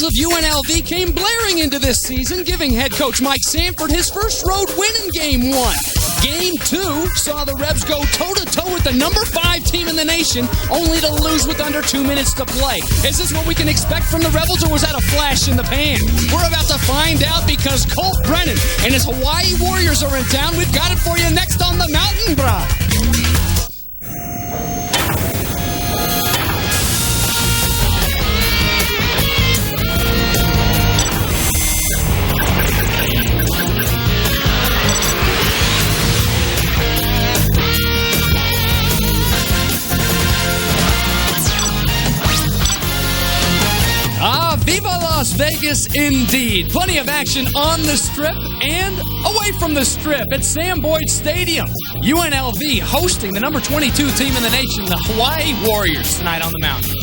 Rebels of UNLV came blaring into this season, giving head coach Mike Sanford his first road win in Game 1. Game 2 saw the Rebs go toe-to-toe with the number 5 team in the nation, only to lose with under 2 minutes to play. Is this what we can expect from the Rebels, or was that a flash in the pan? We're about to find out because Colt Brennan and his Hawaii Warriors are in town. We've got it for you next on the Mountain, brah. Viva Las Vegas, indeed. Plenty of action on the Strip and away from the Strip at Sam Boyd Stadium. UNLV hosting the number 22 team in the nation, the Hawaii Warriors, tonight on the Mountain.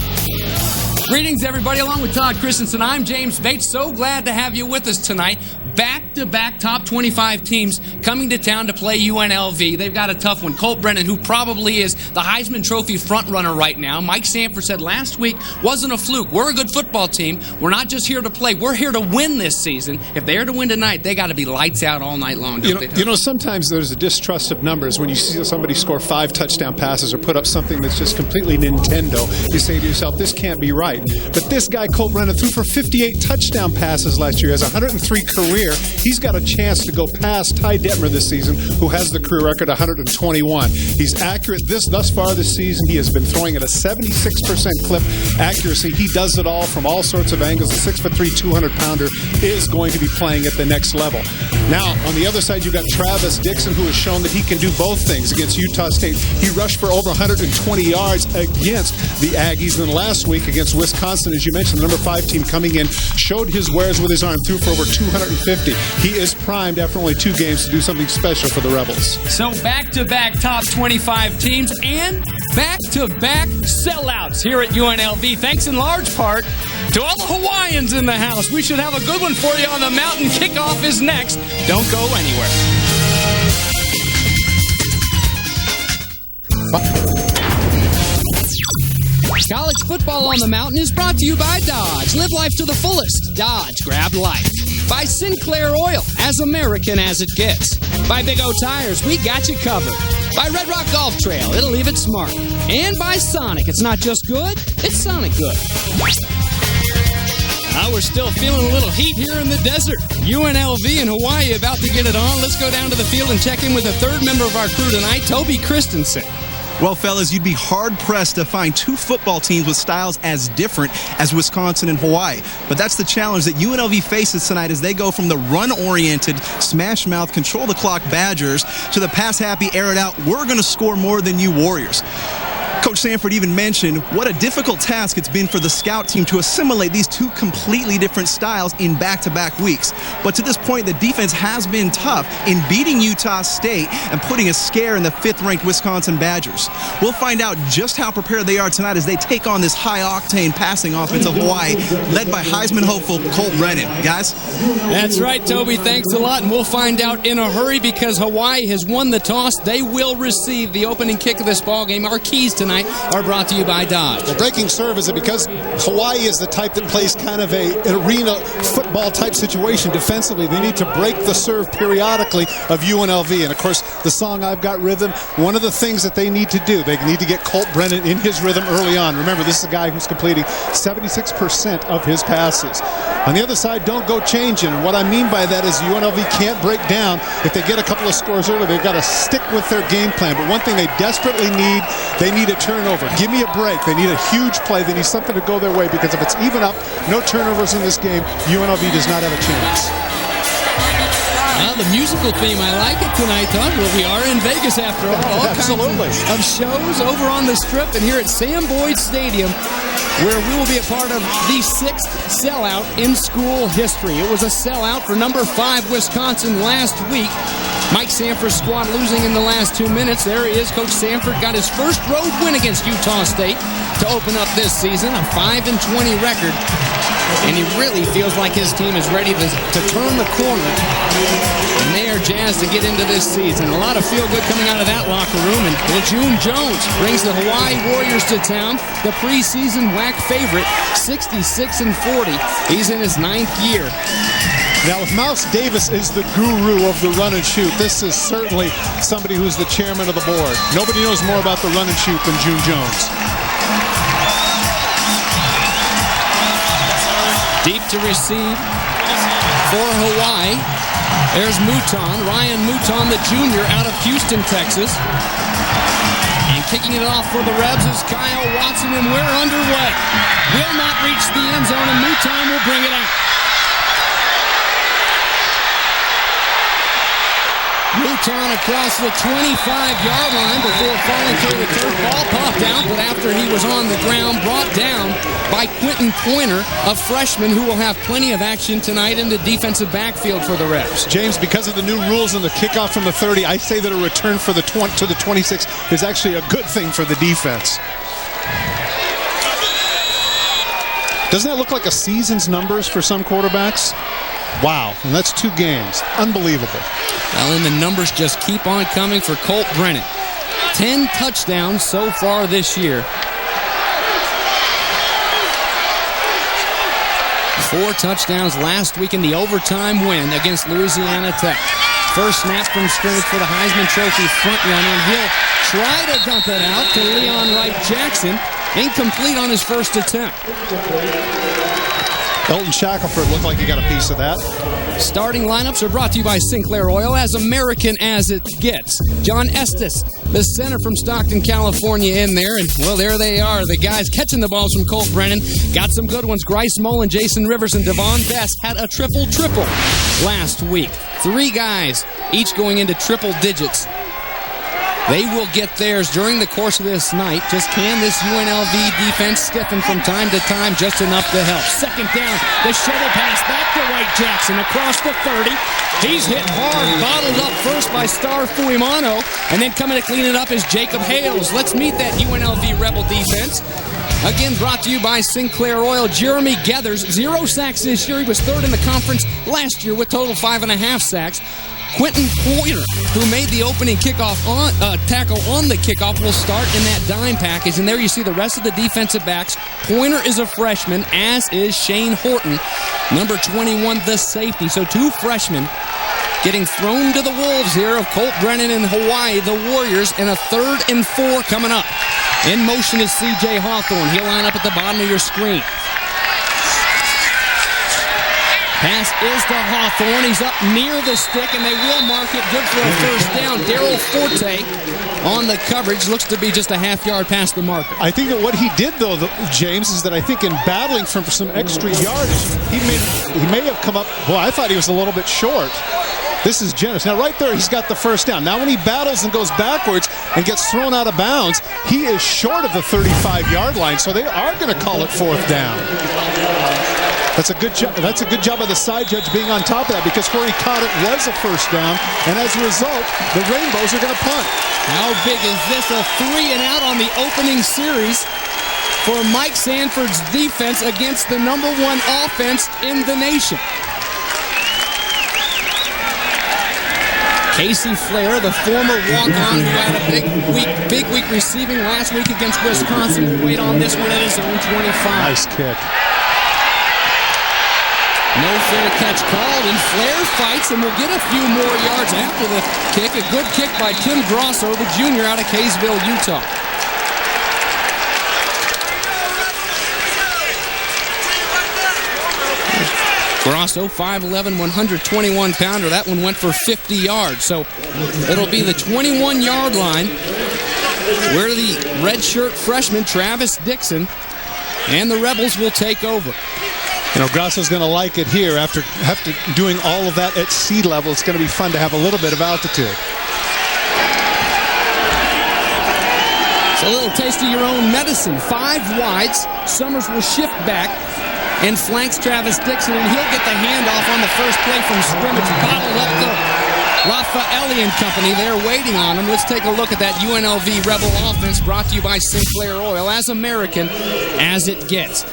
Greetings, everybody. Along with Todd Christensen, I'm James Bates. So glad to have you with us tonight. Back-to-back top 25 teams coming to town to play UNLV. They've got a tough one. Colt Brennan, who probably is the Heisman Trophy frontrunner right now. Mike Sanford said last week wasn't a fluke. We're a good football team. We're not just here to play. We're here to win this season. If they're to win tonight, they got to be lights out all night long. You know, sometimes there's a distrust of numbers when you see somebody score 5 touchdown passes or put up something that's just completely Nintendo. You say to yourself, this can't be right. But this guy, Colt Brennan, threw for 58 touchdown passes last year. He has 103 career. He's got a chance to go past Ty Detmer this season, who has the career record 121. He's accurate thus far this season. He has been throwing at a 76% clip accuracy. He does it all from all sorts of angles. The 6'3", 200-pounder is going to be playing at the next level. Now, on the other side, you've got Travis Dixon, who has shown that he can do both things against Utah State. He rushed for over 120 yards against the Aggies. And then last week against Wisconsin, as you mentioned, the number 5 team coming in, showed his wares with his arm, threw for over 250. He is primed after only 2 games to do something special for the Rebels. So back-to-back top 25 teams and back-to-back sellouts here at UNLV. Thanks in large part to all the Hawaiians in the house. We should have a good one for you on the Mountain. Kickoff is next. Don't go anywhere. College football on the Mountain is brought to you by Dodge. Live life to the fullest. Dodge, grab life. By Sinclair Oil, as American as it gets. By Big O Tires, we got you covered. By Red Rock Golf Trail, it'll leave it smart. And by Sonic, it's not just good, it's Sonic good. We're still feeling a little heat here in the desert. UNLV and Hawaii about to get it on. Let's go down to the field and check in with the third member of our crew tonight, Toby Christensen. Well, fellas, you'd be hard-pressed to find 2 football teams with styles as different as Wisconsin and Hawaii. But that's the challenge that UNLV faces tonight as they go from the run-oriented, smash-mouth, control-the-clock Badgers to the pass-happy, air-it-out, we're going to score more than you Warriors. Coach Sanford even mentioned what a difficult task it's been for the scout team to assimilate these 2 completely different styles in back-to-back weeks. But to this point, the defense has been tough in beating Utah State and putting a scare in the 5th-ranked Wisconsin Badgers. We'll find out just how prepared they are tonight as they take on this high-octane passing offense of Hawaii, led by Heisman hopeful Colt Brennan. Guys? That's right, Toby. Thanks a lot. And we'll find out in a hurry because Hawaii has won the toss. They will receive the opening kick of this ballgame. Our keys tonight are brought to you by Dodge. The breaking serve, is it because Hawaii is the type that plays kind of an arena football type situation defensively? They need to break the serve periodically of UNLV. And of course, the song I've Got Rhythm, one of the things that they need to do, they need to get Colt Brennan in his rhythm early on. Remember, this is a guy who's completing 76% of his passes. On the other side, don't go changing. And what I mean by that is UNLV can't break down. If they get a couple of scores early, they've got to stick with their game plan. But one thing they desperately need, they need a turnover. Give me a break. They need a huge play. They need something to go their way, because if it's even up, no turnovers in this game, UNLV does not have a chance. The musical theme, I like it tonight, Todd. Well, we are in Vegas after all. Absolutely. Of shows over on the Strip and here at Sam Boyd Stadium, where we will be a part of the 6th sellout in school history. It was a sellout for number 5 Wisconsin last week. Mike Sanford's squad losing in the last 2 minutes. There he is. Coach Sanford got his first road win against Utah State to open up this season, a 5-20 record. And he really feels like his team is ready to turn the corner. And they are jazzed to get into this season. A lot of feel-good coming out of that locker room. And June Jones brings the Hawaii Warriors to town, the preseason WAC favorite, 66-40. He's in his 9th year. Now, if Mouse Davis is the guru of the run and shoot, this is certainly somebody who's the chairman of the board. Nobody knows more about the run and shoot than June Jones. Deep to receive for Hawaii. There's Mouton, Ryan Mouton, the junior out of Houston, Texas. And kicking it off for the Rebs is Kyle Watson, and we're underway. Will not reach the end zone, and Mouton will bring it out. Mouton across the 25-yard line before falling through the turf. Ball popped out, but after he was on the ground, brought down by Quentin Pointer, a freshman who will have plenty of action tonight in the defensive backfield for the Rebs. James, because of the new rules and the kickoff from the 30, I say that a return for the to the 26 is actually a good thing for the defense. Doesn't that look like a season's numbers for some quarterbacks? Wow, and that's 2 games. Unbelievable. Well, and the numbers just keep on coming for Colt Brennan. 10 touchdowns so far this year. 4 touchdowns last week in the overtime win against Louisiana Tech. First snap from scrimmage for the Heisman Trophy front runner, and he'll try to dump it out to Leon Wright-Jackson. Incomplete on his first attempt. Elton Shackelford looked like he got a piece of that. Starting lineups are brought to you by Sinclair Oil, as American as it gets. John Estes, the center from Stockton, California, in there. And, well, there they are. The guys catching the balls from Colt Brennan. Got some good ones. Grice-Mullens, Jason Rivers, and Devon Best had a triple-triple last week. 3 guys, each going into triple digits. They will get theirs during the course of this night. Just can this UNLV defense stiffen from time to time just enough to help. Second down, the shovel pass back to Wright-Jackson across the 30. He's hit hard, bottled up first by Star Fuimano, and then coming to clean it up is Jacob Hales. Let's meet that UNLV Rebel defense. Again, brought to you by Sinclair Oil. Jeremy Gathers, 0 sacks this year. He was 3rd in the conference last year with total 5.5 sacks. Quentin Pointer, who made the opening kickoff tackle on the kickoff, will start in that dime package. And there you see the rest of the defensive backs. Pointer is a freshman, as is Shane Horton, number 21, the safety. So 2 freshmen getting thrown to the wolves here of Colt Brennan in Hawaii, the Warriors, and a 3rd and 4 coming up. In motion is C.J. Hawthorne. He'll line up at the bottom of your screen. Pass is to Hawthorne. He's up near the stick, and they will mark it. Good for a first down. Darryl Forte on the coverage. Looks to be just a half-yard past the marker. I think that what he did, though, James, is that I think in battling for some extra yardage, he may have come up. Boy, I thought he was a little bit short. This is generous. Now, right there, he's got the first down. Now, when he battles and goes backwards and gets thrown out of bounds, he is short of the 35-yard line, so they are going to call it 4th down. That's a good job. That's a good job of the side judge being on top of that, because where he caught it was a first down, and as a result, the Rainbows are going to punt. How big is this? A 3-and-out on the opening series for Mike Sanford's defense against the number 1 offense in the nation. Casey Flair, the former walk-on who had a big week receiving last week against Wisconsin, will wait on this one at his own 25. Nice kick. No fair catch called, and Flair fights and will get a few more yards after the kick. A good kick by Tim Grosso, the junior out of Kaysville, Utah. Grosso, 5'11", 121-pounder. That one went for 50 yards. So it'll be the 21-yard line where the redshirt freshman, Travis Dixon, and the Rebels will take over. You know, Grosso's going to like it here after doing all of that at sea level. It's going to be fun to have a little bit of altitude. It's a little taste of your own medicine. 5 wides. Summers will shift back and flanks Travis Dixon, and he'll get the handoff on the first play from scrimmage. Bottled up to Raffaelli and company. They're waiting on him. Let's take a look at that UNLV Rebel offense brought to you by Sinclair Oil, as American as it gets.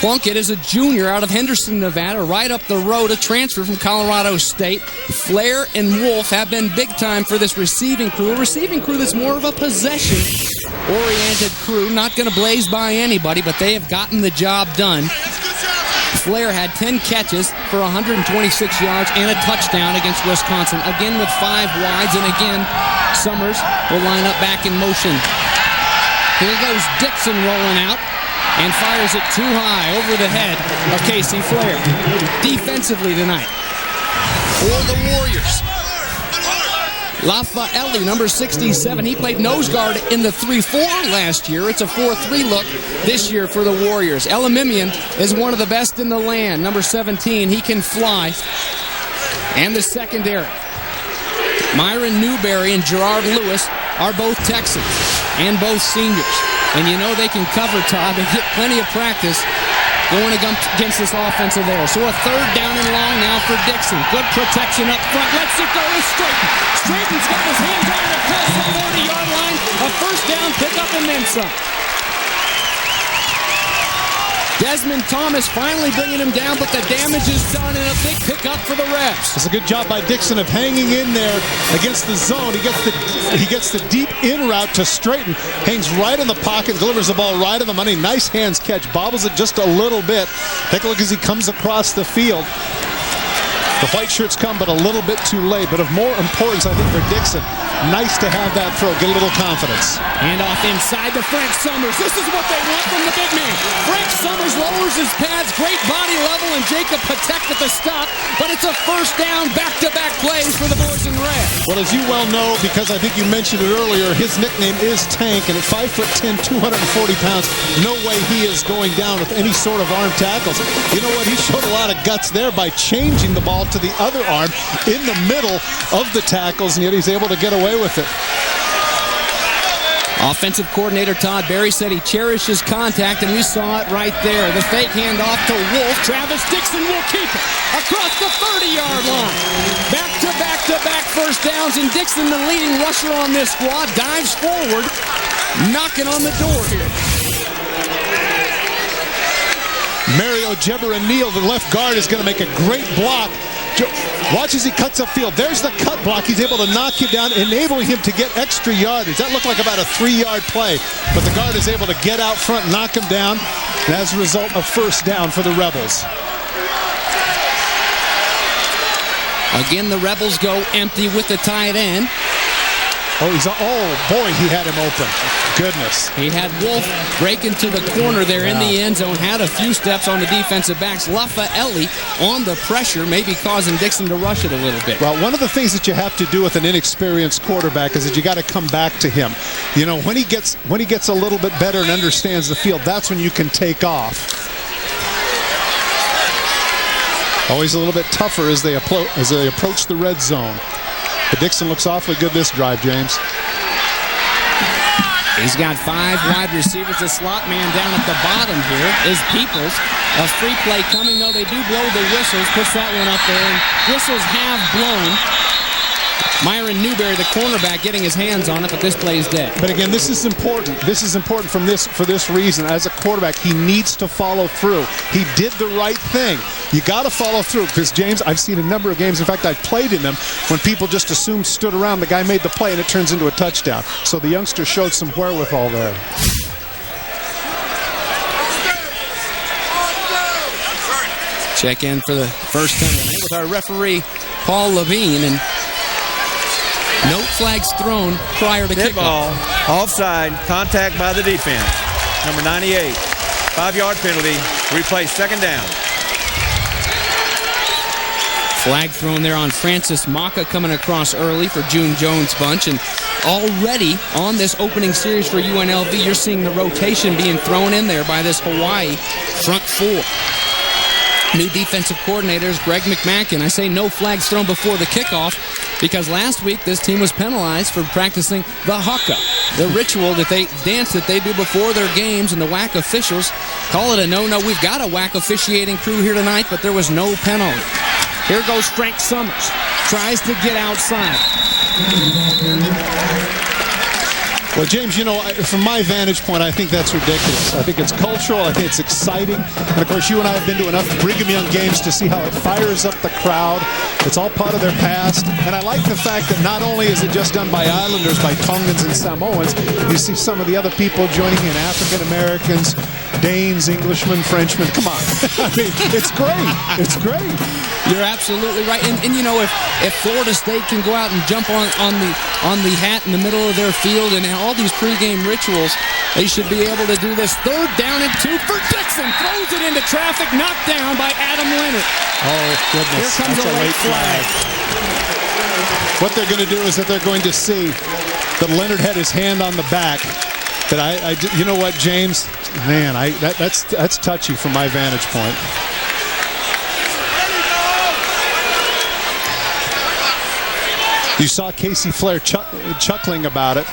Plunkett is a junior out of Henderson, Nevada, right up the road, a transfer from Colorado State. Flair and Wolf have been big time for this receiving crew, a receiving crew that's more of a possession-oriented crew, not going to blaze by anybody, but they have gotten the job done. Flair had 10 catches for 126 yards and a touchdown against Wisconsin, again with 5 wides, and again, Summers will line up back in motion. Here goes Dixon rolling out and fires it too high over the head of Casey Flair. Defensively tonight for the Warriors, Lafayette, number 67. He played nose guard in the 3-4 last year. It's a 4-3 look this year for the Warriors. Elamimian is one of the best in the land. Number 17, he can fly. And the secondary, Myron Newberry and Gerard Lewis are both Texans and both seniors. And you know they can cover, Todd. They get plenty of practice going against this offensive there. So a third down and long now for Dixon. Good protection up front. Let's it go to Straighten. Straighten's got his hands on it across the 40-yard line. A first down, pickup, and then some. Desmond Thomas finally bringing him down, but the damage is done, and a big pickup for the Rebs. It's a good job by Dixon of hanging in there against the zone. He gets the deep in route to Straighten, hangs right in the pocket, delivers the ball right on the money. Nice hands catch, bobbles it just a little bit. Take a look as he comes across the field. The white shirts come, but a little bit too late. But of more importance, I think, for Dixon, nice to have that throw, get a little confidence. And off inside to Frank Summers. This is what they want from the big man. Frank Summers lowers his pads, great body level, and Jacob Patek at the stop. But it's a first down, back-to-back plays for the boys in red. Well, as you well know, because I think you mentioned it earlier, his nickname is Tank, and at 5'10", 240 pounds, no way he is going down with any sort of arm tackles. You know what? He showed a lot of guts there by changing the ball to the other arm in the middle of the tackles, and yet he's able to get away with it. Offensive coordinator Todd Berry said he cherishes contact, and we saw it right there. The fake handoff to Wolf. Travis Dixon will keep it across the 30-yard line. Back-to-back first downs, and Dixon, the leading rusher on this squad, dives forward, knocking on the door here. Mario Jeber-Neal, the left guard, is going to make a great block. Watch as he cuts upfield. There's the cut block. He's able to knock him down, enabling him to get extra yardage. That looked like about a 3-yard play, but the guard is able to get out front, knock him down, and as a result, a first down for the Rebels. Again, the Rebels go empty with the tight end. Oh, boy, he had him open. Goodness. He had Wolf break into the corner there in the end zone, had a few steps on the defensive backs. Lafayette on the pressure, maybe causing Dixon to rush it a little bit. Well, one of the things that you have to do with an inexperienced quarterback is that you got to come back to him. You know, when he gets a little bit better and understands the field, that's when you can take off. Always a little bit tougher as they approach the red zone. But Dixon looks awfully good this drive, James. He's got 5 wide receivers. The slot man down at the bottom here is Peoples. A free play coming, though. They do blow the whistles. Puts that one up there, and whistles have blown. Myron Newberry, the cornerback, getting his hands on it, but this play is dead. But again, this is important. This is important for this reason. As a quarterback, he needs to follow through. He did the right thing. You got to follow through, because, James, I've seen a number of games. In fact, I've played in them when people just assumed, stood around, the guy made the play, and it turns into a touchdown. So the youngster showed some wherewithal there. Check in for the first time tonight with our referee, Paul Levine, and no flags thrown prior to kickoff. Ball, offside, contact by the defense. Number 98, 5-yard penalty, replay second down. Flag thrown there on Francis Maka coming across early for June Jones' bunch. And already on this opening series for UNLV, you're seeing the rotation being thrown in there by this Hawaii front 4. New defensive coordinators, Greg McMackin. I say no flags thrown before the kickoff because last week this team was penalized for practicing the haka, the ritual that they dance that they do before their games, and the WAC officials call it a no-no. We've got a WAC officiating crew here tonight, but there was no penalty. Here goes Frank Summers. Tries to get outside. Well, James, you know, from my vantage point, I think that's ridiculous. I think it's cultural. I think it's exciting. And, of course, you and I have been to enough Brigham Young games to see how it fires up the crowd. It's all part of their past. And I like the fact that not only is it just done by Islanders, by Tongans and Samoans, you see some of the other people joining in, African Americans, Danes, Englishmen, Frenchmen. Come on. I mean, it's great. It's great. You're absolutely right. And you know, if Florida State can go out and jump on the hat in the middle of their field and all these pregame rituals, they should be able to do this. 3rd down and 2 for Dixon. Throws it into traffic, knocked down by Adam Leonard. Oh, goodness. Here comes a late flag. What they're going to do is that they're going to see that Leonard had his hand on the back. That you know what, James? Man, that's touchy from my vantage point. You saw Casey Flair chuckling about it,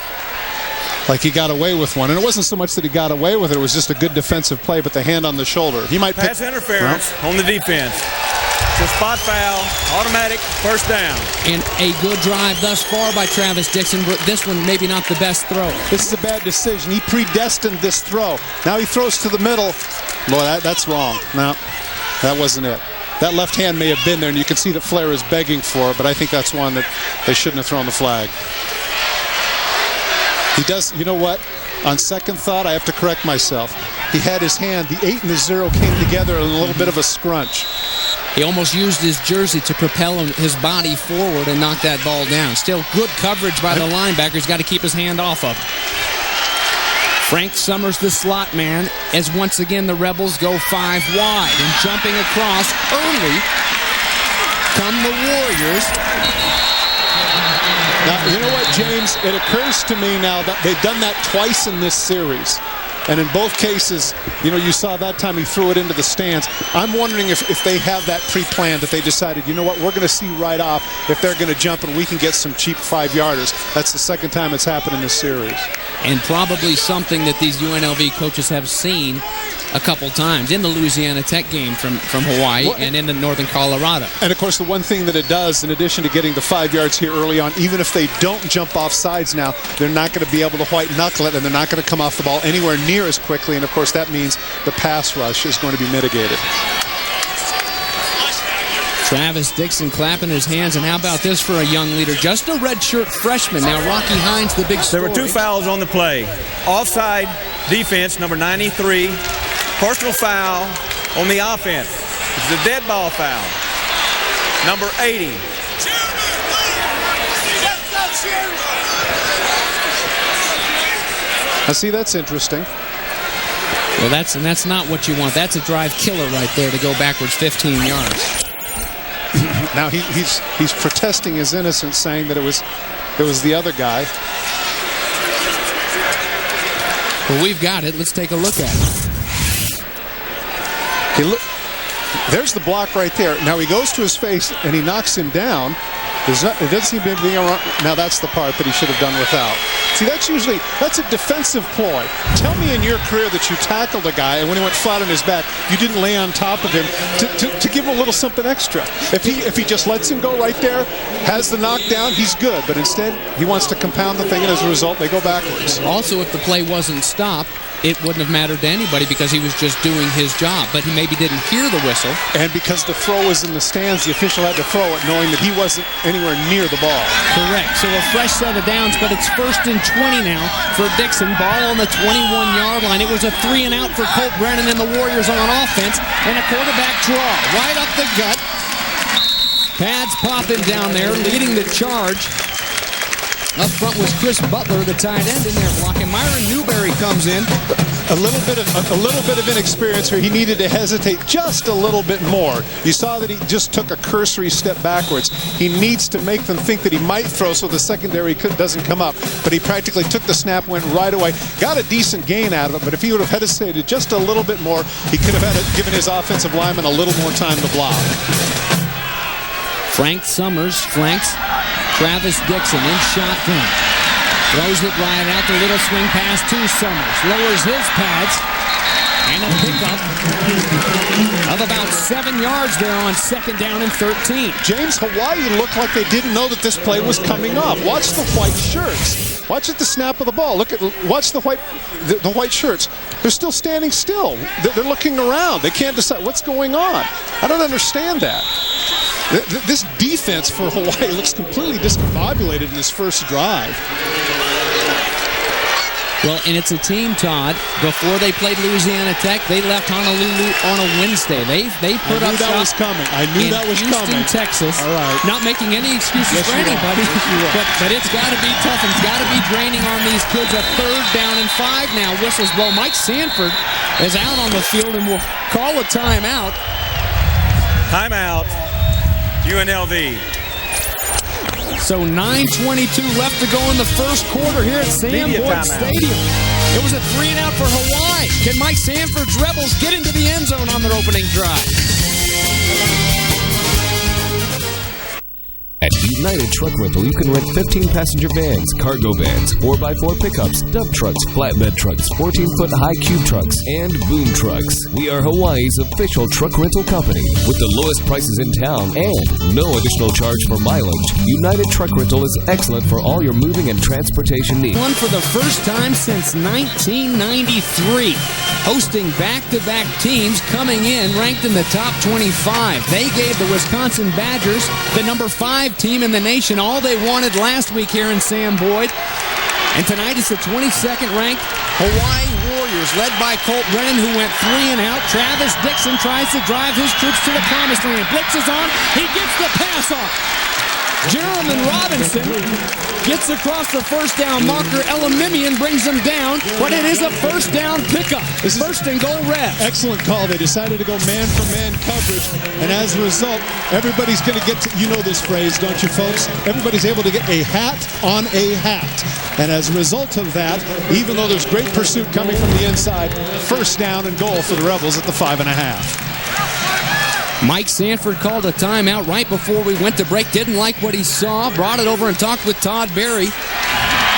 like he got away with one. And it wasn't so much that he got away with it, it was just a good defensive play, but the hand on the shoulder. He might pass interference on the defense. It's a spot foul, automatic, 1st down. And a good drive thus far by Travis Dixon, but this one maybe not the best throw. This is a bad decision. He predestined this throw. Now he throws to the middle. Boy, that's wrong. No, that wasn't it. That left hand may have been there, and you can see that Flair is begging for it, but I think that's one that they shouldn't have thrown the flag. He does, you know what? On second thought, I have to correct myself. He had his hand, the 8 and the 0 came together in a little bit of a scrunch. He almost used his jersey to propel his body forward and knock that ball down. Still good coverage by the linebacker. He's got to keep his hand off of. Frank Summers, the slot man, as once again the Rebels go 5 wide. And jumping across early come the Warriors. Now, you know what, James? It occurs to me now that they've done that twice in this series. And in both cases, you know, you saw that time he threw it into the stands. I'm wondering if they have that pre-planned, that they decided, you know what, we're going to see right off if they're going to jump and we can get some cheap 5-yarders. That's the second time it's happened in this series. And probably something that these UNLV coaches have seen a couple times in the Louisiana Tech game from Hawaii and in the Northern Colorado. And, of course, the one thing that it does, in addition to getting the 5 yards here early on, even if they don't jump off sides now, they're not going to be able to white-knuckle it, and they're not going to come off the ball anywhere near as quickly. And, of course, that means the pass rush is going to be mitigated. Travis Dixon clapping his hands, and how about this for a young leader? Just a redshirt freshman. Now, Rocky Hines, the big story. There were 2 fouls on the play. Offside defense, number 93. Personal foul on the offense. It's a dead ball foul. Number 80. I see, that's interesting. Well, that's not what you want. That's a drive killer right there to go backwards 15 yards. Now he's protesting his innocence, saying that it was the other guy. Well, we've got it. Let's take a look at it. There's the block right there. Now he goes to his face and he knocks him down. It doesn't seem to be around. Now that's the part that he should have done without. See, that's a defensive ploy. Tell me in your career that you tackled a guy and when he went flat on his back, you didn't lay on top of him to give him a little something extra. If he just lets him go right there, has the knockdown, he's good. But instead, he wants to compound the thing, and as a result, they go backwards. Also, if the play wasn't stopped, it wouldn't have mattered to anybody because he was just doing his job. But he maybe didn't hear the whistle. And because the throw was in the stands, the official had to throw it knowing that he wasn't anywhere near the ball. Correct. So a fresh set of downs, but it's 1st and 20 now for Dixon. Ball on the 21-yard line. It was a 3-and-out for Colt Brennan and the Warriors on offense. And a quarterback draw right up the gut. Pads popping down there, leading the charge. Up front was Chris Butler, the tight end, in there blocking. Myron Newberry comes in. A little bit of inexperience here. He needed to hesitate just a little bit more. You saw that he just took a cursory step backwards. He needs to make them think that he might throw so the secondary doesn't come up. But he practically took the snap, went right away, got a decent gain out of it. But if he would have hesitated just a little bit more, he could have given his offensive lineman a little more time to block. Frank Summers flanks Travis Dixon in shotgun. Throws it right out. The little swing pass to Summers. Lowers his pads. And a pickup of about 7 yards there on 2nd down and 13. James, Hawaii looked like they didn't know that this play was coming up. Watch the white shirts. Watch at the snap of the ball. Watch the white shirts. They're still standing still. They're looking around. They can't decide what's going on. I don't understand that. This defense for Hawaii looks completely discombobulated in this first drive. Well, and it's a team, Todd. Before they played Louisiana Tech, they left Honolulu on a Wednesday. They put up that was coming. I knew that was Houston, coming. Texas. All right. Not making any excuses for anybody. But it's got to be tough and it's got to be draining on these kids. A 3rd down and 5 now. Whistles blow. Mike Sanford is out on the field and will call a timeout. Timeout. UNLV. So 9:22 left to go in the first quarter here at SANFORD Stadium. It was a 3-and-out for Hawaii. Can Mike Sanford's Rebels get into the end zone on their opening drive? At United Truck Rental, you can rent 15-passenger vans, cargo vans, 4x4 pickups, dump trucks, flatbed trucks, 14-foot high cube trucks, and boom trucks. We are Hawaii's official truck rental company with the lowest prices in town and no additional charge for mileage. United Truck Rental is excellent for all your moving and transportation needs. Won for the first time since 1993. Hosting back-to-back teams coming in ranked in the top 25. They gave the Wisconsin Badgers, the number 5 team in the nation, all they wanted last week here in Sam Boyd. And tonight it's the 22nd ranked Hawaii Warriors, led by Colt Brennan, who went 3 and out. Travis Dixon tries to drive his troops to the promised land. Blitz is on. He gets the pass off. Jeremy Robinson gets across the first down marker. Elamimian brings him down, but it is a first down pickup. First and goal Revs. Excellent call. They decided to go man-for-man coverage, and as a result, everybody's going to get to, you know this phrase, don't you folks? Everybody's able to get a hat on a hat. And as a result of that, even though there's great pursuit coming from the inside, first down and goal for the Rebels at the 5.5. Mike Sanford called a timeout right before we went to break. Didn't like what he saw. Brought it over and talked with Todd Berry,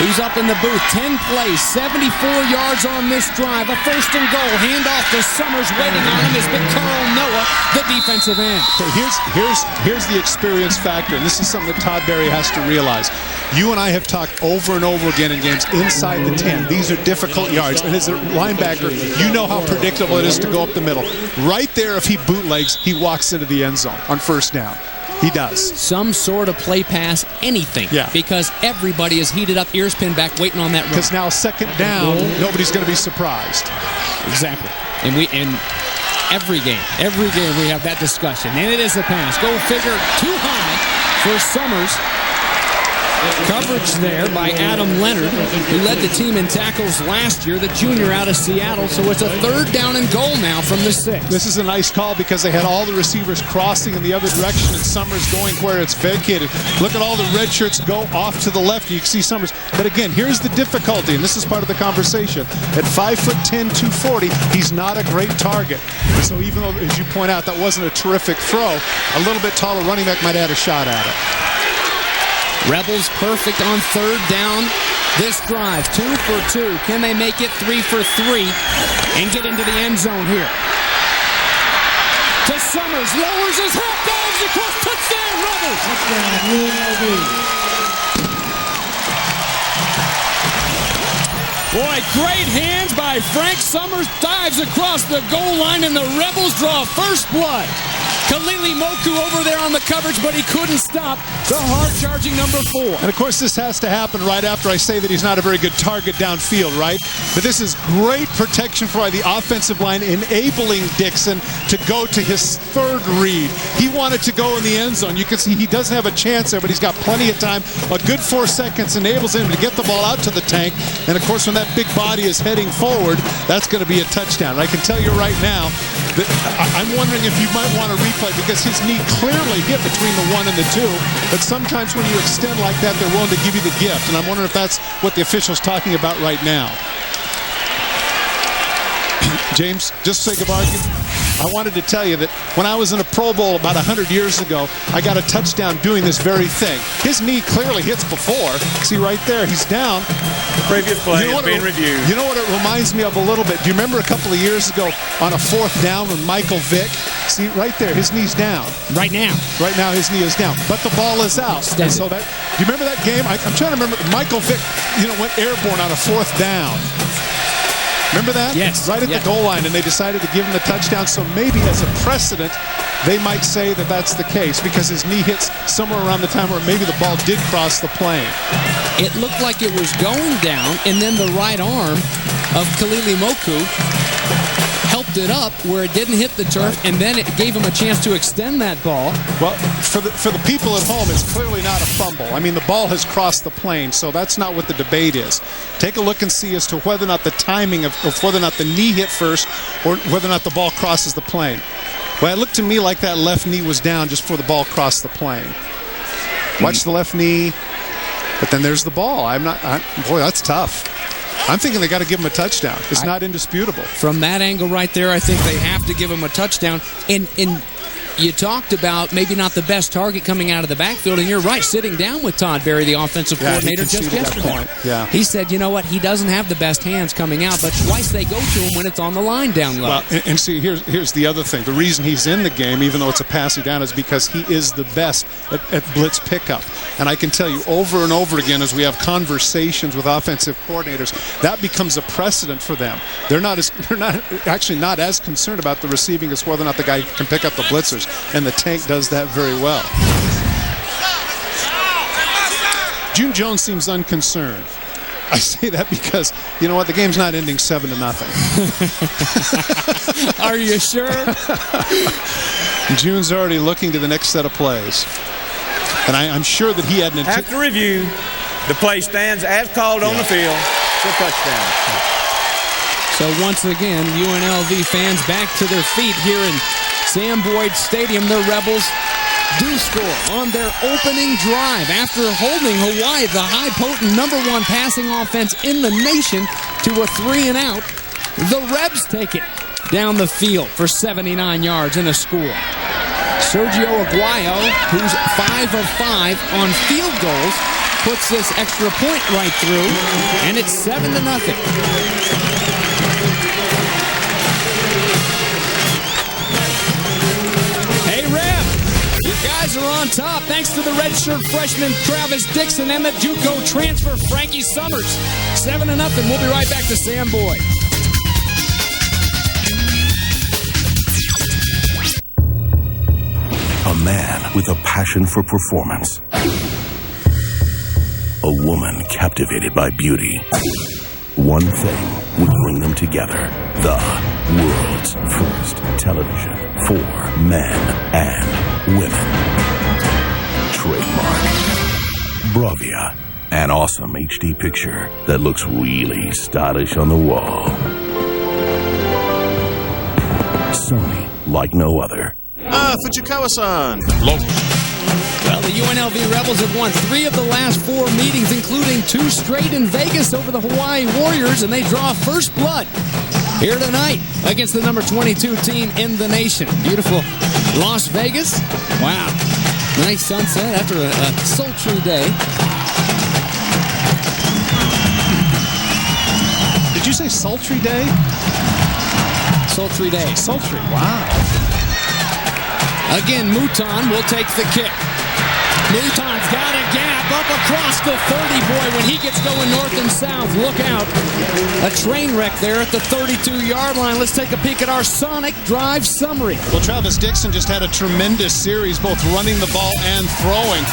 who's up in the booth. 10 plays, 74 yards on this drive. A first and goal. Handoff to Summers. Waiting on him is Big Carl Noah, the defensive end. Okay, here's the experience factor, and this is something that Todd Berry has to realize. You and I have talked over and over again in games inside the 10. These are difficult yards. And as a linebacker, you know how predictable it is to go up the middle. Right there, if he bootlegs, he walks into the end zone on first down. He does. Some sort of play pass, anything. Yeah. Because everybody is heated up, ears pinned back, waiting on that run. Because now 2nd down, nobody's going to be surprised. Exactly. And every game we have that discussion. And it is a pass. Go figure, too high for Summers. Coverage there by Adam Leonard, who led the team in tackles last year, the junior out of Seattle. So it's a 3rd down and goal now from the 6. This is a nice call because they had all the receivers crossing in the other direction and Summers going where it's vacated. Look at all the red shirts go off to the left. You can see Summers. But again, here's the difficulty, and this is part of the conversation. At 5'10", 240, he's not a great target. And so even though, as you point out, that wasn't a terrific throw, a little bit taller running back might add a shot at it. Rebels perfect on 3rd down this drive. 2 for 2. Can they make it 3 for 3 and get into the end zone here? To Summers. Lowers his head. Dives across. Touchdown, Rebels. Boy, great hands by Frank Summers. Dives across the goal line, and the Rebels draw first blood. Kalili Moku over there on the coverage, but he couldn't stop the hard-charging number 4. And, of course, this has to happen right after I say that he's not a very good target downfield, right? But this is great protection for the offensive line, enabling Dixon to go to his 3rd read. He wanted to go in the end zone. You can see he doesn't have a chance there, but he's got plenty of time. A good 4 seconds enables him to get the ball out to the tank. And, of course, when that big body is heading forward, that's going to be a touchdown. And I can tell you right now that I'm wondering if you might want to replay because his knee clearly hit between the 1 and the 2. But sometimes when you extend like that, they're willing to give you the gift. And I'm wondering if that's what the official's talking about right now. James, just for sake of argument. I wanted to tell you that when I was in a Pro Bowl about 100 years ago, I got a touchdown doing this very thing. His knee clearly hits before. See right there, he's down. The previous play is being reviewed. You know what it reminds me of a little bit? Do you remember a couple of years ago on a 4th down when Michael Vick, see right there, his knee's down. Right now. Right now his knee is down, but the ball is out. And so that, do you remember that game? I'm trying to remember. Michael Vick, went airborne on a 4th down. Remember that? Yes. Right at the goal line, and they decided to give him the touchdown. So maybe as a precedent, they might say that that's the case because his knee hits somewhere around the time where maybe the ball did cross the plane. It looked like it was going down, and then the right arm of Kalili Moku helped it up where it didn't hit the turf, and then it gave him a chance to extend that ball. Well, for the people at home, it's clearly not a fumble. I mean, the ball has crossed the plane, so that's not what the debate is. Take a look and see as to whether or not the timing of whether or not the knee hit first or whether or not the ball crosses the plane. Well, it looked to me like that left knee was down just before the ball crossed the plane. Watch the left knee, but then there's the ball. Boy, that's tough. I'm thinking they got to give him a touchdown. It's not indisputable. From that angle right there, I think they have to give him a touchdown. And you talked about maybe not the best target coming out of the backfield, and you're right, sitting down with Todd Berry, the offensive coordinator, just yesterday. Yeah. He said, you know what, he doesn't have the best hands coming out, but twice they go to him when it's on the line down low. Well, and see, here's the other thing. The reason he's in the game, even though it's a passing down, is because he is the best at blitz pickup. And I can tell you over and over again as we have conversations with offensive coordinators, that becomes a precedent for them. They're not actually not as concerned about the receiving as whether or not the guy can pick up the blitzers. And the tank does that very well. June Jones seems unconcerned. I say that because, you know what, the game's not ending 7-0. Are you sure? June's already looking to the next set of plays. And I'm sure that he had an After review, the play stands as called on the field for touchdown. So once again, UNLV fans back to their feet here in Sam Boyd Stadium. The Rebels do score on their opening drive after holding Hawaii, the high-potent #1 passing offense in the nation, to a 3-and-out. The Rebs take it down the field for 79 yards and a score. Sergio Aguayo, who's 5 of 5 on field goals, puts this extra point right through, and it's 7-0. Guys are on top thanks to the redshirt freshman Travis Dixon and the JUCO transfer Frankie Summers. 7-0. We'll be right back to Sam Boyd. A man with a passion for performance. A woman captivated by beauty. One thing would bring them together. The world's first television for men and women. Trademark. Bravia. An awesome HD picture that looks really stylish on the wall. Sony, like no other. Fuchikawa-san. Well, the UNLV Rebels have won 3 of the last 4 meetings, including 2 straight in Vegas over the Hawaii Warriors, and they draw first blood here tonight against the number 22 team in the nation. Beautiful Las Vegas. Wow. Nice sunset after a sultry day. Did you say sultry day? Sultry day. Sultry, wow. Again, Mouton will take the kick. Mouton's got a gap up across the 30. Boy, when he gets going north and south, look out. A train wreck there at the 32-yard line. Let's take a peek at our Sonic Drive summary. Well, Travis Dixon just had a tremendous series, both running the ball and throwing.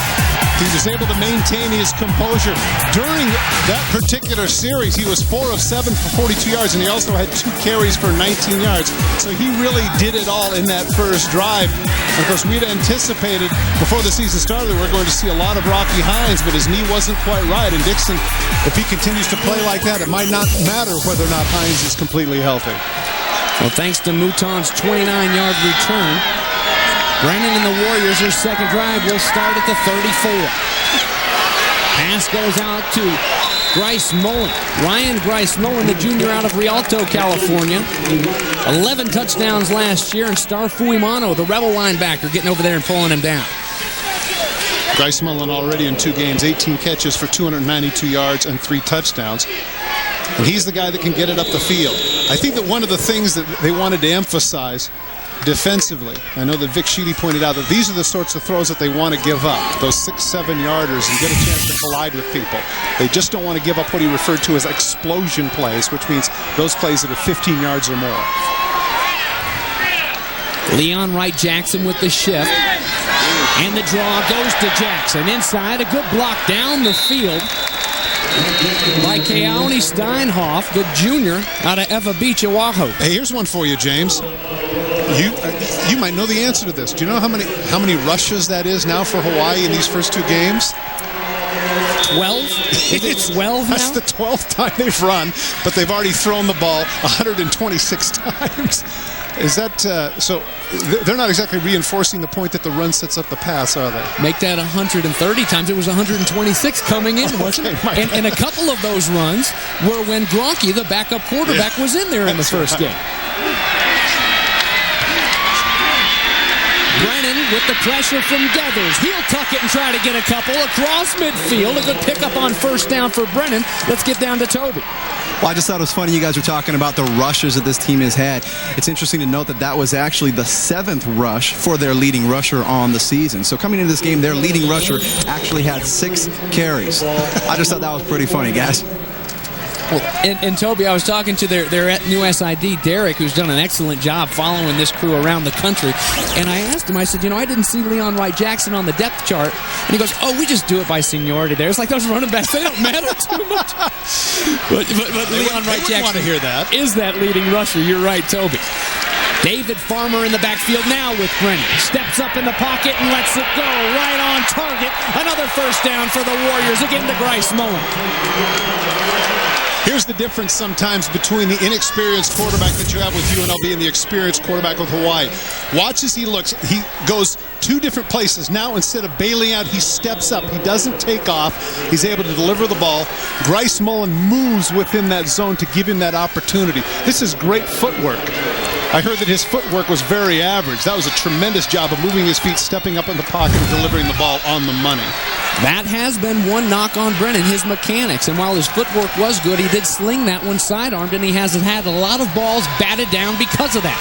He was able to maintain his composure. During that particular series, he was 4 of 7 for 42 yards, and he also had 2 carries for 19 yards. So he really did it all in that first drive. Of course, we'd anticipated before the season started we're going to see a lot of Rocky Hines, but his knee wasn't quite right. And Dixon, if he continues to play like that, it might not matter whether or not Hines is completely healthy. Well, thanks to Mouton's 29-yard return, Brennan and the Warriors, their second drive will start at the 34. Pass goes out to Grice-Mullens. Ryan Grice-Mullens, the junior out of Rialto, California. 11 touchdowns last year, and Star Fuimano, the Rebel linebacker, getting over there and pulling him down. Grice-Mullens already in 2 games, 18 catches for 292 yards and 3 touchdowns. And he's the guy that can get it up the field. I think that one of the things that they wanted to emphasize defensively, I know that Vic Sheedy pointed out that these are the sorts of throws that they want to give up, those 6-7 yarders, and get a chance to collide with people. They just don't want to give up what he referred to as explosion plays, which means those plays that are 15 yards or more. Leon Wright-Jackson with the shift. And the draw goes to Jackson. Inside, a good block down the field by Keone Steinhoff, the junior out of Eva Beach, Oahu. Hey, here's one for you, James. You might know the answer to this. Do you know how many rushes that is now for Hawaii in these first 2 games? 12? Is it 12 now? That's the 12th time they've run, but they've already thrown the ball 126 times. Is that so? They're not exactly reinforcing the point that the run sets up the pass, are they? Make that 130 times. It was 126 coming in, wasn't it? And a couple of those runs were when Gronke, the backup quarterback, was in there in the first game. Brennan with the pressure from Dethers. He'll tuck it and try to get a couple across midfield. A good pickup on first down for Brennan. Let's get down to Toby. Well, I just thought it was funny you guys were talking about the rushes that this team has had. It's interesting to note that that was actually the 7th rush for their leading rusher on the season. So coming into this game, their leading rusher actually had 6 carries. I just thought that was pretty funny, guys. Well, and Toby, I was talking to their new SID, Derek, who's done an excellent job following this crew around the country. And I asked him, I said, I didn't see Leon Wright-Jackson on the depth chart. And he goes, we just do it by seniority there. It's like those running backs, they don't matter too much. But Leon Wright-Jackson want to hear that. Is that leading rusher. You're right, Toby. David Farmer in the backfield now with Brennan. Steps up in the pocket and lets it go. Right on target. Another first down for the Warriors. Again to Grice-Mullens. Here's the difference sometimes between the inexperienced quarterback that you have with UNLV and the experienced quarterback with Hawaii. Watch as he looks. He goes 2 different places. Now, instead of bailing out, he steps up. He doesn't take off. He's able to deliver the ball. Grice-Mullens moves within that zone to give him that opportunity. This is great footwork. I heard that his footwork was very average. That was a tremendous job of moving his feet, stepping up in the pocket, and delivering the ball on the money. That has been one knock on Brennan, his mechanics. And while his footwork was good, he did sling that one sidearmed, and he has had a lot of balls batted down because of that.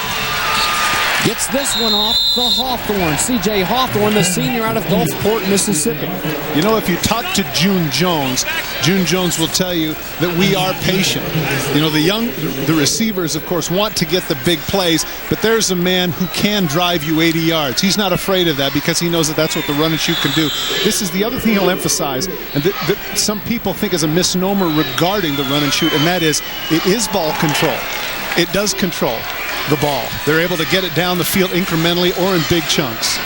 Gets this one off the Hawthorne. C.J. Hawthorne, the senior out of Gulfport, Mississippi. If you talk to June Jones will tell you that we are patient. The receivers, of course, want to get the big plays, but there's a man who can drive you 80 yards. He's not afraid of that because he knows that that's what the run and shoot can do. This is the other thing he'll emphasize, and that some people think is a misnomer regarding the run and shoot, and that is, it is ball control. It does control the ball. They're able to get it down the field incrementally or in big chunks.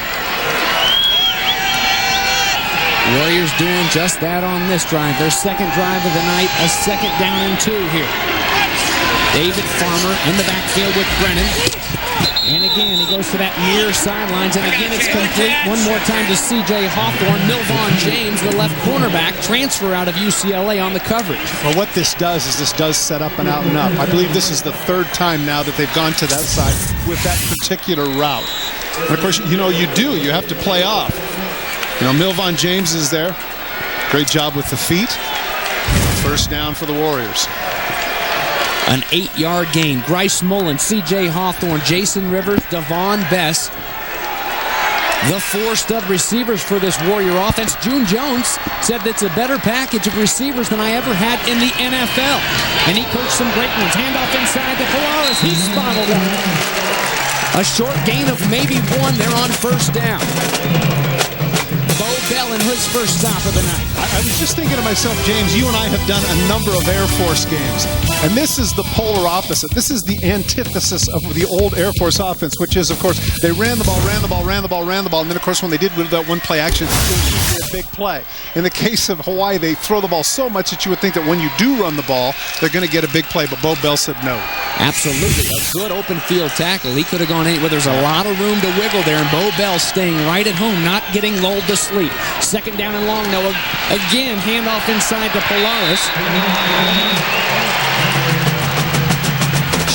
Warriors doing just that on this drive. Their second drive of the night, a 2nd down and 2 here. David Farmer in the backfield with Brennan. And again, he goes to that near sidelines. And again, it's complete. One more time to C.J. Hawthorne. Milvon James, the left cornerback, transfer out of UCLA on the coverage. Well, what this does is this does set up an out and up. I believe this is the 3rd time now that they've gone to that side with that particular route. And of course, you have to play off. Milvon James is there. Great job with the feet. First down for the Warriors. An 8-yard gain. Grice-Mullens, C.J. Hawthorne, Jason Rivers, Devon Bess. The 4 stud receivers for this Warrior offense. June Jones said that's a better package of receivers than I ever had in the NFL. And he coached some great ones. Handoff inside to Polaris. He's spotted up. A short gain of maybe 1 there on first down. Bo Bell in his first stop of the night. I was just thinking to myself, James, you and I have done a number of Air Force games, and this is the polar opposite. This is the antithesis of the old Air Force offense, which is, of course, they ran the ball, and then, of course, when they did with that one play action, it was big play. In the case of Hawaii, they throw the ball so much that you would think that when you do run the ball, they're going to get a big play, but Bo Bell said no. Absolutely. A good open field tackle. He could have gone anywhere. There's a lot of room to wiggle there, and Bo Bell staying right at home, not getting lulled to sleep. Second down and long, Noah. Again, handoff inside to Polaris.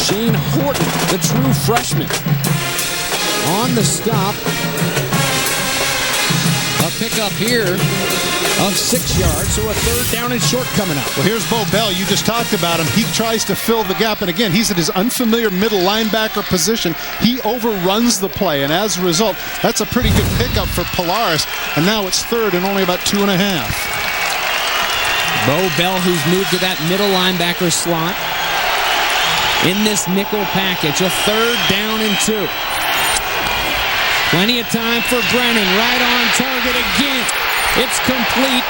Shane Horton, the true freshman, on the stop. A pickup here of 6 yards, so a third down and short coming up. Well, here's Bo Bell. You just talked about him. He tries to fill the gap, and again, he's at his unfamiliar middle linebacker position. He overruns the play, and as a result, that's a pretty good pickup for Polaris, and now it's third and only about 2.5. Bo Bell, who's moved to that middle linebacker slot in this nickel package. A third down and 2. Plenty of time for Brennan. Right on target again. It's complete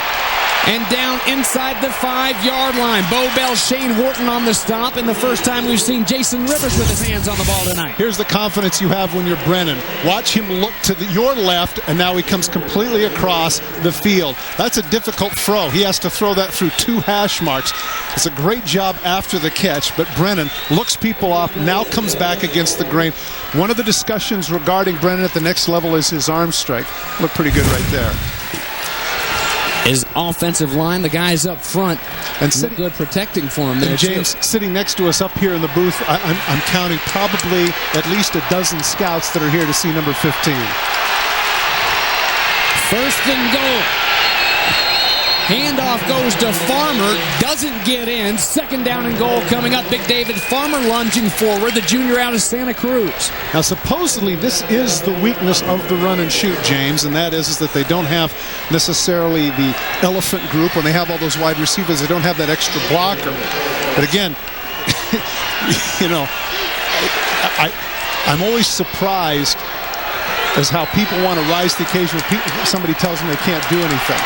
and down inside the 5-yard line. Bo Bell, Shane Horton on the stop, and the first time we've seen Jason Rivers with his hands on the ball tonight. Here's the confidence you have when you're Brennan. Watch him look to your left, and now he comes completely across the field. That's a difficult throw. He has to throw that through 2 hash marks. It's a great job after the catch, but Brennan looks people off, now comes back against the grain. One of the discussions regarding Brennan at the next level is his arm strength. Look pretty good right there. His offensive line, the guys up front, and look good protecting for him there. James, sitting next to us up here in the booth, I'm counting probably at least a dozen scouts that are here to see number 15. First and goal. Handoff goes to Farmer, doesn't get in. Second down and goal coming up. Big David Farmer lunging forward, the junior out of Santa Cruz. Now, supposedly, this is the weakness of the run and shoot, James, and that is that they don't have necessarily the elephant group. When they have all those wide receivers, they don't have that extra blocker. But again, you know, I'm always surprised as how people want to rise to the occasion when somebody tells them they can't do anything.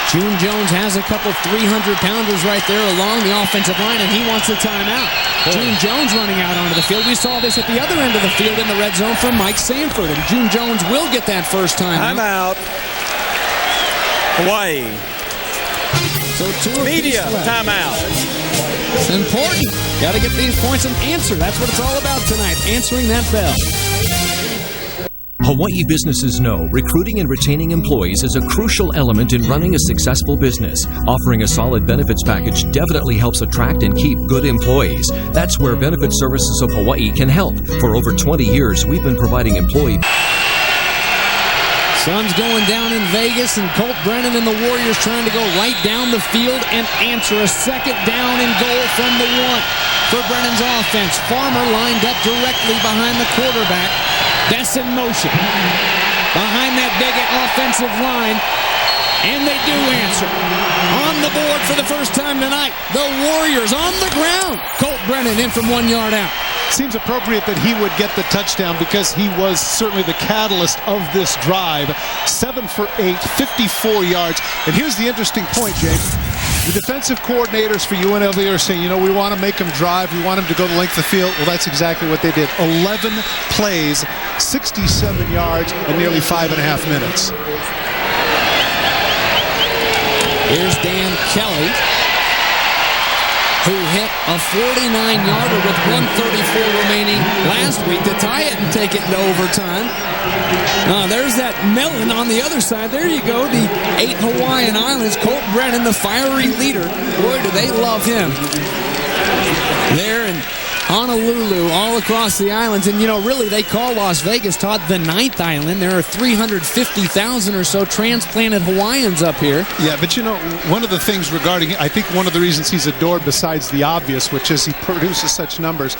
June Jones has a couple 300-pounders right there along the offensive line, and he wants a timeout. June Jones running out onto the field. We saw this at the other end of the field in the red zone from Mike Sanford, and June Jones will get that first time. Timeout. Hawaii. So media timeout. It's important. Got to get these points and answer. That's what it's all about tonight, answering that bell. Hawaii businesses know recruiting and retaining employees is a crucial element in running a successful business. Offering a solid benefits package definitely helps attract and keep good employees. That's where Benefit Services of Hawaii can help. For over 20 years, we've been providing employee... Sun's going down in Vegas, and Colt Brennan and the Warriors trying to go right down the field and answer a second down and goal from the 1 for Brennan's offense. Farmer lined up directly behind the quarterback. That's in motion behind that big offensive line, and they do answer. On the board for the first time tonight, the Warriors on the ground. Colt Brennan in from 1 yard out. Seems appropriate that he would get the touchdown because he was certainly the catalyst of this drive. 7 for 8, 54 yards. And here's the interesting point, James. The defensive coordinators for UNLV are saying, you know, we want to make them drive. We want them to go the length of the field. Well, that's exactly what they did. 11 plays, 67 yards, and nearly 5.5 minutes. Here's Dan Kelly, who hit a 49-yarder with 1:34 remaining last week to tie it and take it into overtime. There's that melon on the other side. There you go, the 8 Hawaiian Islands. Colt Brennan, the fiery leader. Boy, do they love him. There in Honolulu, all across the islands. And, you know, really, they call Las Vegas, Todd, the 9th island. There are 350,000 or so transplanted Hawaiians up here. Yeah, but, you know, one of the things regarding, I think one of the reasons he's adored besides the obvious, which is he produces such numbers,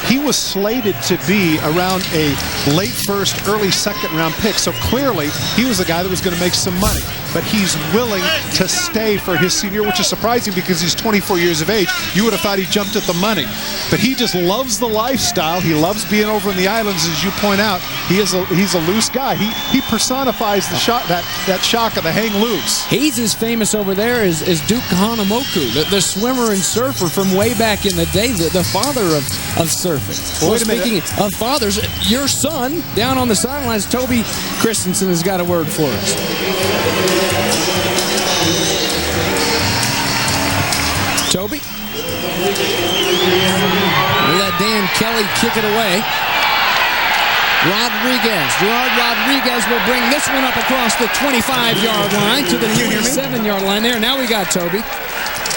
he was slated to be around a late first, early second round pick. So clearly, he was a guy that was going to make some money. But he's willing to stay for his senior, which is surprising because he's 24 years of age. You would have thought he jumped at the money. But he just loves the lifestyle. He loves being over in the islands, as you point out. he's a loose guy. He personifies the shot, that shock of the hang loose. He's as famous over there as Duke Hanamoku, the swimmer and surfer from way back in the day, the father of surfing. Well, wait a minute. Speaking of fathers, your son down on the sidelines, Toby Christensen, has got a word for us. Toby? We let Dan Kelly kick it away. Gerard Rodriguez will bring this one up across the 25-yard line to the 27-yard line there. Now we got Toby.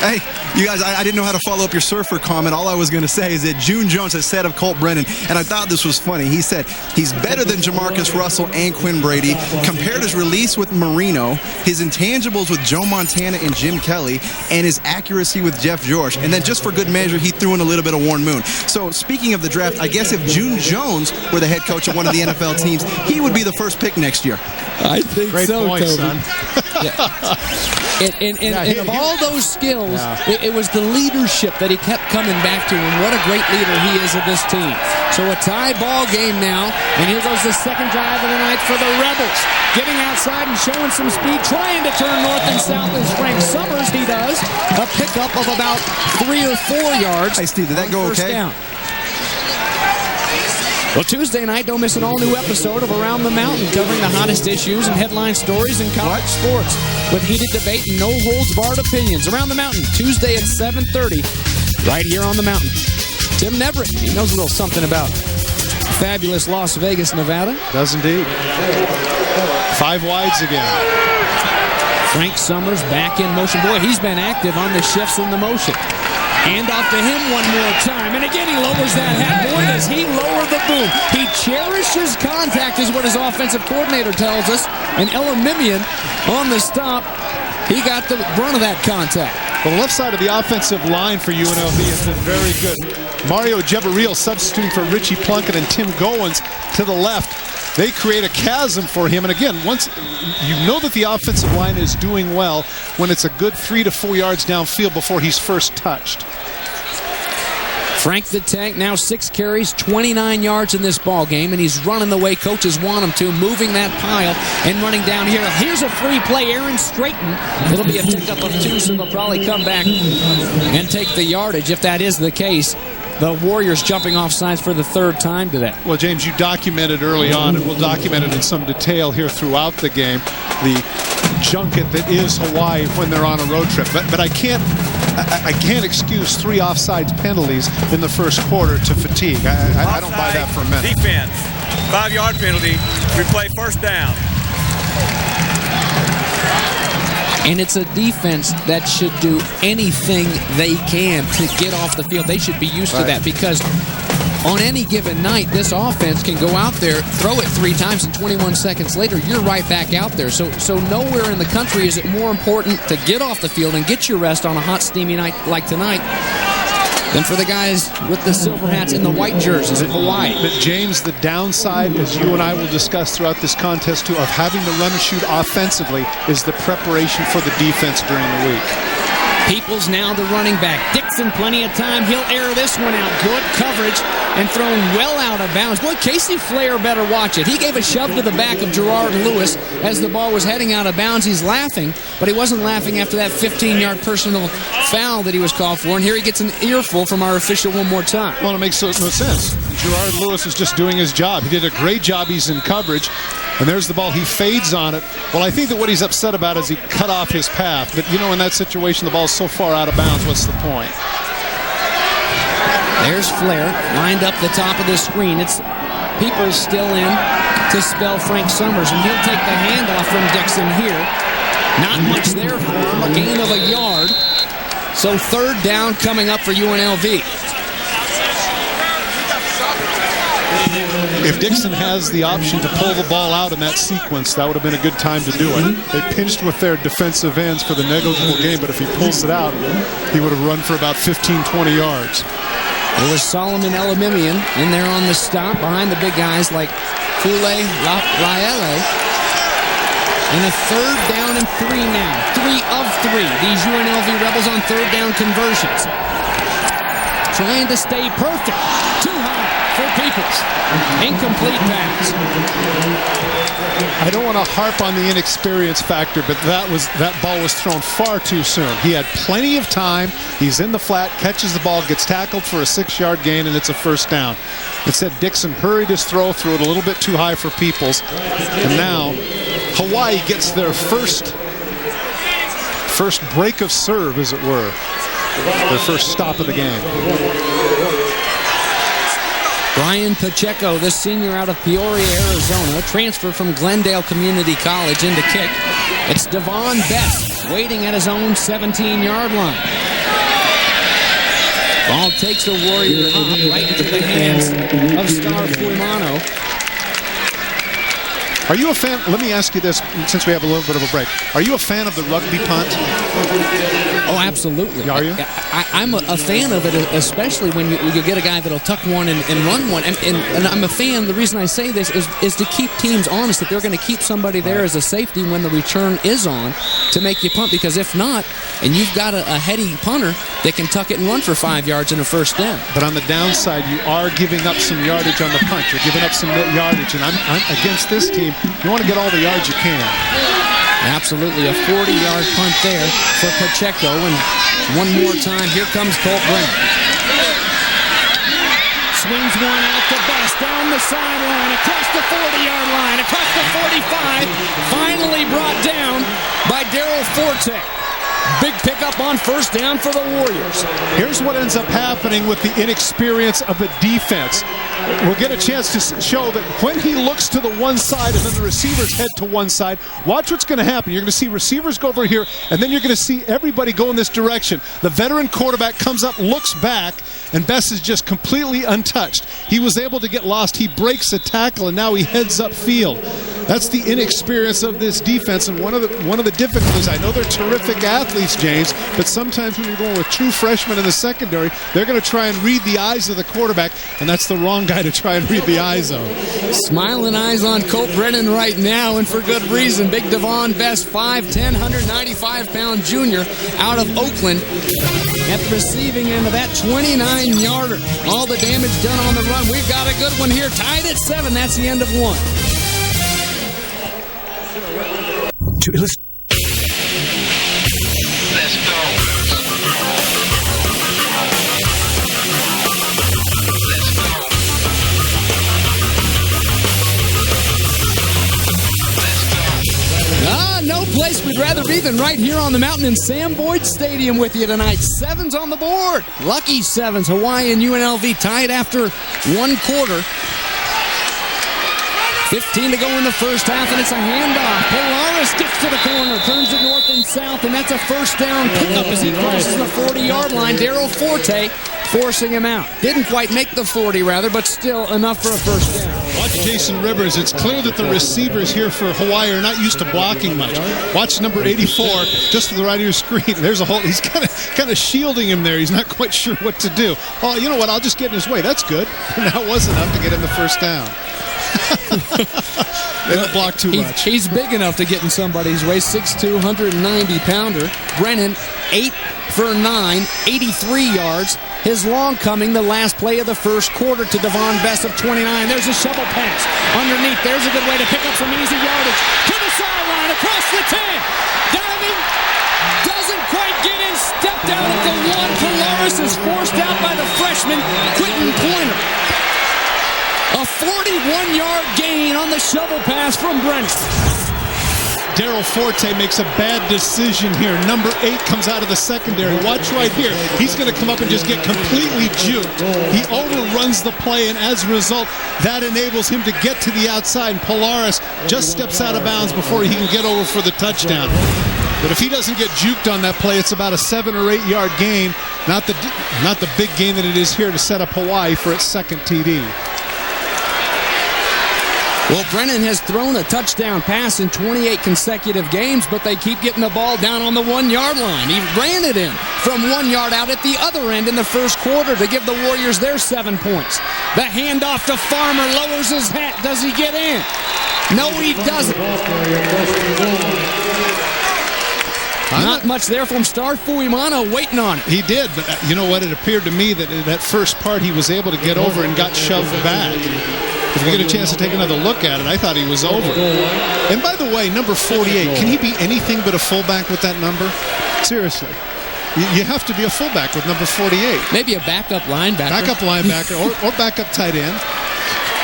Hey, you guys, I didn't know how to follow up your surfer comment. All I was going to say is that June Jones has said of Colt Brennan, and I thought this was funny. He said he's better than Jamarcus Russell and Quinn Brady, compared his release with Marino, his intangibles with Joe Montana and Jim Kelly, and his accuracy with Jeff George. And then just for good measure, he threw in a little bit of Warren Moon. So speaking of the draft, I guess if June Jones were the head coach of one of the NFL teams, he would be the first pick next year. I think Great so, point, Toby. son. And of all those skills, it was the leadership that he kept coming back to, and what a great leader he is of this team. So a tie ball game now, and here goes the second drive of the night for the Rebels. Getting outside and showing some speed, trying to turn north and south is Frank Summers. He does. A pickup of about 3 or 4 yards. Hey, Steve, did that go okay? Down. Well, Tuesday night, don't miss an all-new episode of Around the Mountain, covering the hottest issues and headline stories in college sports, with heated debate and no-holds-barred opinions. Around the Mountain, Tuesday at 7:30, right here on the Mountain. Tim Neverett, he knows a little something about fabulous Las Vegas, Nevada. Does indeed. 5 wides again. Frank Summers back in motion. Boy, he's been active on the shifts in the motion. Hand off to him one more time. And again, he lowers that hat. Boy, does he lower the boom. He cherishes contact, is what his offensive coordinator tells us. And Elamimian on the stop, he got the brunt of that contact. The left side of the offensive line for UNLV has been very good. Mario Jebaril substituting for Richie Plunkett and Tim Goins to the left. They create a chasm for him. And again, once you know that the offensive line is doing well when it's a good 3 to 4 yards downfield before he's first touched. Frank the Tank, now 6 carries, 29 yards in this ball game, and he's running the way coaches want him to, moving that pile and running down here. Here's a free play, Aaron Straighten. It'll be a pickup of 2, so they'll probably come back and take the yardage if that is the case. The Warriors jumping off sides for the 3rd time today. Well, James, you documented early on, and we'll document it in some detail here throughout the game, the junket that is Hawaii when they're on a road trip. But I can't excuse 3 offsides penalties in the first quarter to fatigue. I don't buy that for a minute. Defense, 5-yard penalty. We play first down. And it's a defense that should do anything they can to get off the field. They should be used to that, because on any given night, this offense can go out there, throw it 3 times, and 21 seconds later, you're right back out there. So nowhere in the country is it more important to get off the field and get your rest on a hot, steamy night like tonight than for the guys with the silver hats and the white jerseys in Hawaii. But James, the downside, as you and I will discuss throughout this contest too, of having to run and shoot offensively is the preparation for the defense during the week. Peoples now the running back. Dixon, plenty of time. He'll air this one out. Good coverage and thrown well out of bounds. Boy, Casey Flair better watch it. He gave a shove to the back of Gerard Lewis as the ball was heading out of bounds. He's laughing, but he wasn't laughing after that 15-yard personal foul that he was called for. And here he gets an earful from our official one more time. Well, it makes no sense. Gerard Lewis is just doing his job. He did a great job. He's in coverage. And there's the ball. He fades on it. Well, I think that what he's upset about is he cut off his path. But, you know, in that situation, the ball's so far out of bounds, what's the point? There's Flair lined up the top of the screen. It's Peoples still in to spell Frank Summers, and he'll take the handoff from Dixon here. Not much there for him, a gain of a yard. So 3rd down coming up for UNLV. If Dixon has the option to pull the ball out in that sequence, that would have been a good time to do it. They pinched with their defensive ends for the negligible gain, but if he pulls it out, he would have run for about 15, 20 yards. It was Solomon Elamimian in there on the stop behind the big guys like Fule Laele. And a 3rd down and 3 now. 3 of 3. These UNLV Rebels on 3rd down conversions. Trying to stay perfect. Too high. for Peoples. Incomplete pass. I don't want to harp on the inexperience factor, but that ball was thrown far too soon. He had plenty of time. He's in the flat, catches the ball, gets tackled for a 6-yard gain, and it's a first down. Instead, Dixon hurried his throw, threw it a little bit too high for Peoples, and now Hawaii gets their first break of serve, as it were. Their first stop of the game. Brian Pacheco, the senior out of Peoria, Arizona, transferred from Glendale Community College into kick. It's Devon Best waiting at his own 17-yard line. Ball takes a Warrior hop right into the hands of Star Fuimano. Are you a fan? Let me ask you this, since we have a little bit of a break. Are you a fan of the rugby punt? Oh, absolutely. Are you? I'm a fan of it, especially when you get a guy that'll tuck one and run one. And I'm a fan. The reason I say this is to keep teams honest, that they're going to keep somebody there as a safety when the return is on to make you punt. Because if not, and you've got a heady punter that can tuck it and run for 5 yards and a first down. But on the downside, you are giving up some yardage on the punt. You're giving up some yardage. And I'm against this team. You want to get all the yards you can. Absolutely, a 40-yard punt there for Pacheco. And one more time, here comes Colt Brennan. Swings one out to Best, down the sideline, across the 40-yard line, across the 45. Finally brought down by Daryl Forte. Big pickup on first down for the Warriors. Here's what ends up happening with the inexperience of the defense. We'll get a chance to show that when he looks to the one side and then the receivers head to one side, watch what's going to happen. You're going to see receivers go over here, and then you're going to see everybody go in this direction. The veteran quarterback comes up, looks back, and Best is just completely untouched. He was able to get lost. He breaks a tackle, and now he heads upfield. That's the inexperience of this defense, and one of the difficulties. I know they're terrific athletes, James, but sometimes when you're going with true freshmen in the secondary, they're going to try and read the eyes of the quarterback, and that's the wrong guy to try and read the eyes of. Smiling eyes on Colt Brennan right now, and for good reason. Big Devon Best, 5'10", 195-pound junior out of Oakland. At the receiving end of that 29-yarder. All the damage done on the run. We've got a good one here. Tied at 7. That's the end of one. Let's go. No place we'd rather be than right here on the mountain in Sam Boyd Stadium with you tonight. 7's on the board. Lucky 7s. Hawaii and UNLV tied after one quarter. 15 to go in the first half, and it's a handoff. Polaris gets to the corner, turns it north and south, and that's a first down pickup as he crosses the 40-yard line. Daryl Forte forcing him out. Didn't quite make the 40, rather, but still enough for a first down. Watch Jason Rivers. It's clear that the receivers here for Hawaii are not used to blocking much. Watch number 84, just to the right of your screen. There's a hole. He's kind of shielding him there. He's not quite sure what to do. Oh, you know what? I'll just get in his way. That's good. And that was enough to get him the first down. They don't block too much. He's big enough to get in somebody's way. 6'2", 190-pounder. Brennan, 8 for 9, 83 yards. His long coming, the last play of the first quarter to Devon Best of 29. There's a shovel pass underneath. There's a good way to pick up some easy yardage. To the sideline, across the 10. Diving, doesn't quite get in. Stepped out at the 1. Polaris is forced out by the freshman, Quentin Pointer. A 41-yard gain on the shovel pass from Brennan. Daryl Forte makes a bad decision here. Number 8 comes out of the secondary. Watch right here. He's going to come up and just get completely juked. He overruns the play, and as a result, that enables him to get to the outside. And Polaris just steps out of bounds before he can get over for the touchdown. But if he doesn't get juked on that play, it's about a 7 or 8 yard gain. Not the big gain that it is here to set up Hawaii for its second TD. Well, Brennan has thrown a touchdown pass in 28 consecutive games, but they keep getting the ball down on the 1 yard line. He ran it in from 1 yard out at the other end in the first quarter to give the Warriors their 7 points. The handoff to Farmer, lowers his hat. Does he get in? No, he doesn't. Not much there from Star Fuimano waiting on it. He did, but you know what? It appeared to me that in that first part he was able to get over and got shoved back. If we get a chance to take another look at it, I thought he was over. And by the way, number 48, can he be anything but a fullback with that number? Seriously. You have to be a fullback with number 48. Maybe a backup linebacker. Backup linebacker or backup tight end.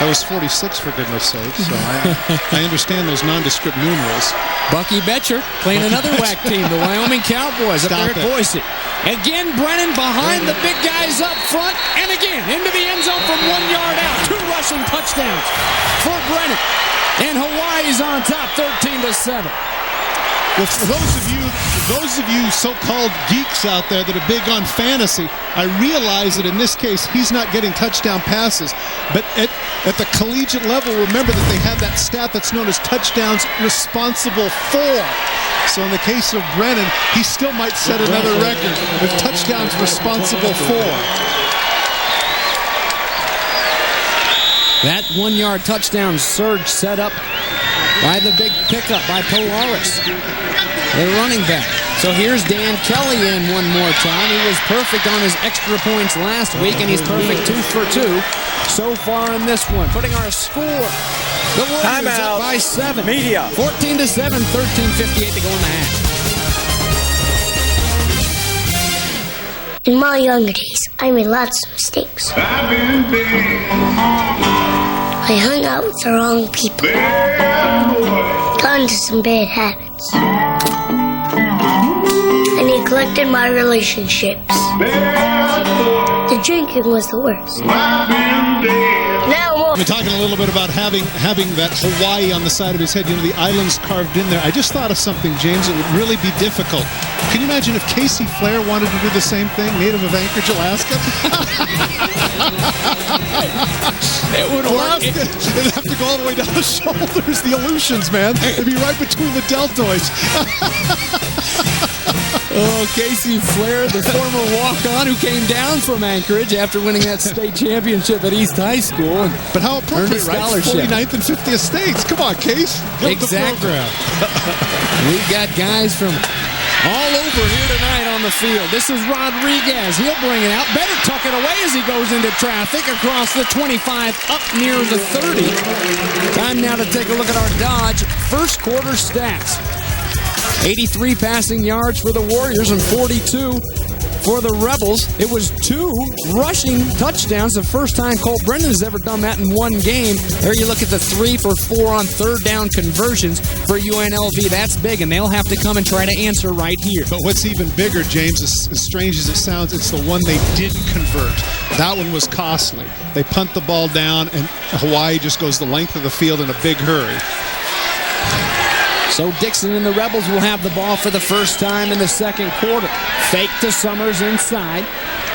That was 46, for goodness sake. So I understand those nondescript numerals. Bucky Betcher playing another WAC team, the Wyoming Cowboys up there at Boise. Again, Brennan behind the big guys up front. And again, into the end zone from 1 yard out. 2 rushing touchdowns for Brennan. And Hawaii's on top, 13-7. Well, for those of you so-called geeks out there that are big on fantasy, I realize that in this case he's not getting touchdown passes, but at the collegiate level, remember that they have that stat that's known as touchdowns responsible for. So in the case of Brennan, he still might set another record with touchdowns responsible for. That 1 yard touchdown surge set up by the big pickup by Polaris, the running back. So here's Dan Kelly in one more time. He was perfect on his extra points last week, and he's perfect 2 for 2 so far in this one. Putting our score, the Warriors up by 7. Media. 14-7, 13:58 to go in the half. In my younger days, I made lots of mistakes. I hung out with the wrong people. Got into some bad habits. I neglected my relationships. The drinking was the worst. Now we're talking a little bit about having that Hawaii on the side of his head, the islands carved in there. I just thought of something, James, that would really be difficult. Can you imagine if Casey Flair wanted to do the same thing, native of Anchorage, Alaska? It would work. It'd have to go all the way down the shoulders. The Aleutians, man. It'd be right between the deltoids. Oh, Casey Flair, the former walk-on who came down from Anchorage after winning that state championship at East High School. But how appropriate, right? 49th and 50th states. Come on, Case. Exactly. We've got guys from all over here tonight on the field. This is Rodriguez. He'll bring it out. Better tuck it away as he goes into traffic across the 25 up near the 30. Time now to take a look at our Dodge first quarter stats. 83 passing yards for the Warriors and 42 for the Rebels. It was 2 rushing touchdowns. The first time Colt Brennan has ever done that in one game. There you look at the 3 for 4 on third down conversions for UNLV. That's big, and they'll have to come and try to answer right here. But what's even bigger, James, as strange as it sounds, it's the one they didn't convert. That one was costly. They punt the ball down, and Hawaii just goes the length of the field in a big hurry. So Dixon and the Rebels will have the ball for the first time in the second quarter. Fake to Summers inside.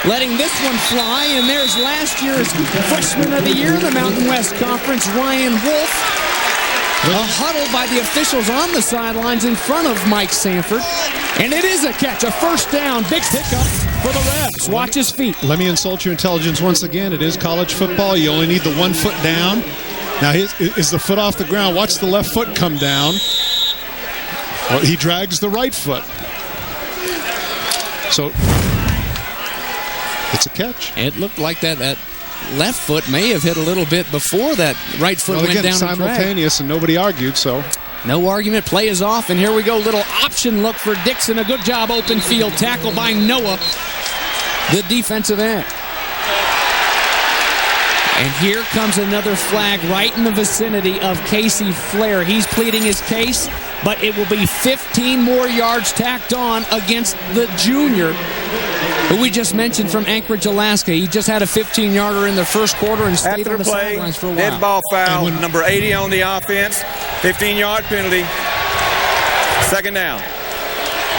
Letting this one fly, and there's last year's Freshman of the Year in the Mountain West Conference, Ryan Wolf. A huddle by the officials on the sidelines in front of Mike Sanford. And it is a catch, a first down. Big pickup for the Rebs. Watch his feet. Let me insult your intelligence once again. It is college football. You only need the 1 foot down. Now, is the foot off the ground? Watch the left foot come down. Well, he drags the right foot. So, it's a catch. It looked like that left foot may have hit a little bit before that right foot went down. Simultaneous, and nobody argued, so. No argument. Play is off, and here we go. Little option look for Dixon. A good job, open field tackle by Noah, the defensive end. And here comes another flag right in the vicinity of Casey Flair. He's pleading his case, but it will be 15 more yards tacked on against the junior who we just mentioned from Anchorage, Alaska. He just had a 15-yarder in the first quarter and stayed on the sidelines for a while. Dead ball foul, number 80 on the offense, 15-yard penalty, second down.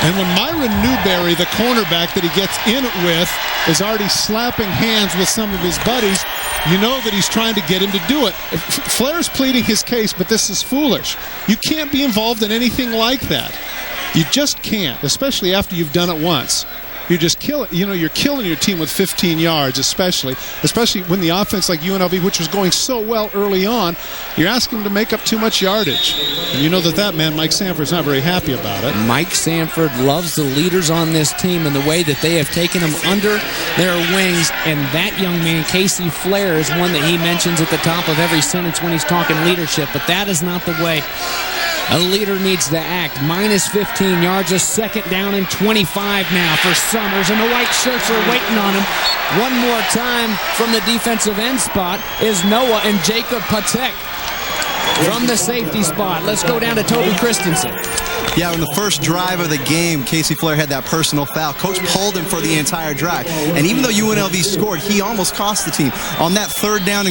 And when Myron Newberry, the cornerback that he gets in it with, is already slapping hands with some of his buddies, you know that he's trying to get him to do it. Flair's pleading his case, but this is foolish. You can't be involved in anything like that. You just can't, especially after you've done it once. you're just killing. You're killing your team with 15 yards, especially when the offense like UNLV, which was going so well early on, you're asking them to make up too much yardage. And you know that man, Mike Sanford's not very happy about it. Mike Sanford loves the leaders on this team and the way that they have taken them under their wings. And that young man, Casey Flair, is one that he mentions at the top of every sentence when he's talking leadership. But that is not the way a leader needs to act. Minus 15 yards, a second down and 25 now for Summers, and the white shirts are waiting on him. One more time from the defensive end spot is Noah and Jacob Patek from the safety spot. Let's go down to Toby Christensen. Yeah, on the first drive of the game, Casey Flair had that personal foul. Coach pulled him for the entire drive. And even though UNLV scored, he almost cost the team. On that third down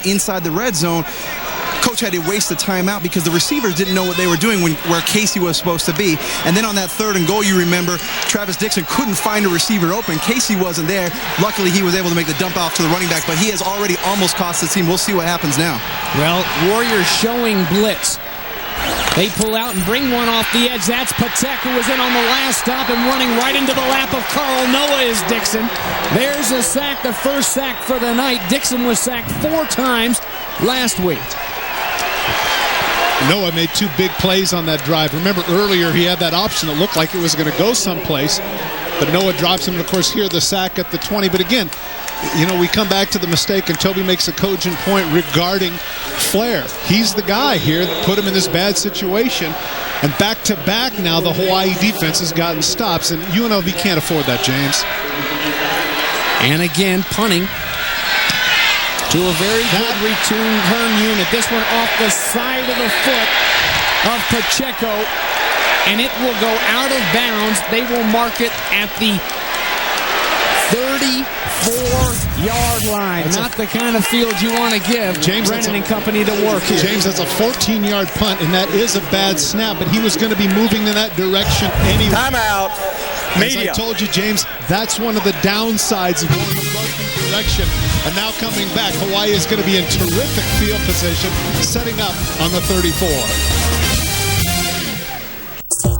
inside the red zone, Coach had to waste the timeout because the receivers didn't know what they were doing where Casey was supposed to be. And then on that 3rd and goal, you remember, Travis Dixon couldn't find a receiver open. Casey wasn't there. Luckily, he was able to make the dump off to the running back, but he has already almost cost the team. We'll see what happens now. Well, Warriors showing blitz. They pull out and bring one off the edge. That's Patek, who was in on the last stop and running right into the lap of Carl Noah is Dixon. There's a sack, the first sack for the night. Dixon was sacked 4 times last week. Noah made 2 big plays on that drive. Remember, earlier he had that option that looked like it was going to go someplace, but Noah drops him, and of course here the sack at the 20. But again, we come back to the mistake, and Toby makes a cogent point regarding Flair. He's the guy here that put him in this bad situation, and back-to-back now the Hawaii defense has gotten stops, and UNLV can't afford that, James. And again, punting to a very good return unit. This one off the side of the foot of Pacheco, and it will go out of bounds. They will mark it at the 34-yard line. Not the kind of field you want to give James Brennan and company to work here. James, that's a 14-yard punt, and that is a bad snap, but he was going to be moving in that direction anyway. Timeout. Media. As I told you, James, that's one of the downsides of going the rugby direction. And now coming back, Hawaii is going to be in terrific field position, setting up on the 34.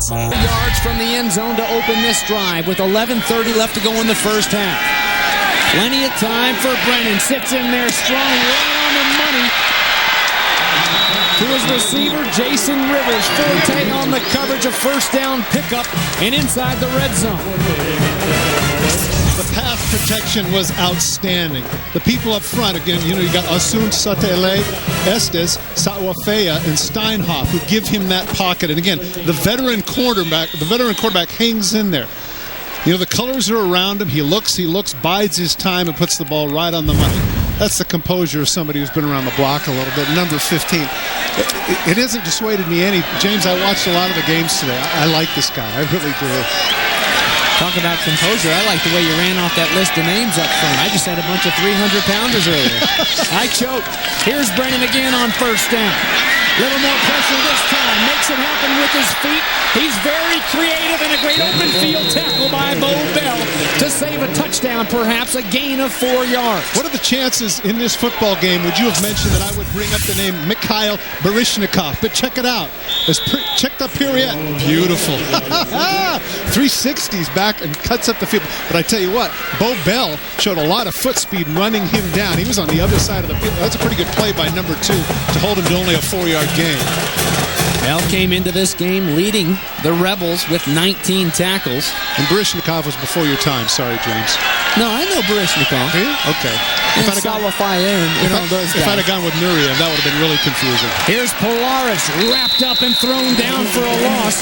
Yards from the end zone to open this drive with 11:30 left to go in the first half. Plenty of time for Brennan. Sits in there strong, right on the money. To his receiver, Jason Rivers. Forte on the coverage, a first down pickup, and inside the red zone. The pass protection was outstanding. The people up front, again, you got Asun Satele, Estes, Sawafea, and Steinhoff who give him that pocket. And again, the veteran quarterback hangs in there. The colors are around him. He looks, bides his time, and puts the ball right on the money. That's the composure of somebody who's been around the block a little bit. Number 15. It hasn't dissuaded me any. James, I watched a lot of the games today. I like this guy. I really do. Talk about composure. I like the way you ran off that list of names up front. I just had a bunch of 300-pounders earlier. I choked. Here's Brennan again on first down. Little more pressure this time. Makes it happen with his feet. He's very creative, and a great open field tackle by Bo Bell to save a touchdown, perhaps a gain of 4 yards. What are the chances in this football game? Would you have mentioned that I would bring up the name Mikhail Baryshnikov? But check it out. Check the period. Beautiful. 360s back and cuts up the field. But I tell you what, Bo Bell showed a lot of foot speed running him down. He was on the other side of the field. That's a pretty good play by number 2 to hold him to only a 4-yard gain. Bell came into this game leading the Rebels with 19 tackles. And Baryshnikov was before your time. Sorry, James. No, I know Baryshnikov. Okay. And Salafaya and all those guys. If I'd have gone with Nuria, that would have been really confusing. Here's Polaris wrapped up and thrown down for a loss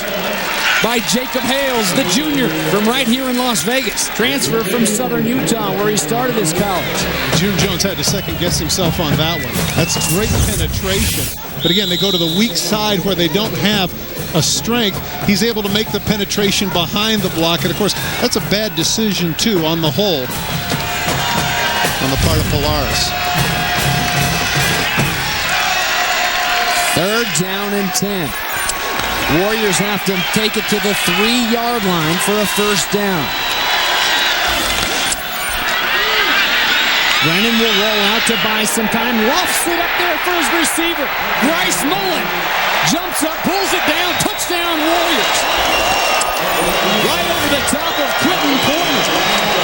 by Jacob Hales, the junior from right here in Las Vegas. Transfer from Southern Utah, where he started his college. June Jones had to second-guess himself on that one. That's great penetration. But again, they go to the weak side where they don't have a strength. He's able to make the penetration behind the block. And, of course, that's a bad decision, too, on the whole, on the part of Polaris. 3rd down and 10. Warriors have to take it to the 3-yard line for a first down. Brennan will roll out to buy some time. Lofts it up there for his receiver. Grice-Mullens jumps up, pulls it down. Touchdown, Warriors. Right over the top of Quentin Porter.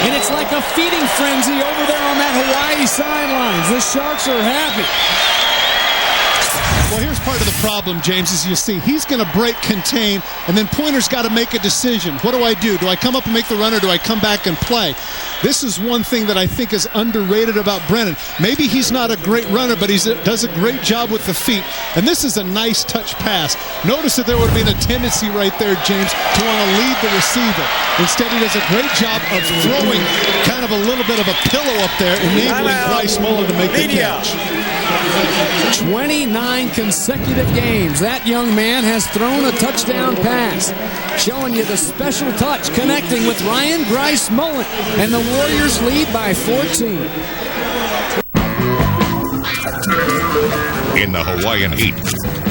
And it's like a feeding frenzy over there on that Hawaii sidelines. The Sharks are happy. Well, here's part of the problem, James, as you see. He's going to break contain, and then Pointer's got to make a decision. What do I do? Do I come up and make the run, or do I come back and play? This is one thing that I think is underrated about Brennan. Maybe he's not a great runner, but he does a great job with the feet. And this is a nice touch pass. Notice that there would have been a tendency right there, James, to want to lead the receiver. Instead, he does a great job of throwing kind of a little bit of a pillow up there, enabling Grice-Mullens to make the catch. 29 consecutive games. That young man has thrown a touchdown pass. Showing you the special touch, connecting with Ryan Grice-Mullens. And the Warriors lead by 14. In the Hawaiian heat,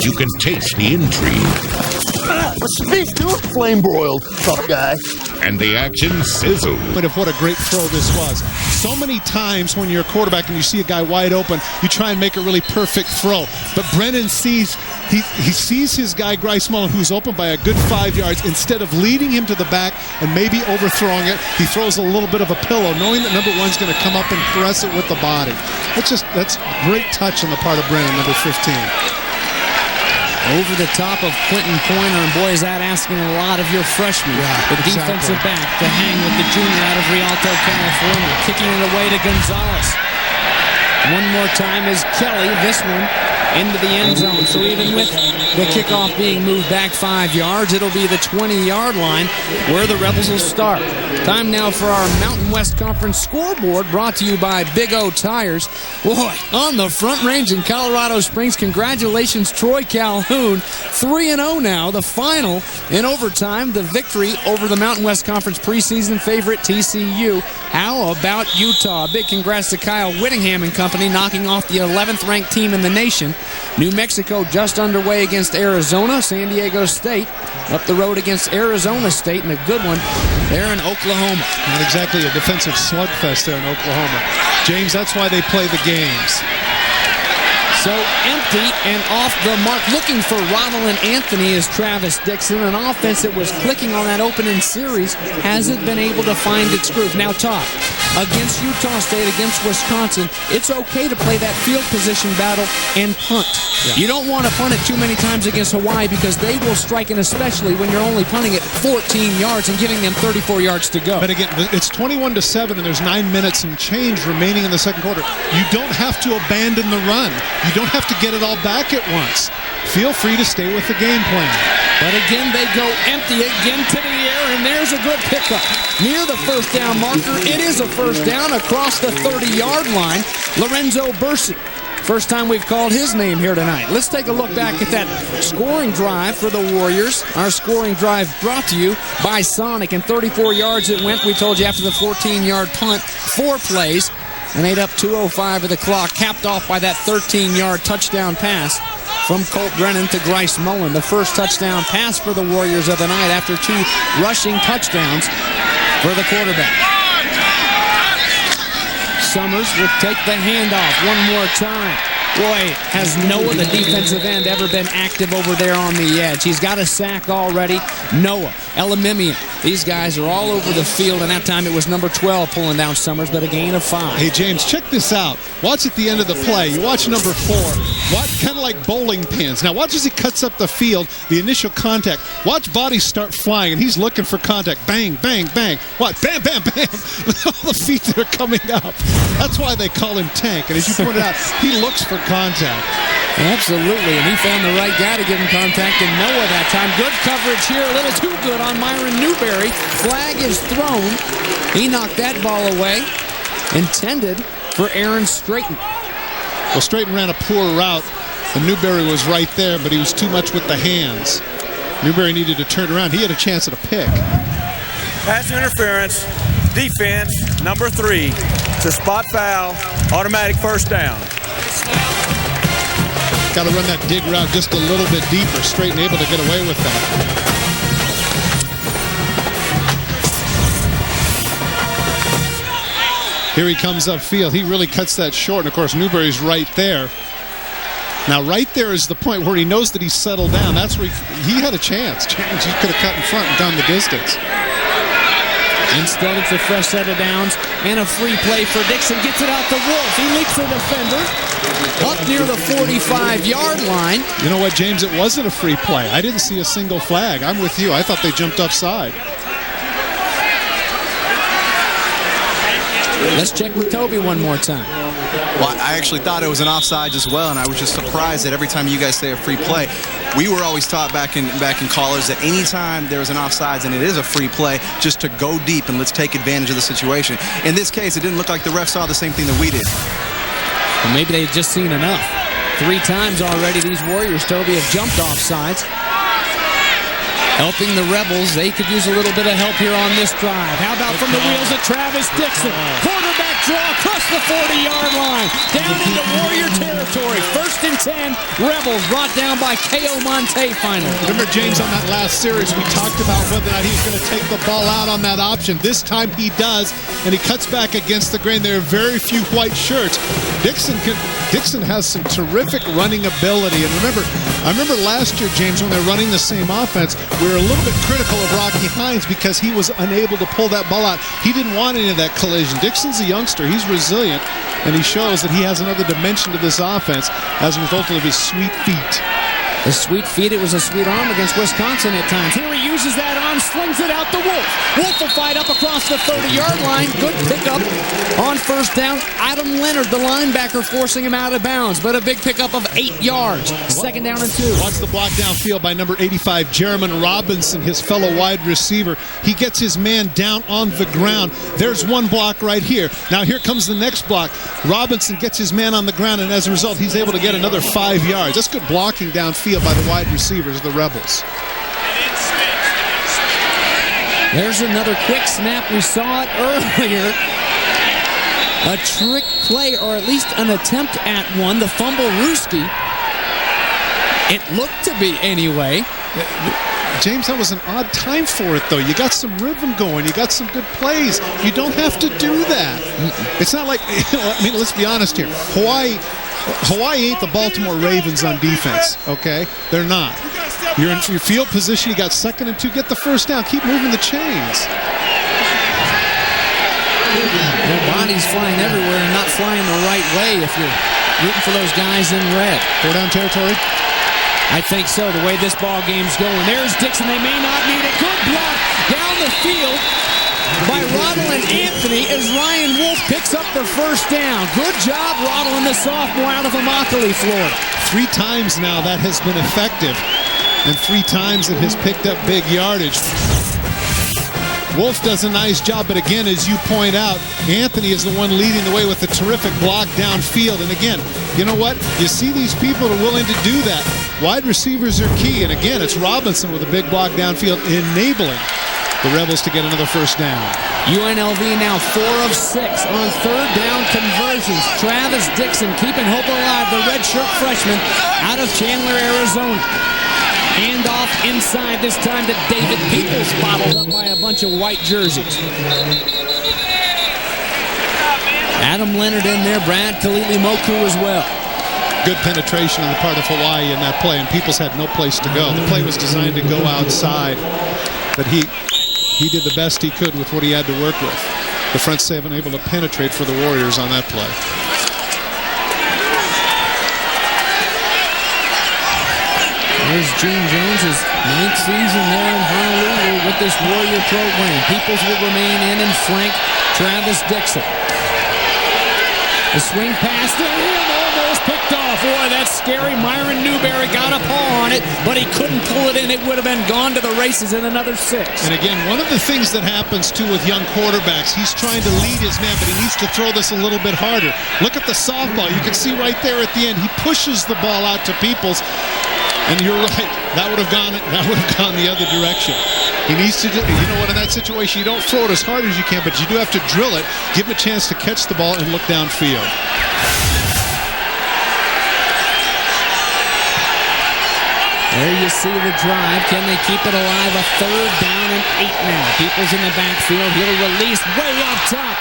you can taste the intrigue. What's the beef doing? Flame broiled, tough guy. And the action sizzle. But of what a great throw this was. So many times when you're a quarterback and you see a guy wide open, you try and make a really perfect throw. But Brennan sees he sees his guy Grice-Mullens, who's open by a good 5 yards. Instead of leading him to the back and maybe overthrowing it, he throws a little bit of a pillow, knowing that number one's going to come up and press it with the body. That's great touch on the part of Brennan, number 15. Over the top of Quentin Pointer, and boy, is that asking a lot of your freshman, the defensive back, to hang with the junior out of Rialto, California, kicking it away to Gonzalez. One more time is Kelly, this one into the end zone. So even with the kickoff being moved back 5 yards, it'll be the 20-yard line where the Rebels will start. Time now for our Mountain West Conference scoreboard, brought to you by Big O Tires. Boy, on the front range in Colorado Springs, congratulations, Troy Calhoun. 3-0 now, the final in overtime, the victory over the Mountain West Conference preseason favorite TCU. How about Utah? Big congrats to Kyle Whittingham and company, knocking off the 11th ranked team in the nation. New Mexico just underway against Arizona. San Diego State up the road against Arizona State, and a good one there in Oklahoma. Not exactly a defensive slugfest there in Oklahoma. James, that's why they play the games. So empty and off the mark. Looking for Ronald and Anthony is Travis Dixon. An offense that was clicking on that opening series hasn't been able to find its groove. Now, Todd, against Utah State, against Wisconsin, it's okay to play that field position battle and punt. Yeah. You don't want to punt it too many times against Hawaii because they will strike, and especially when you're only punting it 14 yards and giving them 34 yards to go. But again, it's 21-7, and there's 9 minutes and change remaining in the second quarter. You don't have to abandon the run. You don't have to get it all back at once. Feel free to stay with the game plan. But again, they go empty again to the air, and there's a good pickup. Near the first down marker, it is a first down across the 30-yard line. Lorenzo Bersi. First time we've called his name here tonight. Let's take a look back at that scoring drive for the Warriors. Our scoring drive brought to you by Sonic, and 34 yards it went. We told you after the 14-yard punt, 4 plays, and ate up 2:05 of the clock, capped off by that 13-yard touchdown pass from Colt Brennan to Grice-Mullens. The first touchdown pass for the Warriors of the night after 2 rushing touchdowns for the quarterback. Summers will take the handoff one more time. Boy, has Noah, the defensive end, ever been active over there on the edge. He's got a sack already. Noah, Elamimian, these guys are all over the field, and that time it was number 12 pulling down Summers, but a gain of 5. Hey, James, check this out. Watch at the end of the play. You watch number 4. Watch, kind of like bowling pins. Now, watch as he cuts up the field, the initial contact. Watch bodies start flying, and he's looking for contact. Bang, bang, bang. What? Bam, bam, bam. All the feet that are coming up. That's why they call him Tank. And as you pointed out, he looks for contact. Absolutely, and he found the right guy to give him contact in Noah that time. Good coverage here, a little too good on Myron Newberry. Flag is thrown. He knocked that ball away. Intended for Aaron Strayton. Well, Strayton ran a poor route, and Newberry was right there, but he was too much with the hands. Newberry needed to turn around. He had a chance at a pick. Pass interference, defense, number 3. It's a spot foul, automatic first down. Got to run that dig route just a little bit deeper. Strayton able to get away with that. Here he comes upfield. He really cuts that short, and of course Newberry's right there. Now right there is the point where he knows that he's settled down. That's where he had a chance. He could have cut in front and gone the distance. Instead, it's a fresh set of downs and a free play for Dixon. Gets it out to Wolf. He leaps the defender up near the 45-yard line. You know what, James? It wasn't a free play. I didn't see a single flag. I'm with you. I thought they jumped offside. Let's check with Toby one more time. Well, I actually thought it was an offside as well, and I was just surprised that every time you guys say a free play, we were always taught back in college that anytime there was an offsides and it is a free play, just to go deep and let's take advantage of the situation. In this case, it didn't look like the ref saw the same thing that we did. Well, maybe they've just seen enough. 3 times already these Warriors, Toby, have jumped offsides. Helping the Rebels. They could use a little bit of help here on this drive. How about from the wheels of Travis Dixon? Quarterback draw across the 40-yard line. Down into Warrior territory. 1st and 10. Rebels brought down by K.O. Monte finally. Remember, James, on that last series, we talked about whether or not he was going to take the ball out on that option. This time he does, and he cuts back against the grain. There are very few white shirts. Dixon has some terrific running ability. And I remember last year, James, when they're running the same offense, we were a little bit critical of Rocky Hines because he was unable to pull that ball out. He didn't want any of that collision. Dixon's a youngster. He's resilient, and he shows that he has another dimension to this offense as a result of his sweet feet. A sweet feet. It was a sweet arm against Wisconsin at times. Here he uses that arm, slings it out to Wolf. Wolf will fight up across the 30-yard line. Good pickup on 1st down. Adam Leonard, the linebacker, forcing him out of bounds, but a big pickup of 8 yards. 2nd down and 2. Watch the block downfield by number 85, Jeremy Robinson, his fellow wide receiver. He gets his man down on the ground. There's one block right here. Now here comes the next block. Robinson gets his man on the ground, and as a result, he's able to get another 5 yards. That's good blocking downfield by the wide receivers of the Rebels. There's another quick snap. We saw it earlier. A trick play, or at least an attempt at one. The fumble Ruski. It looked to be anyway. James, that was an odd time for it, though. You got some rhythm going. You got some good plays. You don't have to do that. It's not like, let's be honest here. Hawaii ain't the Baltimore Ravens on defense, okay? They're not. You're in your field position. You got 2nd and 2. Get the 1st down. Keep moving the chains. Their bodies flying everywhere and not flying the right way if you're rooting for those guys in red. 4 down territory? I think so, the way this ball game's going. There's Dixon. They may not need it. Good block down the field by Roddle and Anthony as Ryan Wolf picks up the 1st down. Good job, Roddle, and the sophomore out of Immokalee, Florida. 3 times now that has been effective, and 3 times it has picked up big yardage. Wolf does a nice job, but again, as you point out, Anthony is the one leading the way with a terrific block downfield. And again, you know what? You see these people are willing to do that. Wide receivers are key, and again, it's Robinson with a big block downfield enabling the Rebels to get another 1st down. UNLV now 4 of 6 on 3rd down conversions. Travis Dixon keeping hope alive, the redshirt freshman out of Chandler, Arizona. Hand off inside, this time to David Peoples, bottled up by a bunch of white jerseys. Adam Leonard in there, Brad Kalili-Moku as well. Good penetration on the part of Hawaii in that play, and Peoples had no place to go. The play was designed to go outside, but he did the best he could with what he had to work with. The front 7 able to penetrate for the Warriors on that play. There's Gene Jones' 9th season there in Honolulu with this Warrior program. Peoples will remain in and flank Travis Dixon. The swing pass to him, almost picked off. Boy, that's scary. Myron Newberry got a paw on it, but he couldn't pull it in. It would have been gone to the races in another 6. And again, one of the things that happens, too, with young quarterbacks, he's trying to lead his man, but he needs to throw this a little bit harder. Look at the softball. You can see right there at the end, he pushes the ball out to Peoples. And you're right, that would have gone the other direction. He needs to do, you know what, in that situation, you don't throw it as hard as you can, but you do have to drill it, give him a chance to catch the ball and look downfield. There you see the drive. Can they keep it alive? A 3rd down and 8 now. Peoples in the backfield. He'll release way up top.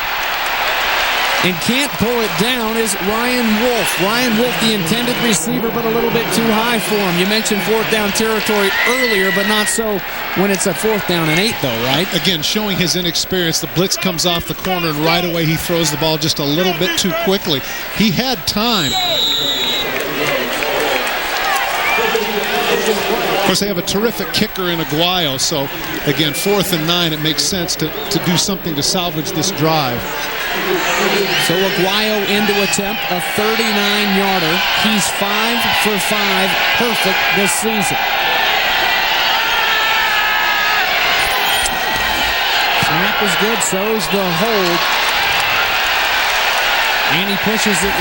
and can't pull it down is Ryan Wolf. Ryan Wolf, the intended receiver, but a little bit too high for him. You mentioned fourth down territory earlier, but not so when it's a 4th down and 8, though, right? Again, showing his inexperience. The blitz comes off the corner, and right away he throws the ball just a little bit too quickly. He had time. Of course, they have a terrific kicker in Aguayo, so again, 4th and 9, it makes sense to do something to salvage this drive. So Aguayo in to attempt a 39-yarder. He's 5 for 5, perfect this season. Snap is good, so's the hold. And he pushes it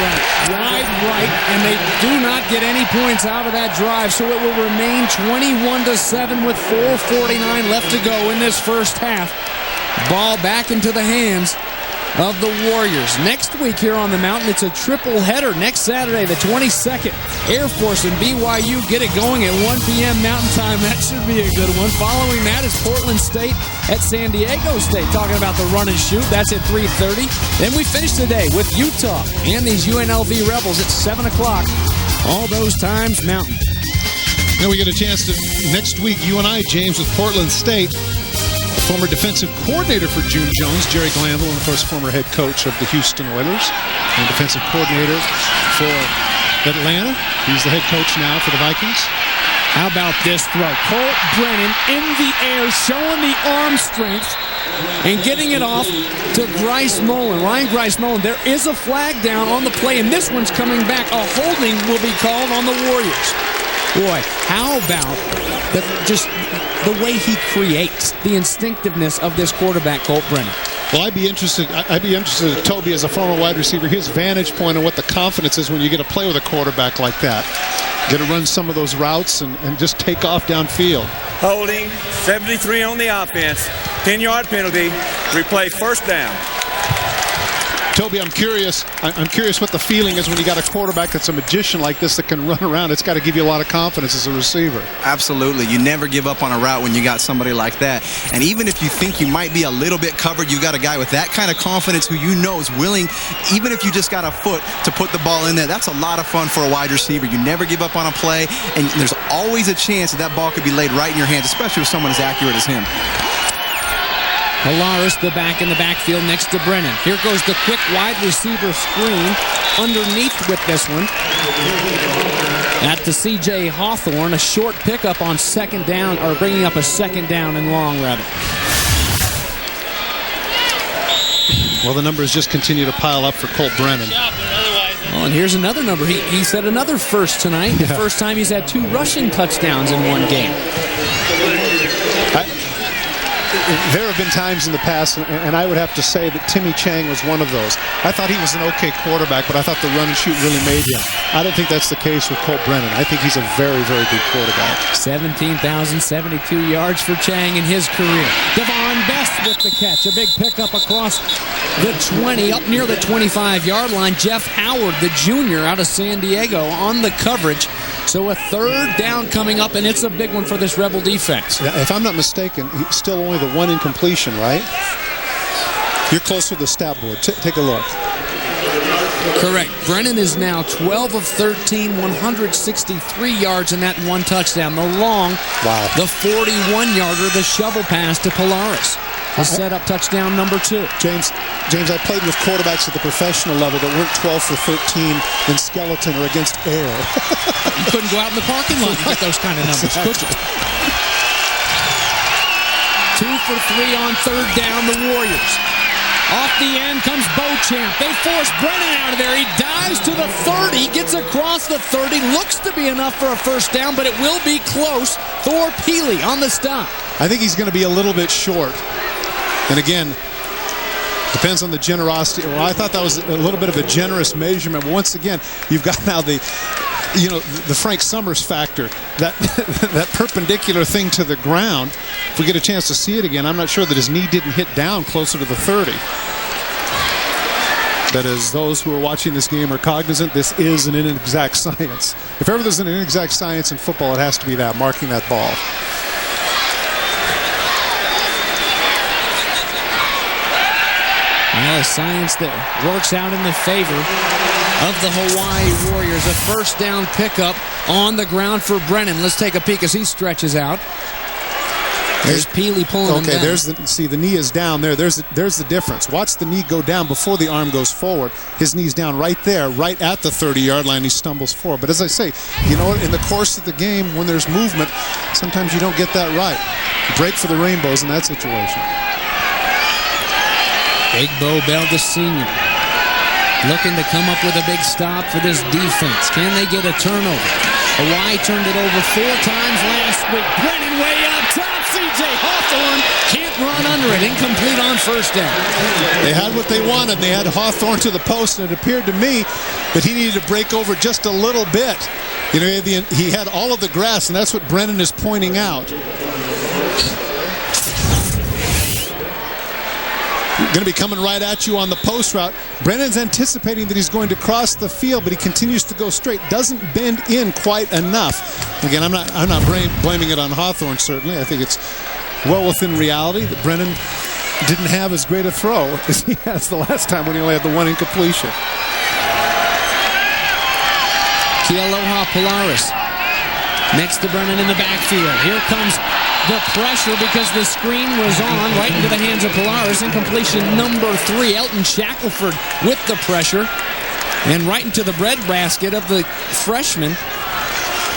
wide right, and they do not get any points out of that drive, so it will remain 21-7 with 4:49 left to go in this first half. Ball back into the hands of the Warriors. Next week here on the mountain, it's a triple header. Next Saturday, the 22nd, Air Force and BYU get it going at 1 p.m. Mountain Time. That should be a good one. Following that is Portland State at San Diego State, talking about the run and shoot. That's at 3:30. Then we finish the day with Utah and these UNLV Rebels at 7 o'clock. All those times, Mountain. Now we get a chance to, next week, you and I, James, with Portland State. Former defensive coordinator for June Jones, Jerry Glanville, and of course former head coach of the Houston Oilers, and defensive coordinator for Atlanta. He's the head coach now for the Vikings. How about this throw? Colt Brennan in the air, showing the arm strength and getting it off to Grice-Mullens. Ryan Grice-Mullens, there is a flag down on the play, and this one's coming back. A holding will be called on the Warriors. Boy, how about just the way he creates, the instinctiveness of this quarterback, Colt Brennan? Well, I'd be interested, Toby, as a former wide receiver, his vantage point on what the confidence is when you get to play with a quarterback like that. Get to run some of those routes and just take off downfield. Holding, 73 on the offense, 10-yard penalty, replay 1st down. Toby, I'm curious what the feeling is when you got a quarterback that's a magician like this that can run around. It's got to give you a lot of confidence as a receiver. Absolutely. You never give up on a route when you got somebody like that. And even if you think you might be a little bit covered, you got a guy with that kind of confidence who you know is willing, even if you just got a foot, to put the ball in there. That's a lot of fun for a wide receiver. You never give up on a play, and there's always a chance that ball could be laid right in your hands, especially with someone as accurate as him. Hilaris, the back in the backfield next to Brennan. Here goes the quick wide receiver screen underneath with this one. At the C.J. Hawthorne, a short pickup on 2nd down, or bringing up a 2nd down and long, rather. Well, the numbers just continue to pile up for Colt Brennan. Oh, and here's another number. He set another first tonight. The first time he's had 2 rushing touchdowns in one game. There have been times in the past, and I would have to say that Timmy Chang was one of those. I thought he was an okay quarterback, but I thought the run and shoot really made him. I don't think that's the case with Colt Brennan. I think he's a very, very good quarterback. 17,072 yards for Chang in his career. Devon Best with the catch. A big pickup across the 20, up near the 25-yard line. Jeff Howard, the junior out of San Diego, on the coverage. So a 3rd down coming up, and it's a big one for this Rebel defense. Yeah, if I'm not mistaken, he's still only the 1 incompletion, right? You're close with the stat board. Take a look. Correct. Brennan is now 12 of 13, 163 yards in that 1 touchdown. The long, the 41-yarder, the shovel pass to Pilaris. The setup touchdown number 2. James, I played with quarterbacks at the professional level that weren't 12 for 13 in skeleton or against air. You couldn't go out in the parking lot and get those kind of numbers, could you? 2 for 3 on 3rd down, the Warriors. Off the end comes Beauchamp. They force Brennan out of there. He dives to the 30, gets across the 30, looks to be enough for a 1st down, but it will be close. Thor Peely on the stop. I think he's going to be a little bit short. And again, depends on the generosity. Well, I thought that was a little bit of a generous measurement. But once again, you've got now the Frank Summers factor, that perpendicular thing to the ground. If we get a chance to see it again, I'm not sure that his knee didn't hit down closer to the 30. But as those who are watching this game are cognizant, this is an inexact science. If ever there's an inexact science in football, it has to be that, marking that ball. Well, science that works out in the favor of the Hawaii Warriors. A first down pickup on the ground for Brennan. Let's take a peek as he stretches out. There's Peely pulling him down. Okay, the knee is down there. There's the difference. Watch the knee go down before the arm goes forward. His knee's down right there, right at the 30-yard line. He stumbles forward. But as I say, you know what? In the course of the game, when there's movement, sometimes you don't get that right. Break for the Rainbows in that situation. Big Bo Bell, the senior, looking to come up with a big stop for this defense. Can they get a turnover? Hawaii turned it over 4 times last week. Brennan way up top. C.J. Hawthorne can't run under it. Incomplete on first down. They had what they wanted. They had Hawthorne to the post, and it appeared to me that he needed to break over just a little bit. You know, he had all of the grass, and that's what Brennan is pointing out. Going to be coming right at you on the post route. Brennan's anticipating that he's going to cross the field, but he continues to go straight. Doesn't bend in quite enough. Again, I'm not blaming it on Hawthorne, certainly. I think it's well within reality that Brennan didn't have as great a throw as he has the last time when he only had the one incompletion. Kealoha Polaris next to Brennan in the backfield. Here comes the pressure because the screen was on right into the hands of Polaris. Incompletion number 3. Elton Shackelford with the pressure and right into the breadbasket of the freshman.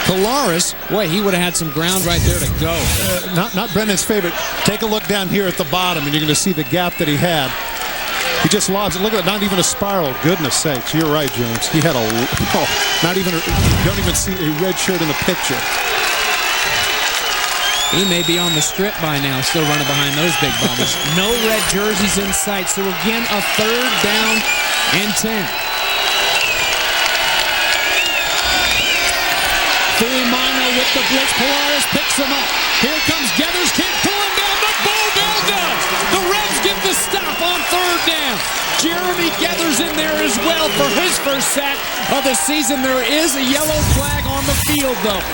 Polaris, boy, he would have had some ground right there to go. Not Brennan's favorite. Take a look down here at the bottom, and you're going to see the gap that he had. He just lobs it. Look at that, not even a spiral. Goodness sakes, you're right, James. He had you don't even see a red shirt in the picture. He may be on the strip by now, still running behind those big bombers. No red jerseys in sight, so again, a 3rd down and 10. Fuimano with the blitz. Polaris picks him up. Here comes Geathers. Can't pull him down, but Bovell does. The Reds get the stop on 3rd down. Jeremy Geathers in there as well for his first sack of the season. There is a yellow flag on the field, though.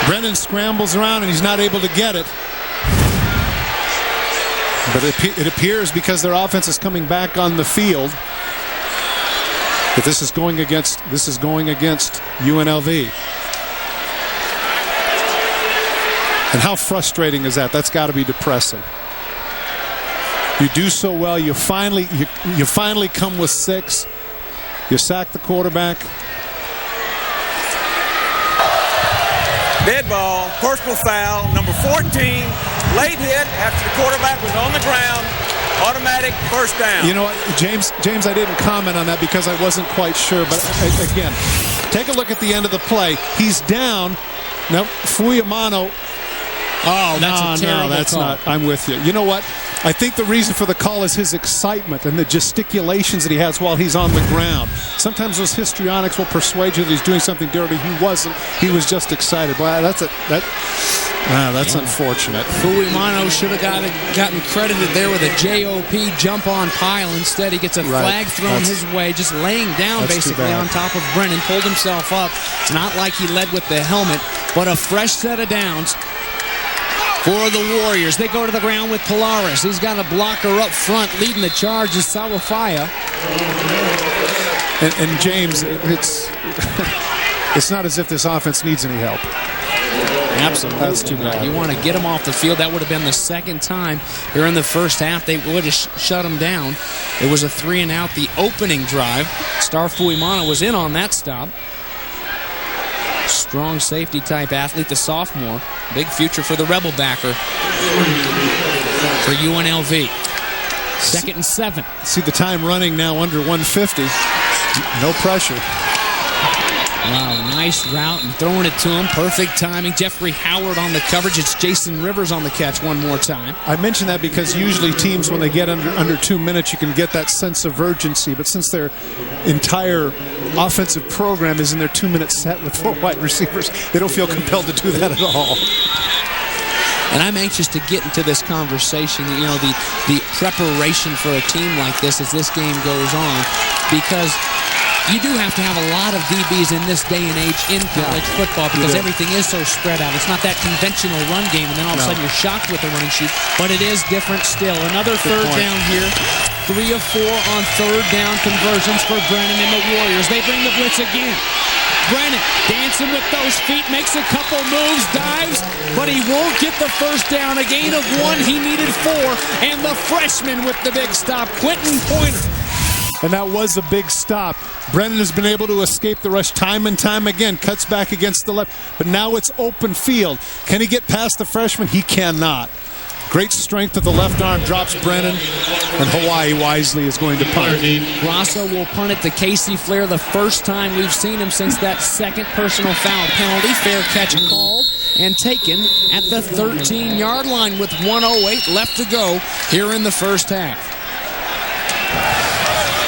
Brennan scrambles around and he's not able to get it. But it appears because their offense is coming back on the field that this is going against UNLV. And how frustrating is that? That's got to be depressing. You do so well, you finally come with 6. You sack the quarterback. Dead ball, personal foul, number 14, late hit after the quarterback was on the ground, automatic first down. You know what, James, I didn't comment on that because I wasn't quite sure, but again, take a look at the end of the play. He's down. Now, Fuimano. Oh, that's call. not. I'm with you. You know what? I think the reason for the call is his excitement and the gesticulations that he has while he's on the ground. Sometimes those histrionics will persuade you that he's doing something dirty. He wasn't. He was just excited. Well, that's unfortunate. Fuimano should have gotten credited there with a JOP jump on pile. Instead, he gets a flag thrown his way, just laying down basically on top of Brennan. Pulled himself up. It's not like he led with the helmet, but a fresh set of downs for the Warriors. They go to the ground with Polaris. He's got a blocker up front. Leading the charge is Salafaya. And James, it's not as if this offense needs any help. Absolutely. That's too bad. You want to get him off the field. That would have been the second time here in the first half they would have shut him down. It was a 3-and-out the opening drive. Star Fuimano was in on that stop. Strong safety type athlete, the sophomore. Big future for the Rebel backer for UNLV. 2nd and 7. See the time running now under 150. No pressure. Wow, nice route and throwing it to him. Perfect timing. Jeffrey Howard on the coverage. It's Jason Rivers on the catch one more time. I mention that because usually teams, when they get under 2 minutes, you can get that sense of urgency. But since their entire offensive program is in their 2-minute set with 4 wide receivers, they don't feel compelled to do that at all. And I'm anxious to get into this conversation, you know, the preparation for a team like this as this game goes on, because you do have to have a lot of DBs in this day and age in college football because everything is so spread out. It's not that conventional run game, and then all of a sudden you're shocked with the running shoot. But it is different still. Another third down here. 3 of 4 on third down conversions for Brennan and the Warriors. They bring the blitz again. Brennan dancing with those feet, makes a couple moves, dives, but he won't get the first down. A gain of 1, he needed 4, and the freshman with the big stop, Quentin Pointer. And that was a big stop. Brennan has been able to escape the rush time and time again, cuts back against the left, but now it's open field. Can he get past the freshman? He cannot. Great strength of the left arm, drops Brennan, and Hawaii wisely is going to punt. Grosso will punt it to Casey Flair, the first time we've seen him since that second personal foul penalty. Fair catch called and taken at the 13-yard line with 1:08 left to go here in the first half.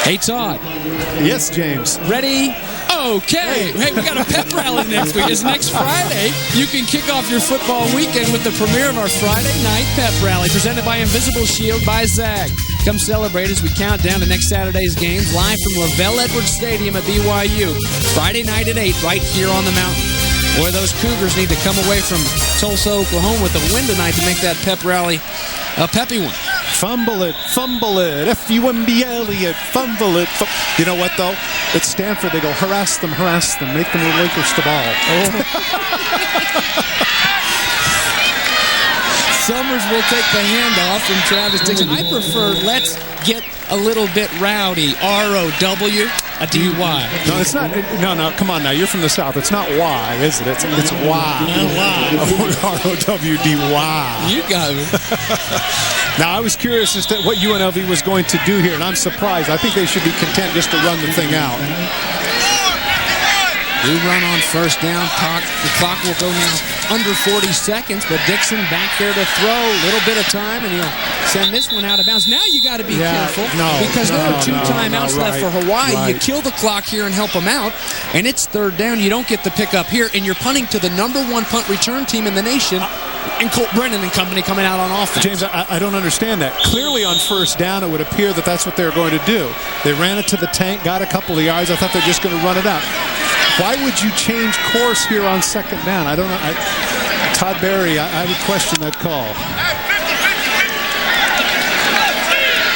Hey, Todd. Yes, James. Ready? Okay. Hey, we got a pep rally next week. It's next Friday. You can kick off your football weekend with the premiere of our Friday night pep rally presented by Invisible Shield by Zag. Come celebrate as we count down to next Saturday's games live from LaVell Edwards Stadium at BYU. Friday night at 8 right here on the mountain. Boy, those Cougars need to come away from Tulsa, Oklahoma with a win tonight to make that pep rally a peppy one. Fumble it, F-U-M-B-L-E-T, fumble it. You know what, though? At Stanford, they go, harass them, make them relinquish the ball. Summers will take the handoff from Travis Dixon. I prefer let's get a little bit rowdy. R-O-W, a D-Y. No, it's not. No, come on now. You're from the South. It's not Y, is it? It's Y. R-O-W-D-Y. You got it. Now, I was curious as to what UNLV was going to do here, and I'm surprised. I think they should be content just to run the thing out. We run on first down. The clock will go now under 40 seconds, but Dixon back there to throw. A little bit of time, and he'll send this one out of bounds. Now you got to be careful because there are 2 timeouts left for Hawaii. Right. You kill the clock here and help them out, and it's third down. You don't get the pickup here, and you're punting to the #1 punt return team in the nation, and Colt Brennan and company coming out on offense. James, I don't understand that. Clearly on first down, it would appear that that's what they were going to do. They ran it to the tank, got a couple of yards. I thought they were just going to run it out. Why would you change course here on second down? I don't know. Todd Berry, I would question that call.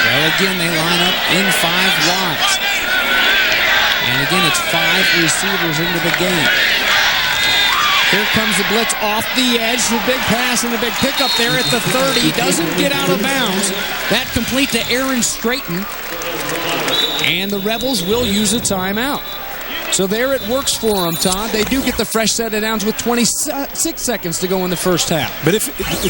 Well, again, they line up in 5 wides. And again, it's 5 receivers into the game. Here comes the blitz off the edge. The big pass and the big pickup there at the 30. Doesn't get out of bounds. That complete to Aaron Strayton. And the Rebels will use a timeout. So there it works for them, Todd. They do get the fresh set of downs with 26 seconds to go in the first half. But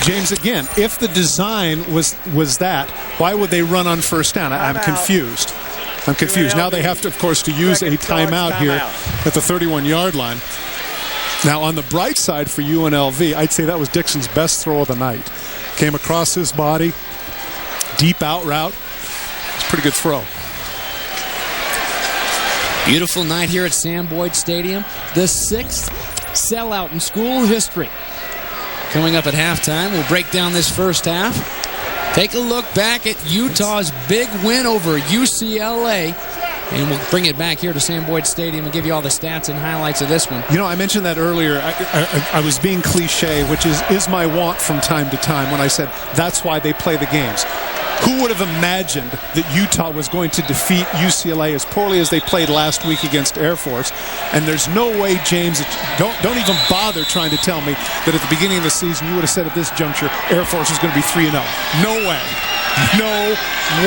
James, again, if the design was that, why would they run on first down? I'm confused. Now they have to, of course, to use a timeout here at the 31-yard line. Now, on the bright side for UNLV, I'd say that was Dixon's best throw of the night. Came across his body, deep out route. It's a pretty good throw. Beautiful night here at Sam Boyd Stadium. The 6th sellout in school history. Coming up at halftime, we'll break down this first half. Take a look back at Utah's big win over UCLA. And we'll bring it back here to Sam Boyd Stadium and give you all the stats and highlights of this one. You know, I mentioned that earlier. I was being cliche, which is my want from time to time when I said that's why they play the games. Who would have imagined that Utah was going to defeat UCLA as poorly as they played last week against Air Force? And there's no way, James, don't even bother trying to tell me that at the beginning of the season you would have said at this juncture Air Force was going to be 3-0. No way. No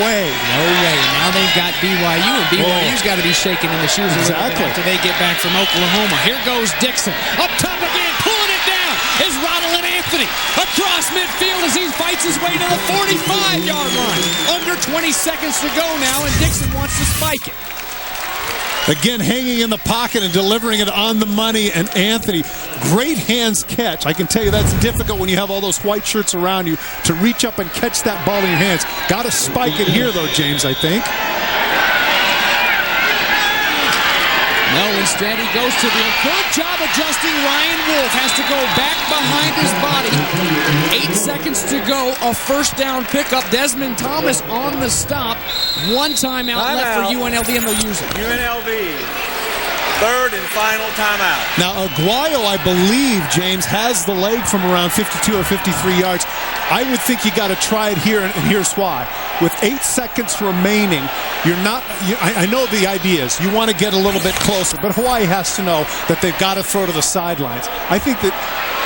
way. No way. Now they've got BYU, and BYU's got to be shaking in the shoes a little bit after they get back from Oklahoma. Here goes Dixon. Up top again, pulling it down is Ronald Anthony. Across midfield as he fights his way to the 45-yard line. Under 20 seconds to go now, and Dixon wants to spike it. Again, hanging in the pocket and delivering it on the money, and Anthony, great hands catch. I can tell you that's difficult when you have all those white shirts around you to reach up and catch that ball in your hands. Got to spike it here, though, James, I think. No, instead he goes to the good job adjusting. Ryan Wolf has to go back behind his body. 8 seconds to go. A first down pickup. Desmond Thomas on the stop. One timeout left for UNLV, and they'll use it. UNLV. Third and final timeout. Now, Aguayo, I believe, James, has the leg from around 52 or 53 yards. I would think you got to try it here, and here's why. With 8 seconds remaining, you're not. I know the idea is you want to get a little bit closer, but Hawaii has to know that they've got to throw to the sidelines. I think that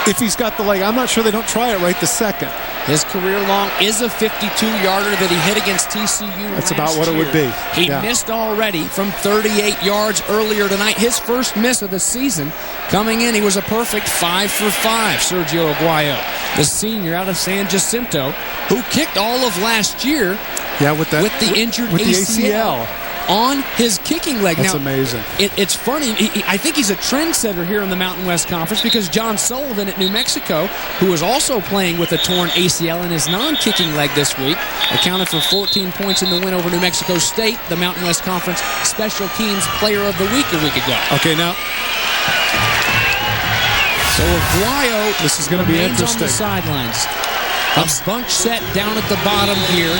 if he's got the leg, I'm not sure they don't try it right the second. His career long is a 52-yarder that he hit against TCU. That's about what it would be. He missed already from 38 yards earlier tonight. His first miss of the season. Coming in, he was a perfect 5 for 5, Sergio Aguayo, the senior out of San Jacinto, who kicked all of last year with the injured ACL. On his kicking leg. That's now, amazing. It's funny. I think he's a trendsetter here in the Mountain West Conference because John Sullivan at New Mexico, who was also playing with a torn ACL in his non-kicking leg this week, accounted for 14 points in the win over New Mexico State, the Mountain West Conference Special Teams Player of the Week a week ago. Okay, now. So Aguayo this is going to be interesting. On the sidelines. A bunch set down at the bottom here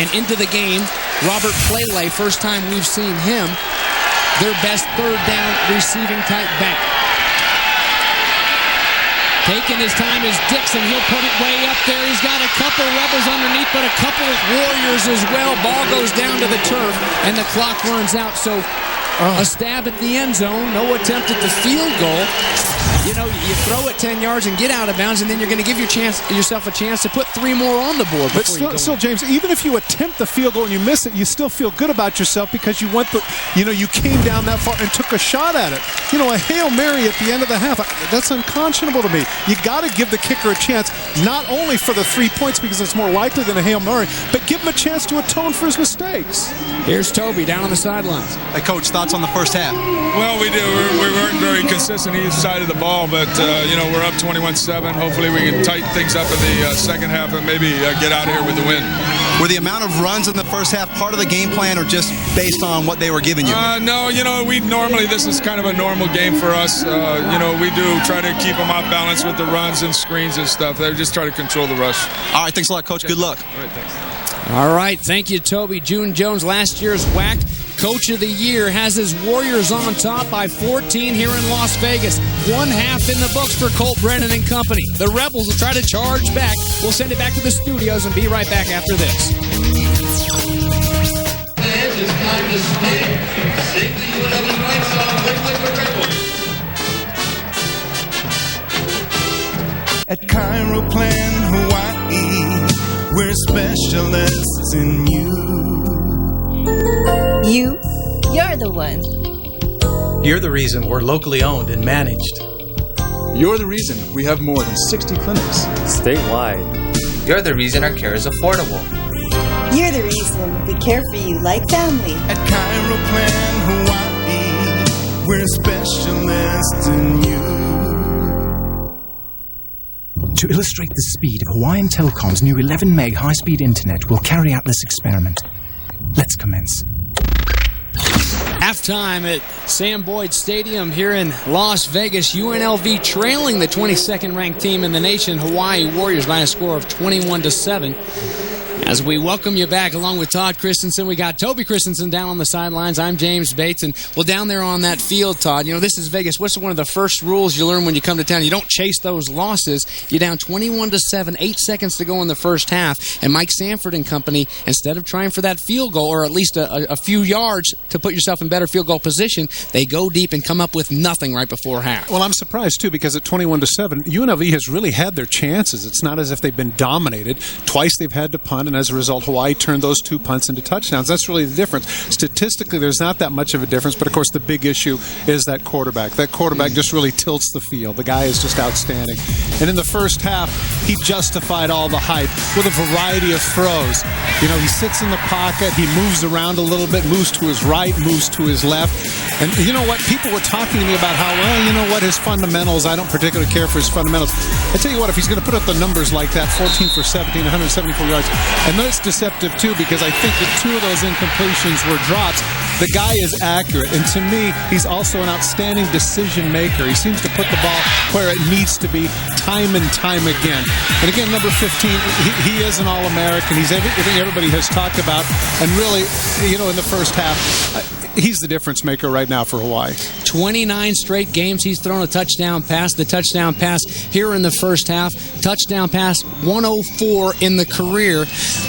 and into the game. Robert Plele, first time we've seen him, their best third down receiving type back. Taking his time is Dixon. He'll put it way up there. He's got a couple Rebels underneath, but a couple of Warriors as well. Ball goes down to the turf, and the clock runs out. So a stab at the end zone. No attempt at the field goal. You know, you throw it 10 yards and get out of bounds, and then you're going to give yourself a chance to put 3 more on the board. But still, James, even if you attempt the field goal and you miss it, you still feel good about yourself because you you came down that far and took a shot at it. You know, a Hail Mary at the end of the half, that's unconscionable to me. You got to give the kicker a chance, not only for the 3 points because it's more likely than a Hail Mary, but give him a chance to atone for his mistakes. Here's Toby down on the sidelines. Hey, Coach, thoughts on the first half? Well, we weren't very consistent either side of the ball, but we're up 21-7. Hopefully we can tighten things up in the second half and maybe get out of here with the win. Were the amount of runs in the first half part of the game plan or just based on what they were giving you? No, this is kind of a normal game for us. We do try to keep them off balance with the runs and screens and stuff. They just try to control the rush. All right, thanks a lot, Coach. Good luck. All right, thanks. All right, thank you, Toby. June Jones, last year's WAC Coach of the Year, has his Warriors on top by 14 here in Las Vegas. 1 half in the books for Colt Brennan and company. The Rebels will try to charge back. We'll send it back to the studios and be right back after this. It's time to stand. Sing the UNLV fight song with Rebels. At Chiroplan Hawaii, we're specialists in you. You're the one. You're the reason we're locally owned and managed. You're the reason we have more than 60 clinics statewide. You're the reason our care is affordable. You're the reason we care for you like family. At Chiroplan Hawaii, we're specialists in you. To illustrate the speed of Hawaiian Telecom's new 11 meg high-speed internet, we'll carry out this experiment. Let's commence. Halftime at Sam Boyd Stadium here in Las Vegas. UNLV trailing the 22nd ranked team in the nation, Hawaii Warriors, by a score of 21-7. As we welcome you back along with Todd Christensen, we got Toby Christensen down on the sidelines. I'm James Bates, and down there on that field, Todd, this is Vegas. What's one of the first rules you learn when you come to town? You don't chase those losses. You're down 21-7, 8 seconds to go in the first half, and Mike Sanford and company, instead of trying for that field goal, or at least a few yards to put yourself in better field goal position, they go deep and come up with nothing right before half. Well, I'm surprised, too, because at 21-7, UNLV has really had their chances. It's not as if they've been dominated. Twice they've had to punt, and as a result, Hawaii turned those 2 punts into touchdowns. That's really the difference. Statistically, there's not that much of a difference, but of course the big issue is that quarterback. That quarterback just really tilts the field. The guy is just outstanding. And in the first half, he justified all the hype with a variety of throws. He sits in the pocket, he moves around a little bit, moves to his right, moves to his left. And you know what? People were talking to me about how, his fundamentals, I don't particularly care for his fundamentals. I tell you what, if he's going to put up the numbers like that, 14 for 17, 174 yards, and that's deceptive too, because I think that 2 of those incompletions were drops. the guy is accurate. And to me, he's also an outstanding decision maker. He seems to put the ball where it needs to be time and time again. And again, number 15, he is an All-American. He's everything everybody has talked about. And really, in the first half, he's the difference maker right now for Hawaii. 29 straight games he's thrown a touchdown pass. The touchdown pass here in the first half. Touchdown pass 104 in the career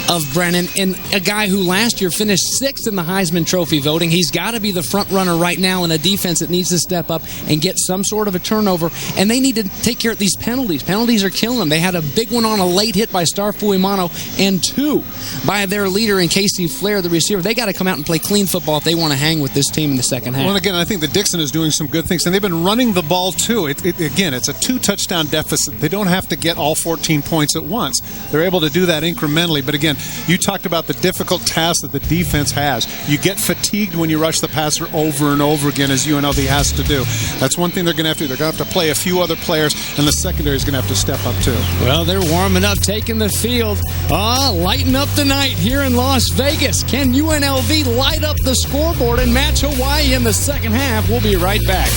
of Brennan. And a guy who last year finished 6th in the Heisman Trophy voting. He's got to be the front runner right now in a defense that needs to step up and get some sort of a turnover. And they need to take care of these penalties. Penalties are killing them. They had a big one on a late hit by Star Fuimano and 2 by their leader in Casey Flair, the receiver. They got to come out and play clean football if they want to hang with this team in the second half. Well, again, I think that Dixon is doing some good things, and they've been running the ball too. Again, it's a 2-touchdown deficit. They don't have to get all 14 points at once. They're able to do that incrementally. But again, you talked about the difficult task that the defense has. You get fatigued when you rush the passer over and over again, as UNLV has to do. That's one thing they're going to have to do. They're going to have to play a few other players, and the secondary is going to have to step up too. Well, they're warming up, taking the field. Lighting up the night here in Las Vegas. Can UNLV light up the scoreboard and match Hawaii in the second half? We'll be right back.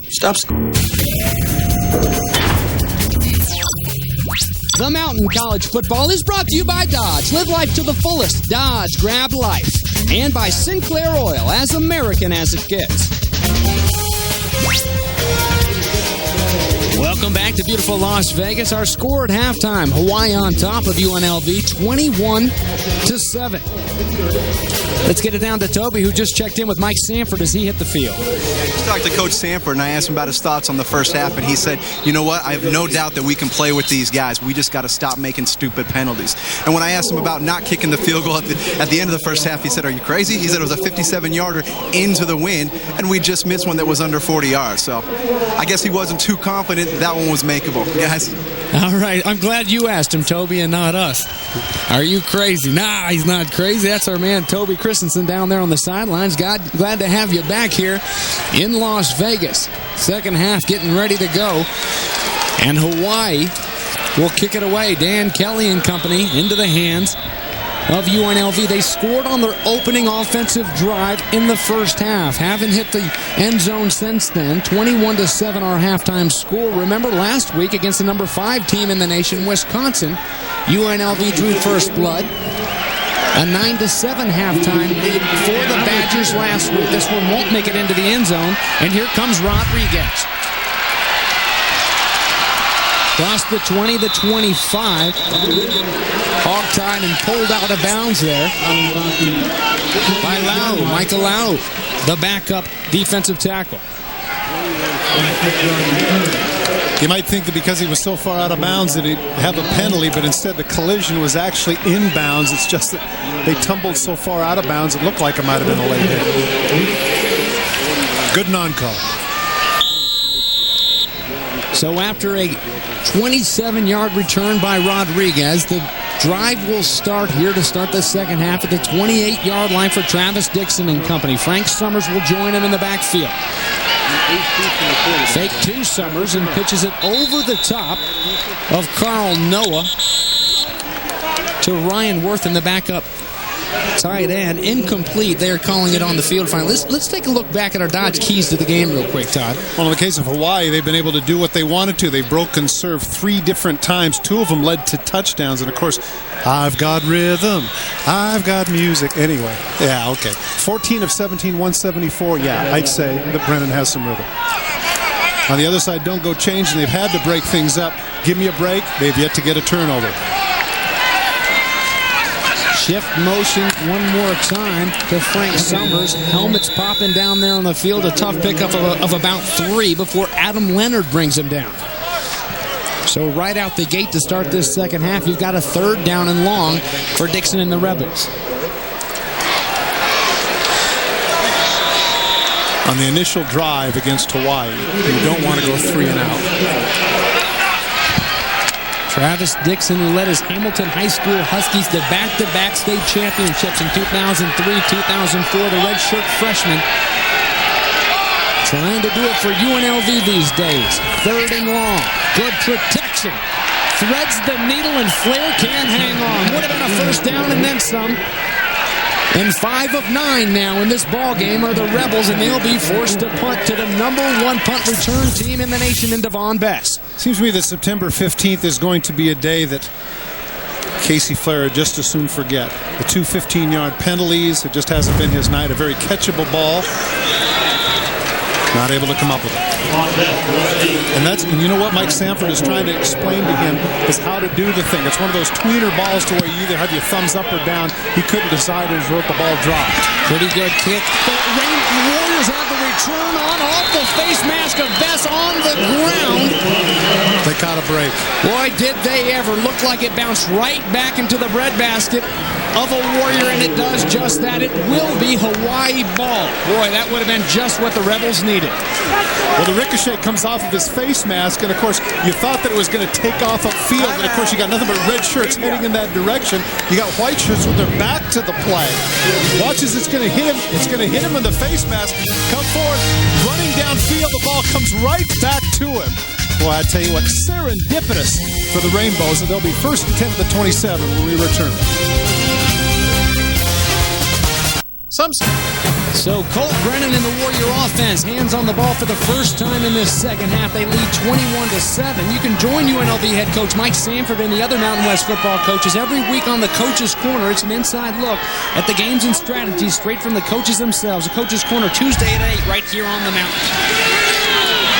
Stop. The Mountain College Football is brought to you by Dodge. Live life to the fullest. Dodge, grab life. And by Sinclair Oil, as American as it gets. Welcome back to beautiful Las Vegas. Our score at halftime, Hawaii on top of UNLV, 21-7. Let's get it down to Toby, who just checked in with Mike Sanford as he hit the field. I talked to Coach Sanford, and I asked him about his thoughts on the first half, and he said, you know what, I have no doubt that we can play with these guys. We just got to stop making stupid penalties. And when I asked him about not kicking the field goal at the end of the first half, he said, are you crazy? He said it was a 57-yarder into the wind, and we just missed one that was under 40 yards. So I guess he wasn't too confident that one was makeable. Guys. All right. I'm glad you asked him, Toby, and not us. Are you crazy? Nah, he's not crazy. That's our man, Toby Christensen, down there on the sidelines. Glad to have you back here in Las Vegas. Second half getting ready to go. And Hawaii will kick it away. Dan Kelly and company into the hands of UNLV. They scored on their opening offensive drive in the first half. Haven't hit the end zone since then. 21-7 our halftime score. Remember last week against the number 5 team in the nation, Wisconsin, UNLV drew first blood. A 9-7 halftime lead for the Badgers last week. This one won't make it into the end zone. And here comes Rodriguez. Crossed the 20, the 25. Hog-tied and pulled out of bounds there by Michael Lau, the backup defensive tackle. You might think that because he was so far out of bounds that he'd have a penalty, but instead the collision was actually inbounds. It's just that they tumbled so far out of bounds it looked like it might have been a late hit. Good non-call. So after a 27-yard return by Rodriguez, the drive will start here to start the second half at the 28-yard line for Travis Dixon and company. Frank Summers will join him in the backfield. Fake to Summers and pitches it over the top of Carl Noah to Ryan Worth in the backup tight end. Incomplete. They're calling it on the field finally. Let's take a look back at our Dodge keys to the game real quick, Todd. Well, in the case of Hawaii, they've been able to do what they wanted to. They broke and served 3 different times. 2 of them led to touchdowns. And, of course, I've got rhythm. I've got music. Anyway, yeah, okay. 14 of 17, 174. Yeah, I'd say that Brennan has some rhythm. On the other side, don't go change, and they've had to break things up. Give me a break. They've yet to get a turnover. Shift motion one more time to Frank Summers. Helmets popping down there on the field. A tough pickup of about 3 before Adam Leonard brings him down. So right out the gate to start this second half, you've got a 3rd down and long for Dixon and the Rebels. On the initial drive against Hawaii, you don't want to go 3 and out. Travis Dixon, who led his Hamilton High School Huskies to back-to-back state championships in 2003, 2004, the redshirt freshman. Trying to do it for UNLV these days. 3rd and long. Good protection threads the needle, and Flair can't hang on. Would have been a first down and then some. And 5 of 9 now in this ball game are the Rebels, and they'll be forced to punt to the #1 punt return team in the nation in Devon Bess. Seems to me that September 15th is going to be a day that Casey Flair would just as soon forget. The 2 15-yard penalties, it just hasn't been his night. A very catchable ball. Not able to come up with it. And you know what Mike Sanford is trying to explain to him is how to do the thing. It's one of those tweener balls to where you either have your thumbs up or down. He couldn't decide and wrote the ball dropped. Pretty good kick. The Warriors have the return on off the face mask of Bess on the ground. They caught a break. Boy, did they ever. Looked like it bounced right back into the breadbasket of a Warrior, and it does just that. It will be Hawaii ball. Boy, that would have been just what the Rebels needed. Well, the ricochet comes off of his face mask, and of course, you thought that it was going to take off upfield, and of course, you got nothing but red shirts heading in that direction. You got white shirts with their back to the play. Watch as it's going to hit him. It's going to hit him in the face mask. Come forward, running downfield. The ball comes right back to him. Boy, I tell you what, serendipitous for the Rainbows, and they'll be first and 10 at the 27 when we return. So Colt Brennan and the Warrior offense, hands on the ball for the first time in this second half. They lead 21-7. You can join UNLV head coach Mike Sanford and the other Mountain West football coaches every week on the Coach's Corner. It's an inside look at the games and strategies straight from the coaches themselves. The Coach's Corner Tuesday at 8 right here on the mountain.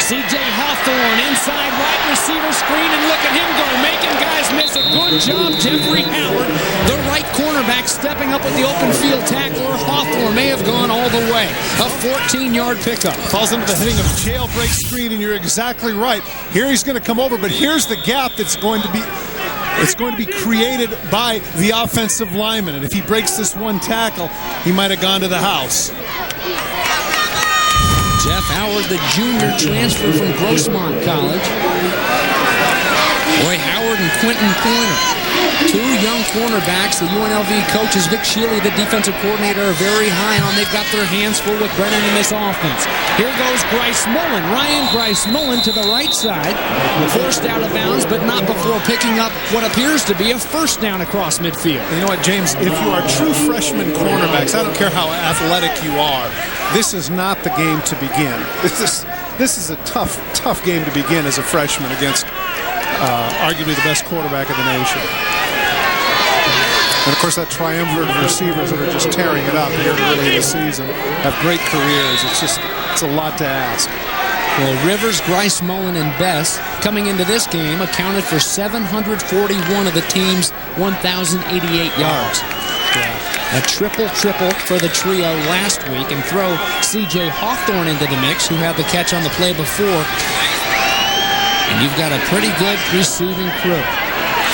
C.J. Hawthorne inside wide receiver screen, and look at him go, making guys miss. A good job, Jeffrey Howard, the right cornerback, stepping up with the open field tackler. Hawthorne may have gone all the way. A 14-yard pickup. Falls into the heading of jailbreak screen, and you're exactly right. Here he's going to come over, but here's the gap that's going to be... It's going to be created by the offensive lineman, and if he breaks this one tackle, he might have gone to the house. Jeff Howard, the junior transfer from Grossmont College. Boy, Howard and Quentin Pointer, two young cornerbacks. The UNLV coaches, Vic Shealy, the defensive coordinator, are very high on. They've got their hands full with Brennan in this offense. Here goes Grice-Mullen. Ryan Grice-Mullen to the right side. Forced out of bounds, but not before picking up what appears to be a first down across midfield. You know what, James? If you are true freshman cornerbacks, I don't care how athletic you are, this is not the game to begin. This is a tough game to begin as a freshman against arguably the best quarterback in the nation. And of course, that triumvirate of receivers that are just tearing it up here early in the season have great careers. It's a lot to ask. Well, Rivers, Grice-Mullen, and Bess coming into this game accounted for 741 of the team's 1,088 yards. A triple for the trio last week, and throw C.J. Hawthorne into the mix, who had the catch on the play before. And you've got a pretty good receiving crew.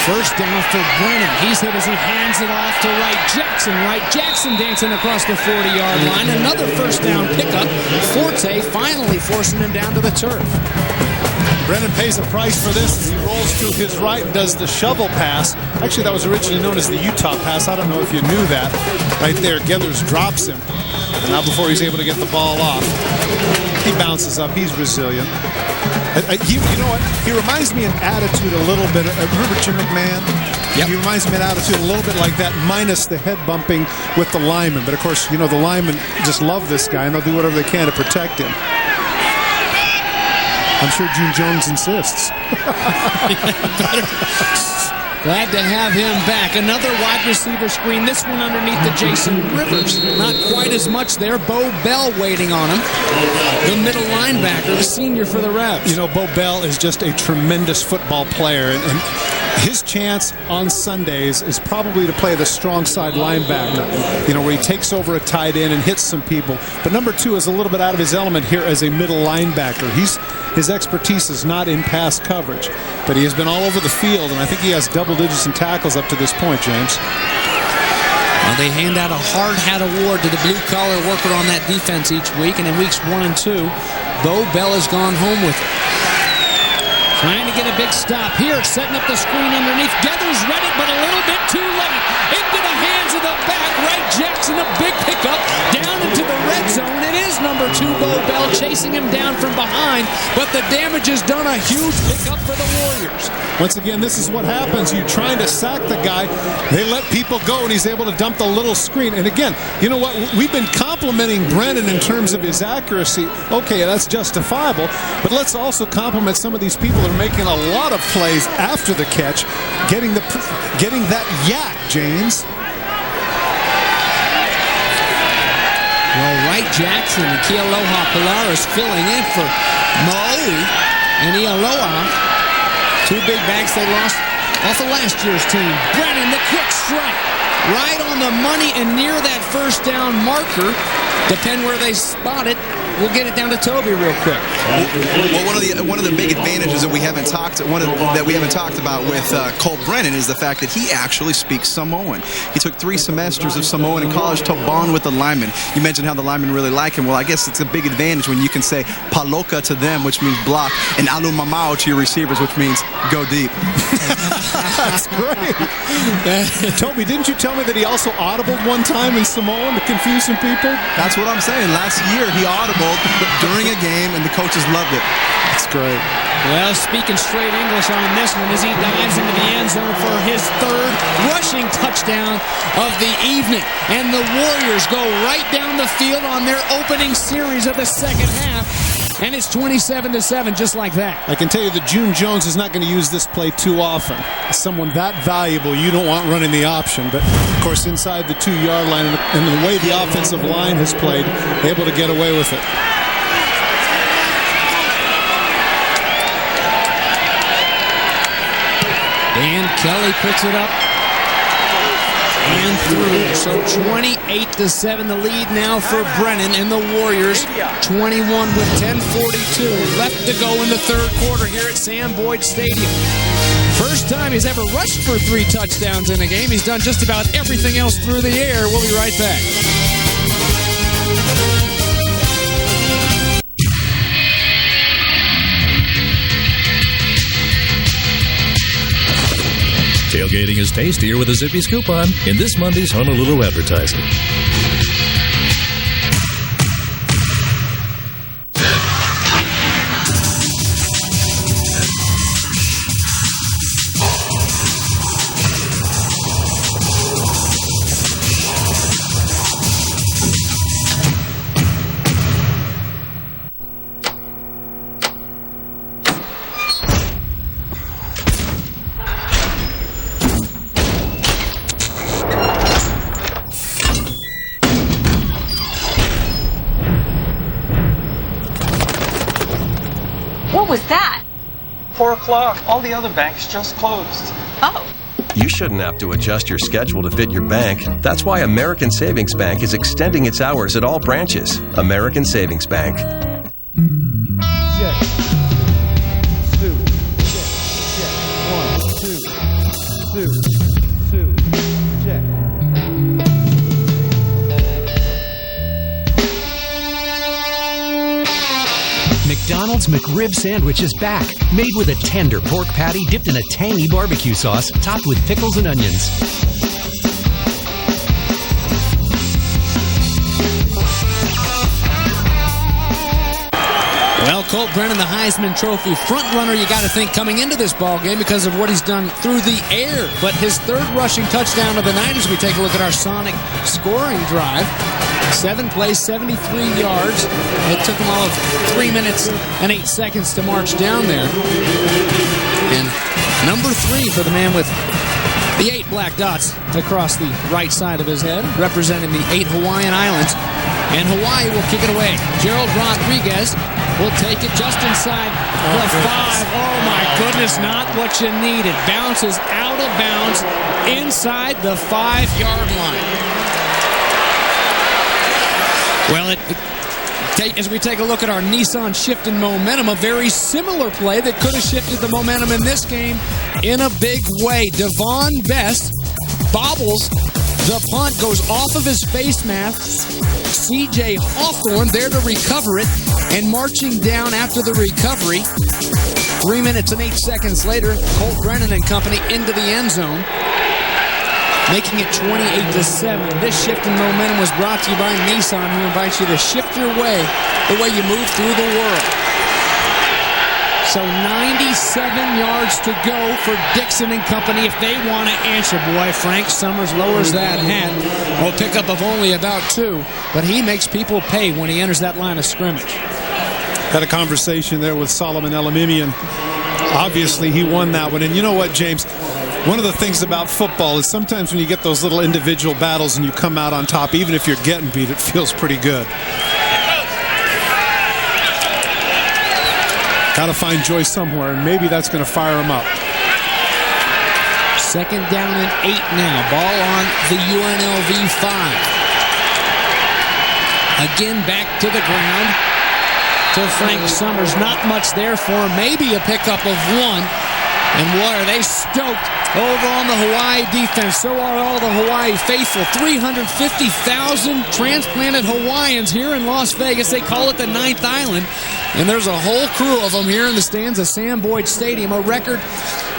First down for Brennan. He's hit as he hands it off to Wright Jackson dancing across the 40-yard line. Another first down pickup. Forte finally forcing him down to the turf. Brennan pays a price for this as he rolls to his right and does the shovel pass. Actually, that was originally known as the Utah pass. I don't know if you knew that. Right there, Gethers drops him. And now before he's able to get the ball off, he bounces up. He's resilient. You know what? He reminds me in attitude a little bit. Remember Jim McMahon? Yep. He reminds me in attitude a little bit like that, minus the head bumping with the lineman. But of course, you know, the linemen just love this guy, and they'll do whatever they can to protect him. I'm sure Gene Jones insists. Glad to have him back. Another wide receiver screen. This one underneath to Jason Rivers. Not quite as much there. Bo Bell waiting on him. The middle linebacker, the senior for the Rebs. You know, Bo Bell is just a tremendous football player. And his chance on Sundays is probably to play the strong side linebacker, you know, where he takes over a tight end and hits some people. But number two is a little bit out of his element here as a middle linebacker. His expertise is not in pass coverage, but he has been all over the field, and I think he has double digits in tackles up to this point, James. Well, they hand out a hard hat award to the blue-collar worker on that defense each week, and in weeks 1 and 2, Bo Bell has gone home with it. Trying to get a big stop here, setting up the screen underneath. Gethers read it, but a little bit too late. Into the hands of the back. Wright Jackson, a big pickup down into the red zone. It is number 2, Bo Bell, chasing chasing him down from behind, but the damage is done. A huge pickup for the Warriors. Once again, this is what happens. You're trying to sack the guy. They let people go, and he's able to dump the little screen. And again, you know what? We've been complimenting Brennan in terms of his accuracy. Okay, that's justifiable. But let's also compliment some of these people who are making a lot of plays after the catch, getting that yak, James. Well, Wright Jackson and Kealoha Polaris filling in for Maui and Ialoa. Two big bags they lost off of last year's team. Brennan, the quick strike. Right on the money and near that first down marker. Depend where they spot it. We'll get it down to Toby real quick. Well, one of the big advantages that we haven't talked about with Colt Brennan is the fact that he actually speaks Samoan. He took 3 semesters of Samoan in college to bond with the linemen. You mentioned how the linemen really like him. Well, I guess it's a big advantage when you can say paloka to them, which means block, and alu mamao to your receivers, which means go deep. That's great. Toby, didn't you tell me that he also audibled one time in Samoan to confuse some people? That's what I'm saying. Last year he audibled during a game, and the coaches loved it. That's great. Well, speaking straight English on this one as he dives into the end zone for his 3rd rushing touchdown of the evening. And the Warriors go right down the field on their opening series of the second half. And it's 27-7, just like that. I can tell you that June Jones is not going to use this play too often. Someone that valuable, you don't want running the option. But, of course, inside the 2-yard line and the way the offensive line has played, able to get away with it. Dan Kelly picks it up and through. So 28-7 the lead now for Brennan and the Warriors. 21 with 10:42 left to go in the 3rd quarter here at Sam Boyd Stadium. First time he's ever rushed for 3 touchdowns in a game. He's done just about everything else through the air. We'll be right back. Tailgating is tastier with a Zippy Scoop-On in this Monday's Honolulu advertising. What was that? 4 o'clock. All the other banks just closed. Oh. You shouldn't have to adjust your schedule to fit your bank. That's why American Savings Bank is extending its hours at all branches. American Savings Bank. Check. 2. Check. 1, 2. 2. Check. McDonald's McRib Sandwich is back. Made with a tender pork patty dipped in a tangy barbecue sauce, topped with pickles and onions. Well, Colt Brennan, the Heisman Trophy front-runner, you got to think, coming into this ball game because of what he's done through the air. But his 3rd rushing touchdown of the night as we take a look at our Sonic scoring drive. 7 plays, 73 yards. It took him all of 3 minutes and 8 seconds to march down there. And number 3 for the man with the 8 black dots across the right side of his head, representing the 8 Hawaiian Islands. And Hawaii will kick it away. Gerald Rodriguez will take it just inside the 5. Oh, my goodness, not what you needed. Bounces out of bounds inside the 5-yard line. Well, as we take a look at our Nissan shift in momentum, a very similar play that could have shifted the momentum in this game in a big way. Devon Best bobbles. The punt goes off of his face mask. C.J. Hawthorne there to recover it, and marching down after the recovery. 3 minutes and 8 seconds later, Colt Brennan and company into the end zone. making it 28-7. This shift in momentum was brought to you by Nissan, who invites you to shift your way the way you move through the world. So 97 yards to go for Dixon and company if they want to answer. Boy, Frank Summers lowers that hat. A pickup of only about 2, but he makes people pay when he enters that line of scrimmage. Had a conversation there with Solomon Elamimian. Obviously, he won that one. And you know what, James? One of the things about football is sometimes when you get those little individual battles and you come out on top, even if you're getting beat, it feels pretty good. Got to find joy somewhere, and maybe that's going to fire him up. 2nd down and 8 now. Ball on the UNLV 5. Again, back to the ground to Frank Summers. Not much there for him. Maybe a pickup of 1. And what are they stoked over on the Hawaii defense? So are all the Hawaii faithful. 350,000 transplanted Hawaiians here in Las Vegas. They call it the 9th Island. And there's a whole crew of them here in the stands of Sam Boyd Stadium. A record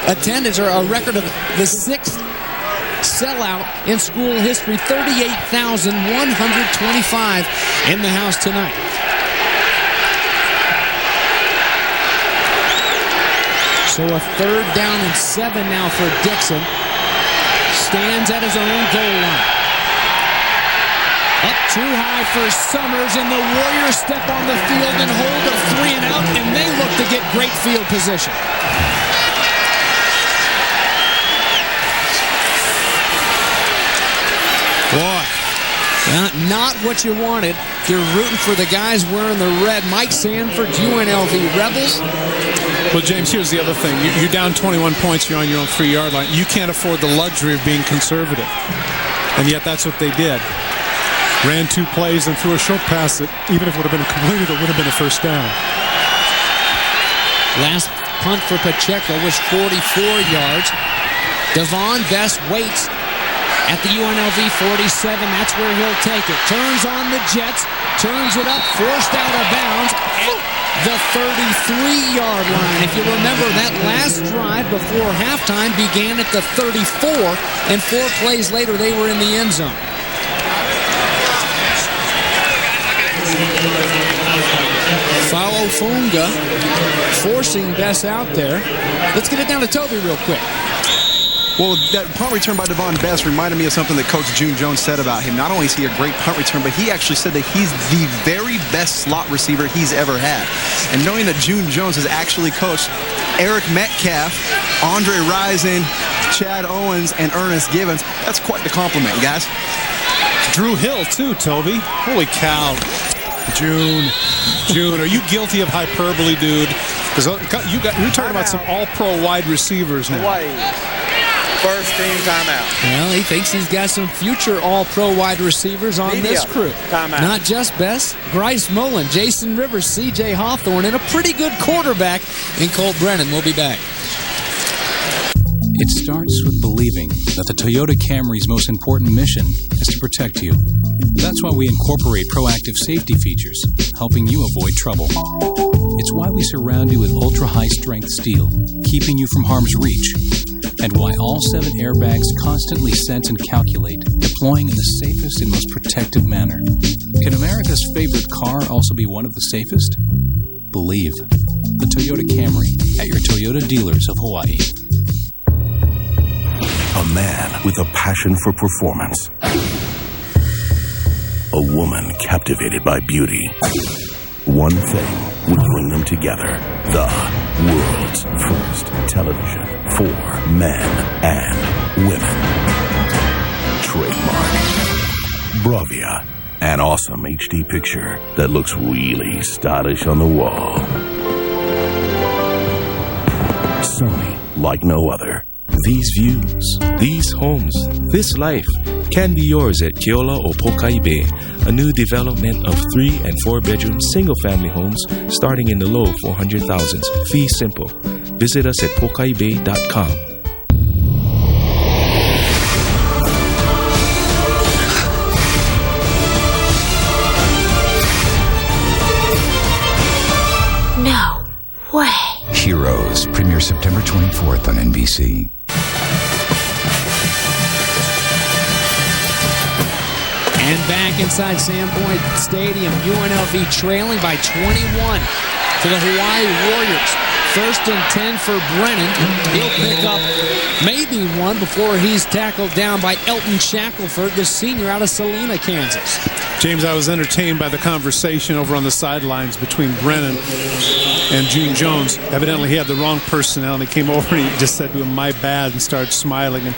attendance, or a record of the 6th sellout in school history. 38,125 in the house tonight. So a 3rd down and 7 now for Dixon. Stands at his own goal line. Up too high for Summers, and the Warriors step on the field and hold a 3 and out, and they look to get great field position. Boy, not what you wanted. If you're rooting for the guys wearing the red. Mike Sanford's UNLV Rebels. Well, James, here's the other thing. You're down 21 points. You're on your own 3-yard line. You can't afford the luxury of being conservative. And yet that's what they did. Ran 2 plays and threw a short pass that, even if it would have been completed, it would have been a 1st down. Last punt for Pacheco was 44 yards. Devon Best waits at the UNLV 47. That's where he'll take it. Turns on the Jets. Turns it up. Forced out of bounds at the 33-yard line. If you remember, that last drive before halftime began at the 34, and 4 plays later, they were in the end zone. Follow Funga, forcing Bess out there. Let's get it down to Toby real quick. Well, that punt return by Devon Bess reminded me of something that Coach June Jones said about him. Not only is he a great punt return, but he actually said that he's the very best slot receiver he's ever had. And knowing that June Jones has actually coached Eric Metcalf, Andre Rison, Chad Owens, and Ernest Givens, that's quite the compliment, guys. Drew Hill, too, Toby. Holy cow. June, are you guilty of hyperbole, dude? Because you're talking about some all-pro wide receivers now. Hawaii. First team timeout. Well, he thinks he's got some future all-pro wide receivers on this crew. Timeout. Not just Bess, Grice-Mullens, Jason Rivers, C.J. Hawthorne, and a pretty good quarterback in Colt Brennan. We'll be back. It starts with believing that the Toyota Camry's most important mission is to protect you. That's why we incorporate proactive safety features, helping you avoid trouble. It's why we surround you with ultra-high-strength steel, keeping you from harm's reach. And why all 7 airbags constantly sense and calculate, deploying in the safest and most protective manner. Can America's favorite car also be one of the safest? Believe. The Toyota Camry at your Toyota dealers of Hawaii. A man with a passion for performance. A woman captivated by beauty. One thing would bring them together. The world's first television for men and women. Trademark. Bravia. An awesome HD picture that looks really stylish on the wall. Sony, like no other. These views, these homes, this life can be yours at Keola o Pokai Bay, a new development of 3 and 4 bedroom single family homes starting in the low 400,000s. Fee simple. Visit us at pokaibay.com. No way. Heroes premieres September 24th on NBC. And back inside SANFORD Stadium, UNLV trailing by 21 to the Hawaii Warriors. 1st and 10 for Brennan. He'll pick up maybe one before he's tackled down by Elton Shackelford, the senior out of Salina, Kansas. James, I was entertained by the conversation over on the sidelines between Brennan and June Jones. Evidently, he had the wrong personnel, and he came over and he just said to him, "My bad," and started smiling. And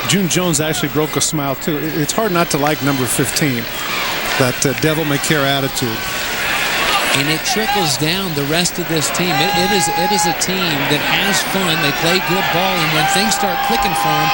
June Jones actually broke a smile, too. It's hard not to like number 15, that devil-may-care attitude. And it trickles down the rest of this team. It is a team that has fun. They play good ball, and when things start clicking for them,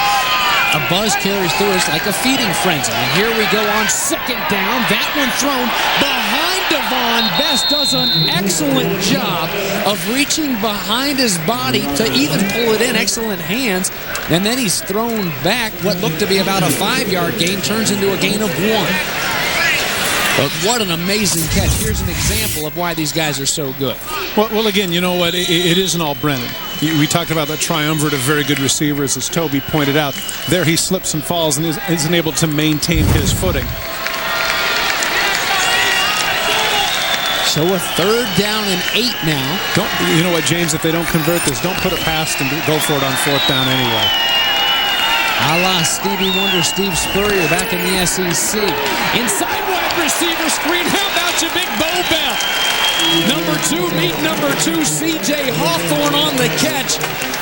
a buzz carries through. It's like a feeding frenzy. And here we go on 2nd down. That one thrown behind Devon. Best does an excellent job of reaching behind his body to even pull it in. Excellent hands. And then he's thrown back. What looked to be about a 5-yard gain turns into a gain of 1. But what an amazing catch. Here's an example of why these guys are so good. Well, again, you know what? It isn't all Brennan. We talked about that triumvirate of very good receivers, as Toby pointed out. There he slips and falls and isn't able to maintain his footing. So a 3rd down and 8 now. You know what, James? If they don't convert this, don't put it past them. Go for it on 4th down anyway. A la Stevie Wonder, Steve Spurrier back in the SEC. Inside wide receiver screen. How about you, Big Bo Bell? Number 2, meet number 2, C.J. Hawthorne on the catch.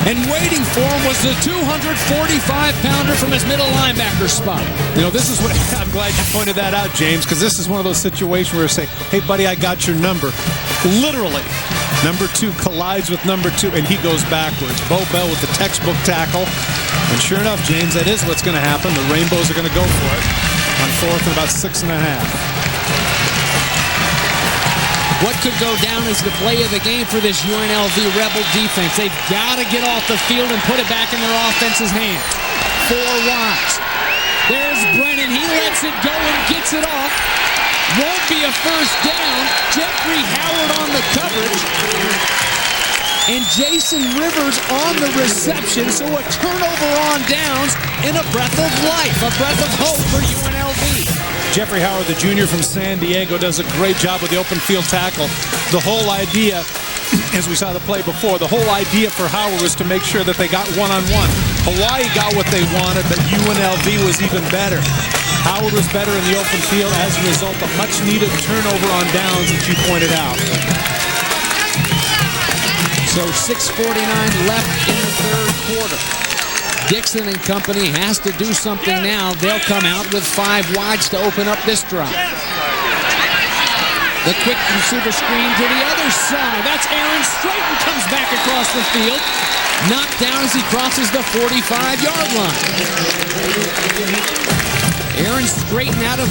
And waiting for him was the 245-pounder from his middle linebacker spot. You know, this is what I'm glad you pointed that out, James, because this is one of those situations where you say, "Hey, buddy, I got your number." Literally, number 2 collides with number 2, and he goes backwards. Bo Bell with the textbook tackle. And sure enough, James, that is what's going to happen. The Rainbows are going to go for it on 4th and about 6.5. What could go down as the play of the game for this UNLV Rebel defense? They've got to get off the field and put it back in their offense's hands. 4 wides. There's Brennan. He lets it go and gets it off. Won't be a 1st down. Jeffrey Howard on the coverage. And Jason Rivers on the reception. So a turnover on downs and a breath of life, a breath of hope for UNLV. Jeffrey Howard, the junior from San Diego, does a great job with the open field tackle. The whole idea, as we saw the play before, the whole idea for Howard was to make sure that they got one-on-one. Hawaii got what they wanted, but UNLV was even better. Howard was better in the open field as a result of much-needed turnover on downs, as you pointed out. So 6:49 left in the 3rd quarter. Dixon and company has to do something now. They'll come out with 5 wides to open up this drive. The quick receiver screen to the other side. That's Aaron Straighten comes back across the field. Knocked down as he crosses the 45-yard line. Aaron Straighten out of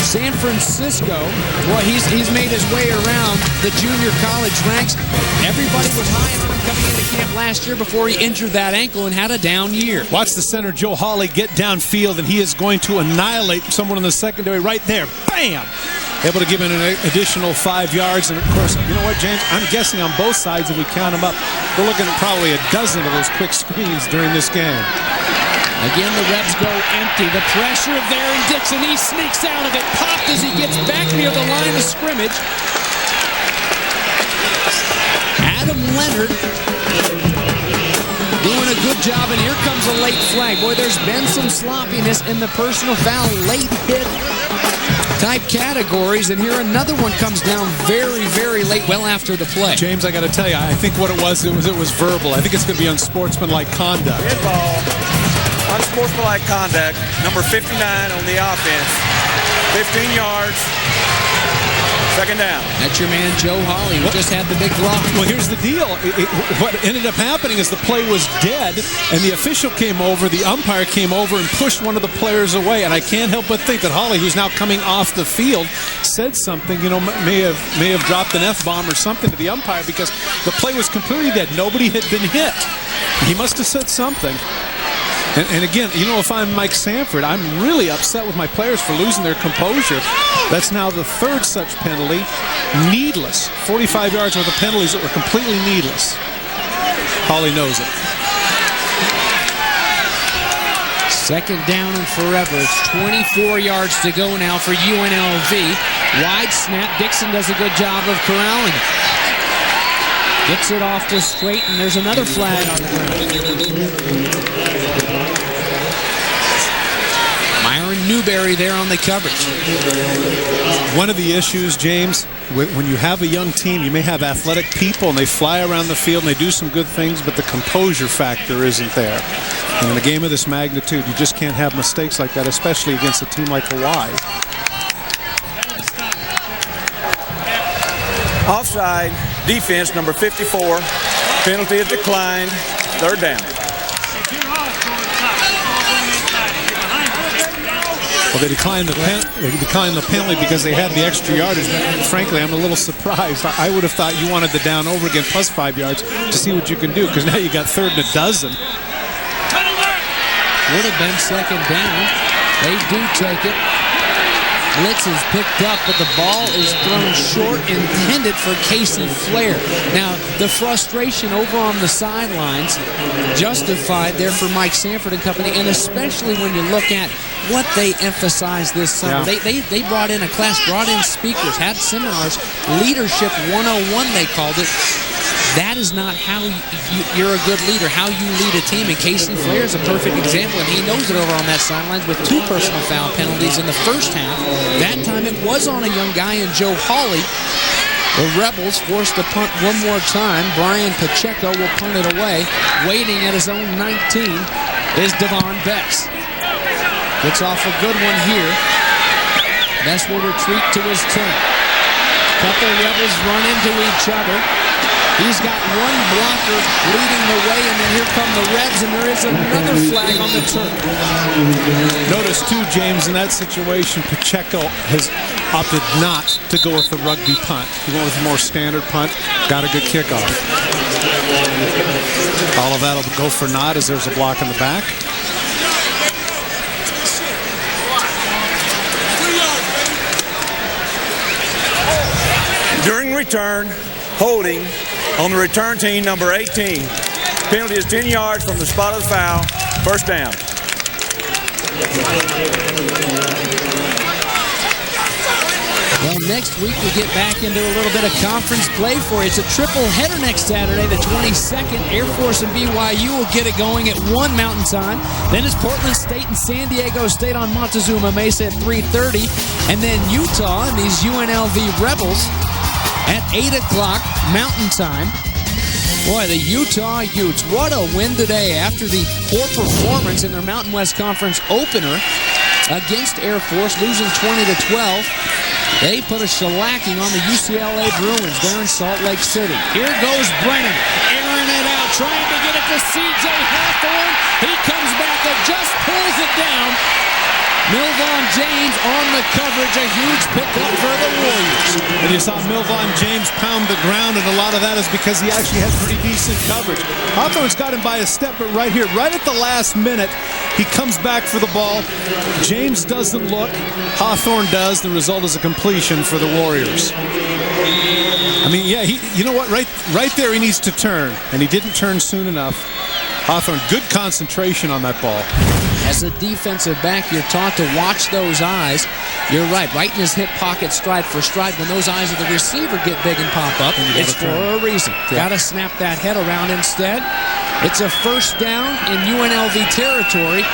San Francisco. Well, he's made his way around the junior college ranks. Everybody was high on him coming into camp last year before he injured that ankle and had a down year. Watch the center, Joe Hawley, get downfield, and he is going to annihilate someone in the secondary right there. Bam! Able to give him an additional 5 yards. And, of course, you know what, James? I'm guessing on both sides, if we count them up, we're looking at probably a dozen of those quick screens during this game. Again, the Rebs go empty. The pressure of there and Dixon. He sneaks out of it. Popped as he gets back near the line of scrimmage. Adam Leonard doing a good job, and here comes a late flag. Boy, there's been some sloppiness in the personal foul late hit type categories, and here another one comes down very, very late, well after the play. James, I got to tell you, I think what it was verbal. I think it's going to be unsportsmanlike conduct. Good ball. Unsportsmanlike conduct. Number 59 on the offense. 15 yards. 2nd down. That's your man, Joe Hawley, who just had the big block. Well, here's the deal. What ended up happening is the play was dead, and the official came over, the umpire came over and pushed one of the players away. And I can't help but think that Hawley, who's now coming off the field, said something, may have dropped an F-bomb or something to the umpire because the play was completely dead. Nobody had been hit. He must have said something. And again, if I'm Mike Sanford, I'm really upset with my players for losing their composure. That's now the 3rd such penalty. Needless. 45 yards worth of penalties that were completely needless. Hawley knows it. Second down and forever. It's 24 yards to go now for UNLV. Wide snap. Dixon does a good job of corralling it. Gets it off to straight, and there's another flag on the ground. Myron Newberry there on the coverage. One of the issues, James, when you have a young team, you may have athletic people, and they fly around the field, and they do some good things, but the composure factor isn't there. And in a game of this magnitude, you just can't have mistakes like that, especially against a team like Hawaii. Offside, defense, number 54. Penalty is declined. Third down. Well, they declined the penalty because they had the extra yardage. But frankly, I'm a little surprised. I would have thought you wanted the down over again plus 5 yards to see what you can do, because now you got 3rd and a dozen. Would have been 2nd down. They do take it. Blitz is picked up, but the ball is thrown short, intended for Casey Flair. Now, the frustration over on the sidelines justified there for Mike Sanford and company, and especially when you look at what they emphasized this summer. Yeah. They brought in a class, brought in speakers, had seminars, Leadership 101 they called it. That is not how you're a good leader, how you lead a team. And Casey Flair is a perfect example, and he knows it over on that sidelines with 2 personal foul penalties in the first half. That time it was on a young guy in Joe Hawley. The Rebels forced to punt one more time. Brian Pacheco will punt it away. Waiting at his own 19 is Devon Bess. Gets off a good one here. Bess will retreat to his 10. Couple Rebels run into each other. He's got one blocker leading the way, and then here come the Rebs, and there is another flag on the turf. Notice, too, James, in that situation, Pacheco has opted not to go with the rugby punt. He went with a more standard punt, got a good kickoff. All of that will go for naught as there's a block in the back. During return, holding on the return team, number 18. Penalty is 10 yards from the spot of the foul. First down. Well, next week we get back into a little bit of conference play for you. It's a triple header next Saturday, the 22nd. Air Force and BYU will get it going at 1 Mountain Time. Then it's Portland State and San Diego State on Montezuma Mesa at 3:30. And then Utah and these UNLV Rebels at 8 o'clock Mountain Time. Boy, the Utah Utes, what a win today after the poor performance in their Mountain West Conference opener against Air Force, losing 20-12. They put a shellacking on the UCLA Bruins there in Salt Lake City. Here goes Brennan, airing it out, trying to get it to C.J. Hawthorne. He comes back and just pulls it down. Milvon James on the coverage, a huge pickup for the Warriors. And you saw Milvon James pound the ground, and a lot of that is because he actually had pretty decent coverage. Hawthorne's got him by a step, but right here, right at the last minute, he comes back for the ball. James doesn't look. Hawthorne does. The result is a completion for the Warriors. I mean, yeah, you know what? Right there, he needs to turn, and he didn't turn soon enough. Hawthorne, good concentration on that ball. As a defensive back, you're taught to watch those eyes. You're right in his hip pocket, stride for stride. When those eyes of the receiver get big and pop up, it's for a reason. Got to snap that head around instead. It's a first down in UNLV territory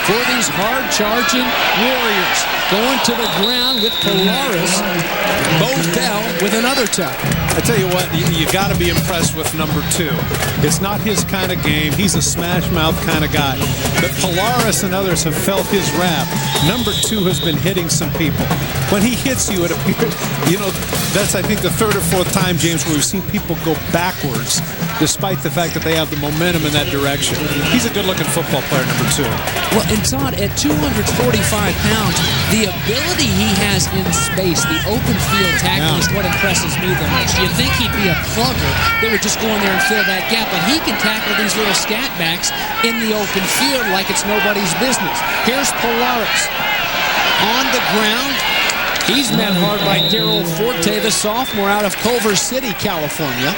for these hard-charging Warriors. Going to the ground with Polaris. Bo Bell with another tackle. I tell you what, you got to be impressed with number 2. It's not his kind of game. He's a smash-mouth kind of guy. But Polaris and others have felt his wrath. Number 2 has been hitting some people. When he hits you, it appears, that's, I think, the 3rd or 4th time, James, where we've seen people go backwards, despite the fact that they have the momentum in that direction. He's a good-looking football player, number 2. Well, and Todd, at 245 pounds, the ability he has in space, the open field tackling is what impresses me the most. You'd think he'd be a plugger. They would just go in there and fill that gap, but he can tackle these little scat backs in the open field like it's nobody's business. Here's Polaris on the ground. He's met hard by Darryl Forte, the sophomore out of Culver City, California.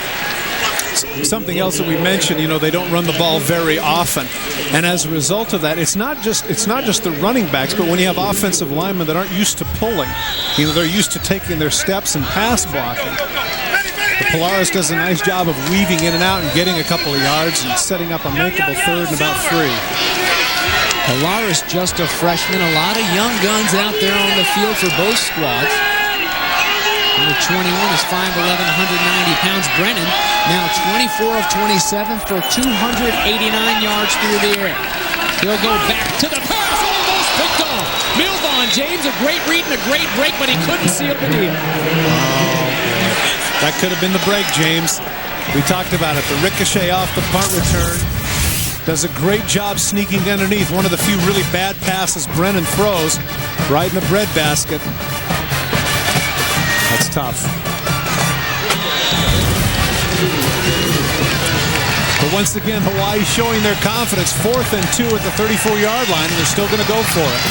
something else that we mentioned. They don't run the ball very often, and as a result of that, it's not just the running backs, but when you have offensive linemen that aren't used to pulling, they're used to taking their steps and pass blocking. Polaris does a nice job of weaving in and out and getting a couple of yards and setting up a makeable third and about 3. Polaris just a freshman. A lot of young guns out there on the field for both squads. Number 21 is 5'11", 190 pounds. Brennan now 24 of 27 for 289 yards through the air. He'll go back to the pass. Almost picked off. Milvon James, a great read and a great break, but he couldn't seal the deal. That could have been the break, James. We talked about it. The ricochet off the punt return. Does a great job sneaking underneath. One of the few really bad passes Brennan throws right in the breadbasket. That's tough. But once again, Hawaii showing their confidence. 4th and 2 at the 34-yard line, and they're still going to go for it.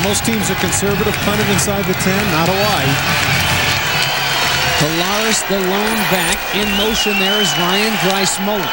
Most teams are conservative, punted inside the 10. Not Hawaii. Polaris, the lone back. In motion there is Ryan Grice-Mullens.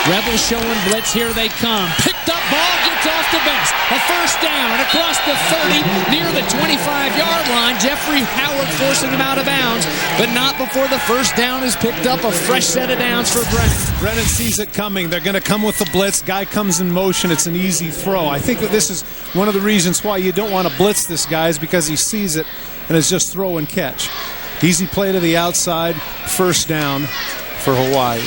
Rebels showing blitz. Here they come. Picked up ball, gets off the best. A first down across the 30 near the 25-yard line. Jeffrey Howard forcing him out of bounds, but not before the first down is picked up. A fresh set of downs for Brennan. Brennan sees it coming. They're going to come with the blitz. Guy comes in motion. It's an easy throw. I think that this is one of the reasons why you don't want to blitz this guy is because he sees it and it's just throw and catch. Easy play to the outside. First down for Hawaii.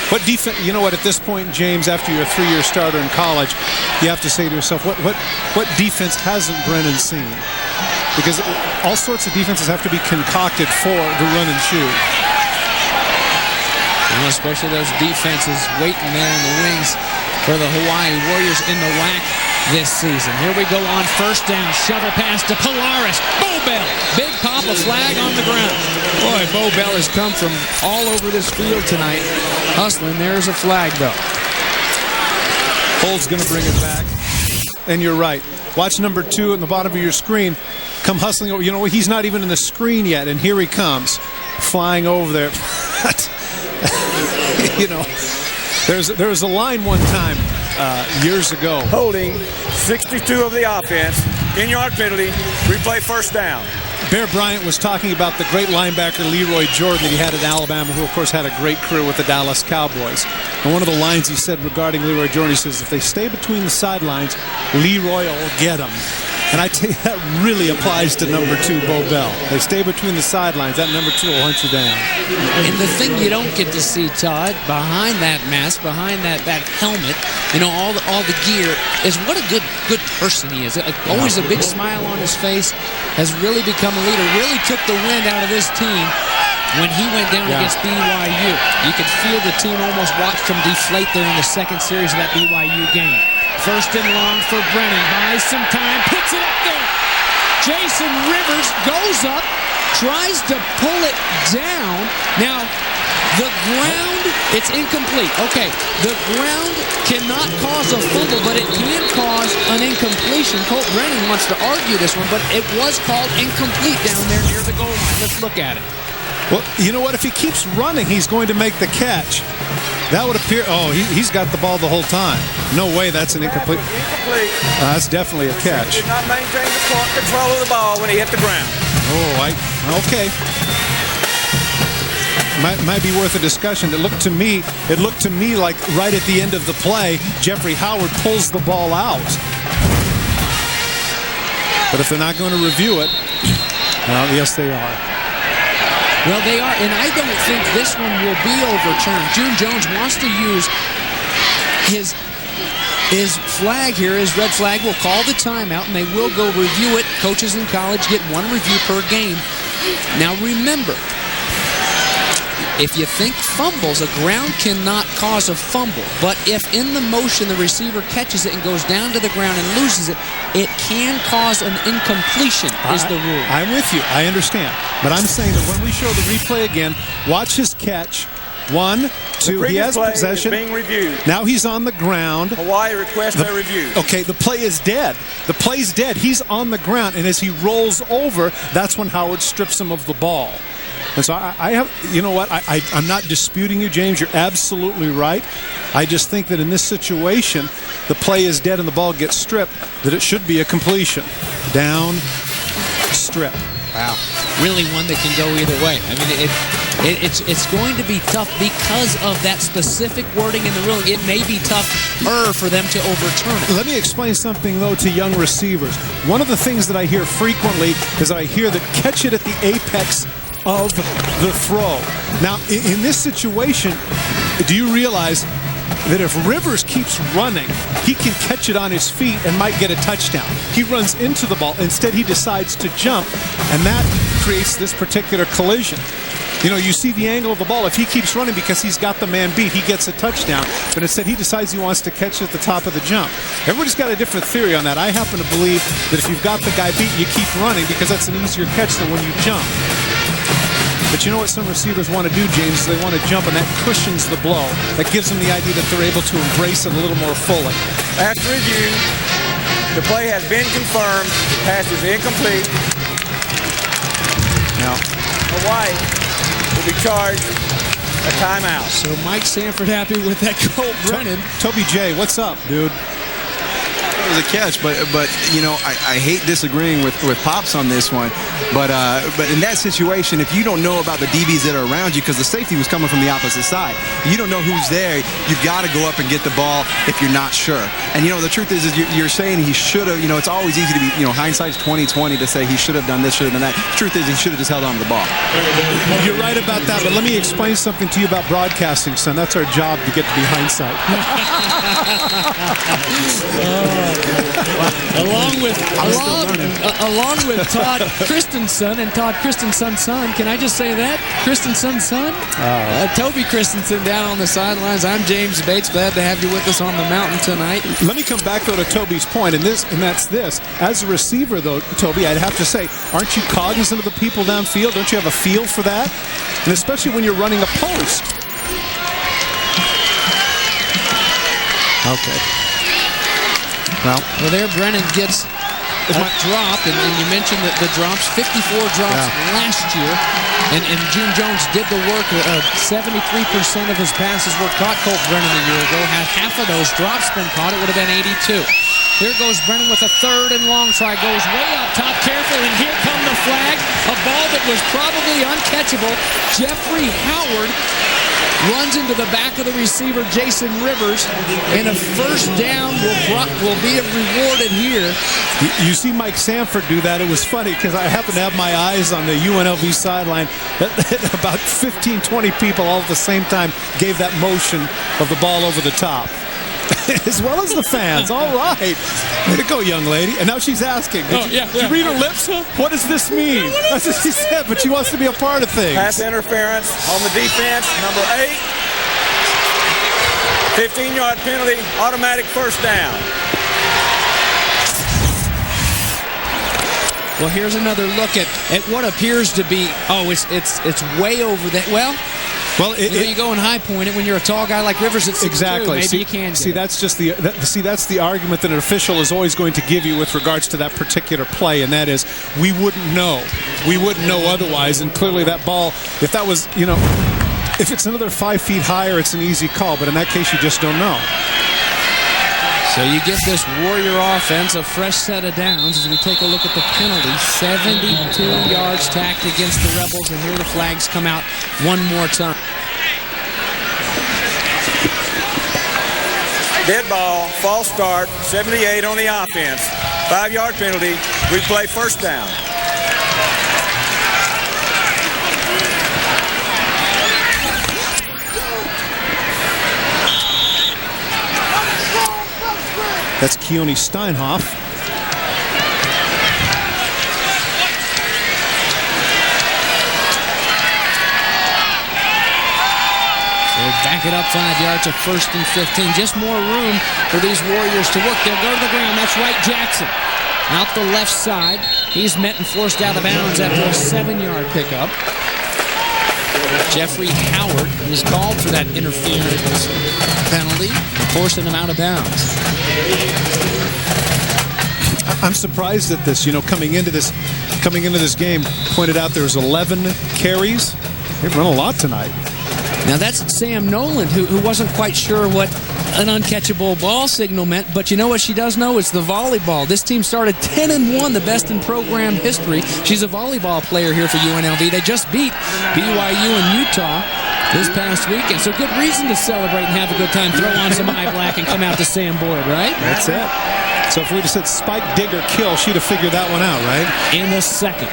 What defense? You know what? At this point, James, after you're a 3-year starter in college, you have to say to yourself, what defense hasn't Brennan seen? Because all sorts of defenses have to be concocted for the run and shoot. Especially those defenses waiting there in the wings for the Hawaii Warriors in the WAC this season. Here we go on first down. Shovel pass to Polaris. Bo Bell. Big pop, a flag on the ground. Boy, Bo Bell has come from all over this field tonight. Hustling. There's a flag, though. Hold's going to bring it back. And you're right. Watch number 2 at the bottom of your screen. Come hustling over. He's not even in the screen yet, and here he comes. Flying over there. There was a line one time years ago. Holding 62 of the offense. In-yard penalty. Replay first down. Bear Bryant was talking about the great linebacker Leroy Jordan that he had at Alabama, who, of course, had a great career with the Dallas Cowboys. And one of the lines he said regarding Leroy Jordan, he says, if they stay between the sidelines, Leroy will get them. And I tell you, that really applies to number 2, Bo Bell. They stay between the sidelines. That number 2 will hunt you down. And the thing you don't get to see, Todd, behind that mask, behind that helmet, all the gear, is what a good person he is. Always a big smile on his face. Has really become a leader. Really took the wind out of this team when he went down against BYU. You could feel the team almost watched him deflate there in the second series of that BYU game. First and long for Brennan. Buys some time. Puts it up there. Jason Rivers goes up. Tries to pull it down. Now, the ground, it's incomplete. Okay, the ground cannot cause a fumble, but it can cause an incompletion. Colt Brennan wants to argue this one, but it was called incomplete down there near the goal line. Let's look at it. Well, you know what? If he keeps running, he's going to make the catch. That would appear. Oh, he's got the ball the whole time. No way that's an incomplete. That's definitely a catch. He did not maintain the control of the ball when he hit the ground. Oh, okay. Might be worth a discussion. It looked to me like right at the end of the play, Jeffrey Howard pulls the ball out. But if they're not going to review it, well, yes, they are. Well, they are, and I don't think this one will be overturned. June Jones wants to use his flag here, his red flag. Will call the timeout, and they will go review it. Coaches in college get 1 review per game. Now, remember, if you think fumbles, a ground cannot cause a fumble. But if in the motion the receiver catches it and goes down to the ground and loses it, it can cause an incompletion, is the rule. I'm with you. I understand. But I'm saying that when we show the replay again, watch his catch 1, 2. He has possession. Is being reviewed. Now he's on the ground. Hawaii requests a review. Okay, the play is dead. The play's dead. He's on the ground, and as he rolls over, that's when Howard strips him of the ball. And so I have, you know what, I'm not disputing you, James. You're absolutely right. I just think that in this situation, the play is dead and the ball gets stripped, that it should be a completion. Down, strip. Wow. Really one that can go either way. I mean, it's going to be tough because of that specific wording in the ruling. It may be tougher for them to overturn it. Let me explain something, though, to young receivers. One of the things that I hear frequently is I hear that catch it at the apex of the throw. Now, in this situation, do you realize that if Rivers keeps running, he can catch it on his feet and might get a touchdown? He runs into the ball. Instead, he decides to jump, and that creates this particular collision. You know, you see the angle of the ball. If he keeps running because he's got the man beat, he gets a touchdown. But instead, he decides he wants to catch it at the top of the jump. Everybody's got a different theory on that. I happen to believe that if you've got the guy beat, you keep running because that's an easier catch than when you jump. But you know what some receivers want to do, James? They want to jump, and that cushions the blow. That gives them the idea that they're able to embrace it a little more fully. After review, the play has been confirmed. The pass is incomplete. Now, Hawaii will be charged a timeout. So Mike Sanford happy with that Colt Brennan. Toby J, what's up, dude? It was a catch, but you know, I hate disagreeing with Pops on this one, but in that situation, if you don't know about the DBs that are around you, because the safety was coming from the opposite side, you don't know who's there. You've got to go up and get the ball if you're not sure. And you know, the truth is you're saying he should have. You know, it's always easy to be, you know, hindsight's 20/20 to say he should have done this, should have done that. The truth is he should have just held on to the ball. You're right about that, but let me explain something to you about broadcasting, son. That's our job, to get to be hindsight. Along with Todd Christensen and Todd Christensen's son. Can I just say that? Christensen's son? Toby Christensen down on the sidelines. I'm James Bates. Glad to have you with us on the mountain tonight. Let me come back, though, to Toby's point, and that's this. As a receiver, though, Toby, I'd have to say, aren't you cognizant of the people downfield? Don't you have a feel for that? And especially when you're running a post. Okay. Well, there Brennan gets a drop, and you mentioned that the drops, 54 drops last year, and Gene Jones did the work. 73% of his passes were caught. Colt Brennan a year ago had half of those drops been caught, it would have been 82. Here goes Brennan with a third and long try, goes way up top, careful, and here come the flags. A ball that was probably uncatchable. Jeffrey Howard runs into the back of the receiver, Jason Rivers, and a first down will be rewarded here. You see Mike Sanford do that. It was funny because I happened to have my eyes on the UNLV sideline. About 15, 20 people all at the same time gave that motion of the ball over the top. As well as the fans. All right. Way to go, young lady. And now she's asking. Did you read her lips? What does this mean? That's what she said, but she wants to be a part of things. Pass interference on the defense, number 8. 15-yard penalty, automatic first down. Well, here's another look at what appears to be, it's way over that. Well, you go and high point it when you're a tall guy like Rivers at 6'2". Exactly. Maybe you can. That's the argument that an official is always going to give you with regards to that particular play, and that is we wouldn't know. We wouldn't know otherwise. And clearly that ball, if that was, if it's another 5 feet higher, it's an easy call. But in that case, you just don't know. So you give this Warrior offense a fresh set of downs as we take a look at the penalty. 72 yards tacked against the Rebels, and here the flags come out one more time. Dead ball, false start, 78 on the offense. 5-yard penalty, replay first down. That's Keone Steinhoff. Back it up 5 yards, a 1st and 15. Just more room for these Warriors to work. They'll go to the ground. That's right, Jackson. Out the left side. He's met and forced out of bounds after a 7-yard pickup. Jeffrey Howard was called for that interference penalty, forcing him out of bounds. I'm surprised at this. Coming into this game, pointed out there was 11 carries. They've run a lot tonight. Now that's Sam Noland, who wasn't quite sure what an uncatchable ball signal meant, but you know what she does know? It's the volleyball. This team started 10-1, the best in program history. She's a volleyball player here for UNLV. They just beat BYU and Utah this past weekend, so good reason to celebrate and have a good time. Throw on some eye black and come out to Sam Boyd, right? That's it. So if we'd have said spike, dig, or kill, she'd have figured that one out, right? In the second.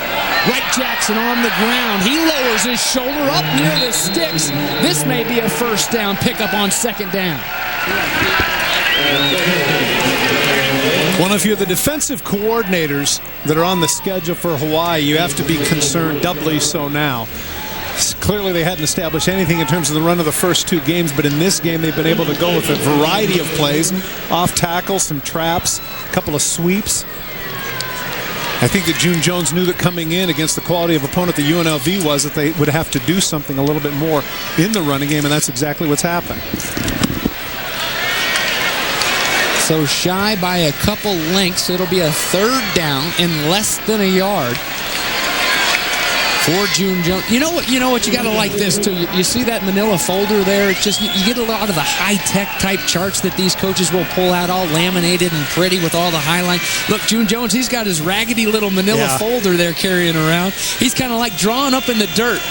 Wright Jackson on the ground. He lowers his shoulder up near the sticks. This may be a first down pickup on second down. Well, if you're the defensive coordinators that are on the schedule for Hawaii, you have to be concerned doubly so now. Clearly, they hadn't established anything in terms of the run of the first two games, but in this game, they've been able to go with a variety of plays, off tackles, some traps, a couple of sweeps. I think that June Jones knew that coming in against the quality of opponent that UNLV was, that they would have to do something a little bit more in the running game, and that's exactly what's happened. So shy by a couple lengths, it'll be a third down in less than a yard for June Jones. You know what you got to like this too. You see that manila folder there? It's just, you get a lot of the high-tech type charts that these coaches will pull out, all laminated and pretty with all the highlights. Look, June Jones, he's got his raggedy little manila folder there carrying around. He's kind of like drawing up in the dirt.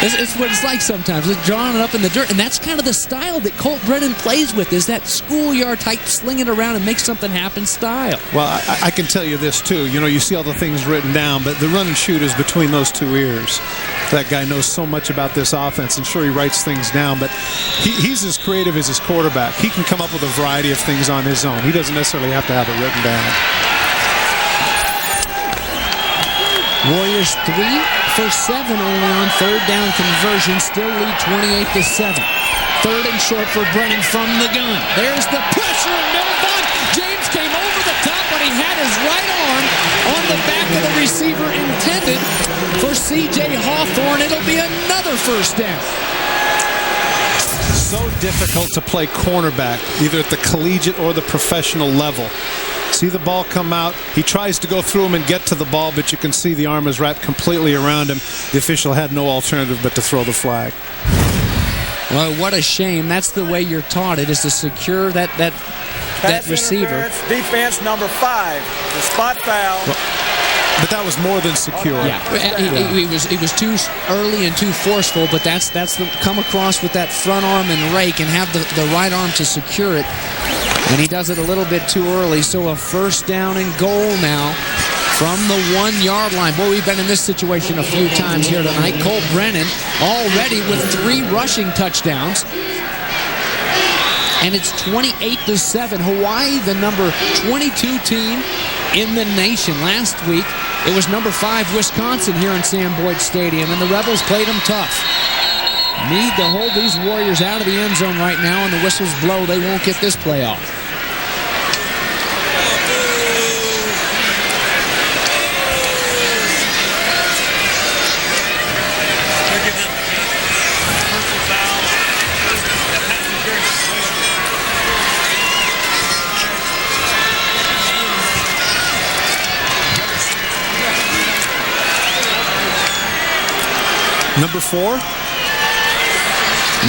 It's what it's like sometimes. It's drawing it up in the dirt, and that's kind of the style that Colt Brennan plays with, is that schoolyard type sling it around and make something happen style. Well, I can tell you this too. You see all the things written down, but the run and shoot is between those two ears. That guy knows so much about this offense, and sure, he writes things down, but he's as creative as his quarterback. He can come up with a variety of things on his own. He doesn't necessarily have to have it written down. Warriors 3 for 7 only on third down conversion, still lead 28-7. Third and short for Brennan from the gun. There's the pressure, and Melvin James came over the top, but he had his right arm on the back of the receiver intended for C.J. Hawthorne. It'll be another first down. So difficult to play cornerback, either at the collegiate or the professional level. See the ball come out. He tries to go through him and get to the ball, but you can see the arm is wrapped completely around him. The official had no alternative but to throw the flag. Well, what a shame. That's the way you're taught. It is to secure that receiver. Defense number 5. The spot foul. But that was more than secure. Yeah, he was too early and too forceful, but that's the come across with that front arm and rake and have the right arm to secure it. And he does it a little bit too early, so a first down and goal now from the 1 yard line. Boy, we've been in this situation a few times here tonight. Colt Brennan already with 3 rushing touchdowns. And it's 28-7. Hawaii, the number 22 team in the nation. Last week, it was number 5 Wisconsin here in Sam Boyd Stadium, and the Rebels played them tough. Need to hold these Warriors out of the end zone right now, and the whistles blow. They won't get this play off. Number 4?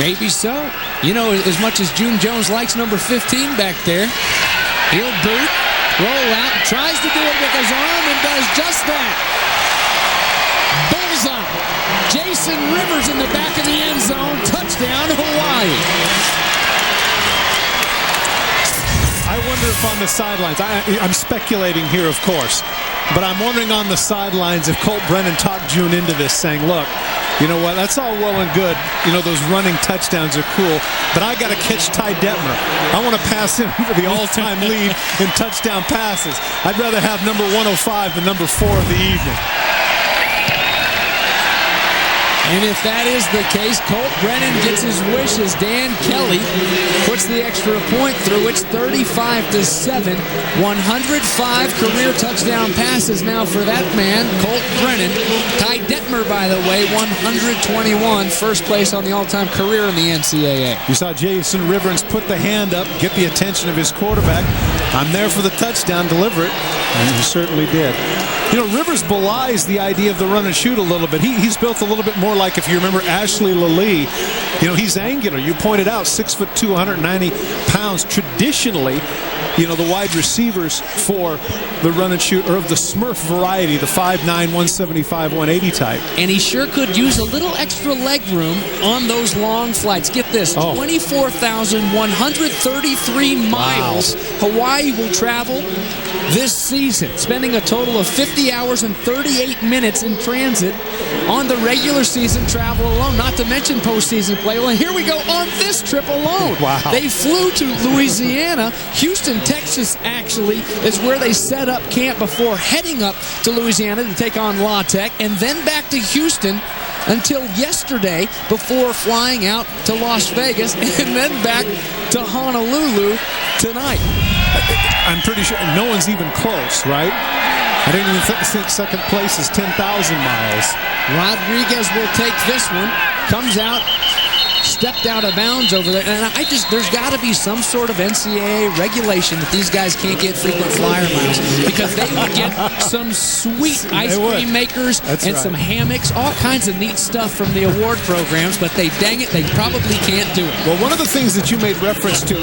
Maybe so. As much as June Jones likes number 15 back there, he'll boot, roll out, tries to do it with his arm, and does just that. Bullseye. Jason Rivers in the back of the end zone. Touchdown, Hawaii. I wonder if on the sidelines, I'm speculating here, of course, but I'm wondering on the sidelines if Colt Brennan talked June into this, saying, look, you know what, that's all well and good. Those running touchdowns are cool, but I got to catch Ty Detmer. I want to pass him for the all-time lead in touchdown passes. I'd rather have number 105 than number 4 of the evening. And if that is the case, Colt Brennan gets his wish as Dan Kelly puts the extra point through. It's 35-7. 105 career touchdown passes now for that man, Colt Brennan. Ty Detmer, by the way, 121. First place on the all-time career in the NCAA. You saw Jason Rivers put the hand up, get the attention of his quarterback. I'm there for the touchdown, deliver it. And he certainly did. You know, Rivers belies the idea of the run and shoot a little bit. He's built a little bit more like, if you remember, Ashley Lally. You know, he's angular. You pointed out 6'2", 190 pounds. Traditionally, you know, the wide receivers for the run and shoot are of the Smurf variety, the 5'9", 175, 180 type. And he sure could use a little extra leg room on those long flights. Get this, 24,133 miles Hawaii will travel this season, spending a total of 50 hours and 38 minutes in transit on the regular season travel alone, not to mention postseason play. Well, here we go on this trip alone. Wow. They flew to Louisiana. Houston, Texas, actually, is where they set up camp before heading up to Louisiana to take on La Tech, and then back to Houston until yesterday before flying out to Las Vegas and then back to Honolulu tonight. I'm pretty sure no one's even close, right? I didn't even think second place is 10,000 miles. Rodriguez will take this one. Comes out, stepped out of bounds over there. And there's got to be some sort of NCAA regulation that these guys can't get frequent flyer miles, because they would get some sweet ice cream makers and some hammocks, all kinds of neat stuff from the award programs, but dang it, they probably can't do it. Well, one of the things that you made reference to,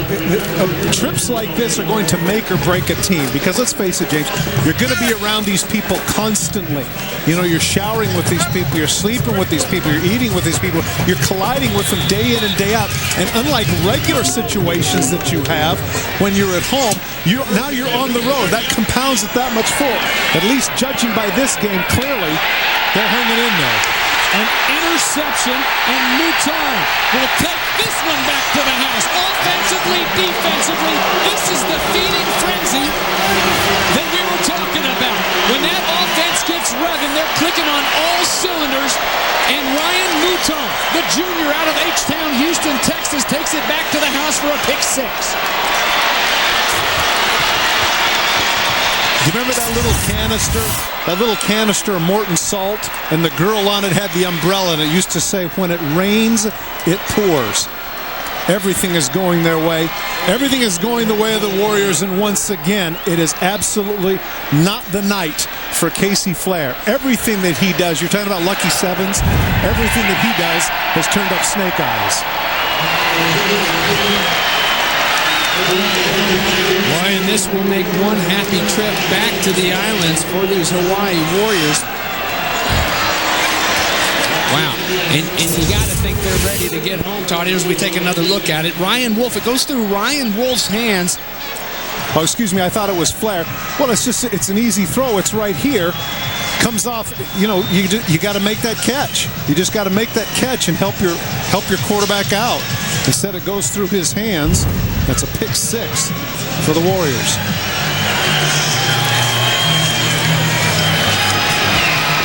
trips like this are going to make or break a team, because let's face it, James, you're going to be around these people constantly. You know, you're showering with these people, you're sleeping with these people, you're eating with these people, you're colliding with them day in and day out. And unlike regular situations that you have when you're at home, now you're on the road. That compounds it that much full. At least judging by this game, clearly, they're hanging in there. An interception, and Mouton will take this one back to the house. Offensively, defensively, this is the feeding frenzy that we were talking about. When that offense gets revving, they're clicking on all cylinders, and Ryan Mouton, the junior out of H-Town, Houston, Texas, takes it back to the house for a pick six. Do you remember that little canister of Morton salt, and the girl on it had the umbrella, and it used to say, when it rains, it pours. Everything is going their way. Everything is going the way of the Warriors, and once again, it is absolutely not the night for Casey Flair. Everything that he does, you're talking about Lucky Sevens, everything that he does has turned up snake eyes. Boy, and this will make one happy trip back to the islands for these Hawaii Warriors. Wow. And you got to think they're ready to get home, Todd, as we take another look at it. Ryan Wolf, it goes through Ryan Wolf's hands. Oh, excuse me, I thought it was Flair. Well, it's an easy throw. It's right here. Comes off, you know, you got to make that catch. You just got to make that catch and help your quarterback out. Instead, it goes through his hands. That's a pick six for the Warriors.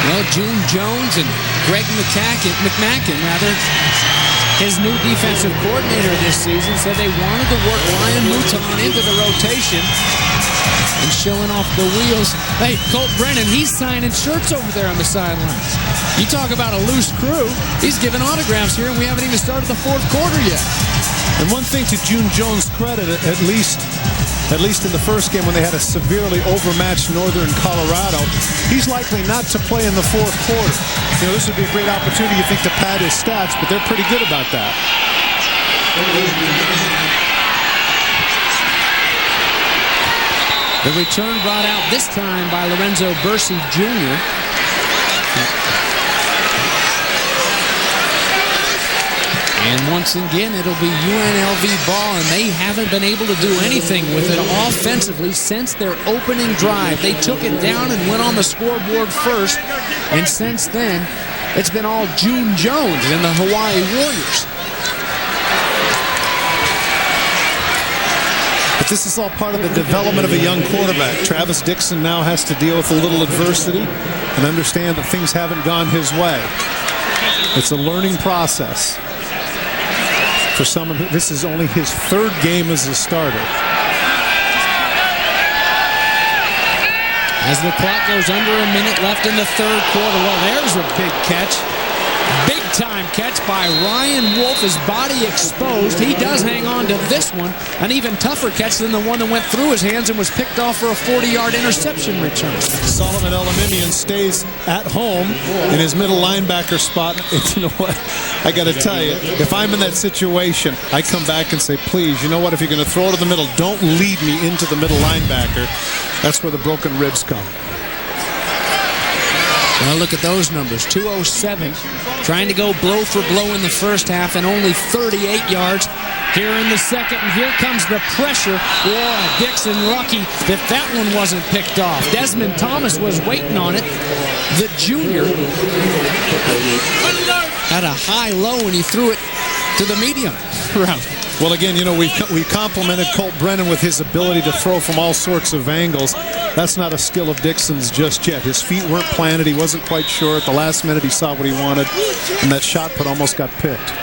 Well, June Jones and Greg McMackin, his new defensive coordinator this season, said they wanted to work Ryan Mouton into the rotation and showing off the wheels. Hey, Colt Brennan, he's signing shirts over there on the sidelines. You talk about a loose crew. He's giving autographs here, and we haven't even started the fourth quarter yet. And one thing to June Jones' credit, at least in the first game when they had a severely overmatched Northern Colorado, he's likely not to play in the fourth quarter. You know, this would be a great opportunity, you think, to pad his stats, but they're pretty good about that. The return brought out this time by Lorenzo Bursey Jr. And once again, it'll be UNLV ball, and they haven't been able to do anything with it offensively since their opening drive. They took it down and went on the scoreboard first, and since then, it's been all June Jones and the Hawaii Warriors. But this is all part of the development of a young quarterback. Travis Dixon now has to deal with a little adversity and understand that things haven't gone his way. It's a learning process. For someone who, this is only his third game as a starter. As the clock goes under a minute left in the third quarter. Well, there's a big catch. Big time catch by Ryan Wolf. His body exposed. He does hang on to this one. An even tougher catch than the one that went through his hands and was picked off for a 40-yard interception return. Solomon Elimimian stays at home in his middle linebacker spot. And you know what? I got to tell you, if I'm in that situation, I come back and say, please, you know what? If you're going to throw it to the middle, don't lead me into the middle linebacker. That's where the broken ribs come. Well, look at those numbers. 207, trying to go blow for blow in the first half, and only 38 yards here in the second. And here comes the pressure. Boy, Dixon lucky that that one wasn't picked off. Desmond Thomas was waiting on it. The junior had a high-low when he threw it to the medium route. Well, again, you know, we complimented Colt Brennan with his ability to throw from all sorts of angles. That's not a skill of Dixon's just yet. His feet weren't planted. He wasn't quite sure. At the last minute, he saw what he wanted, and that shot put almost got picked.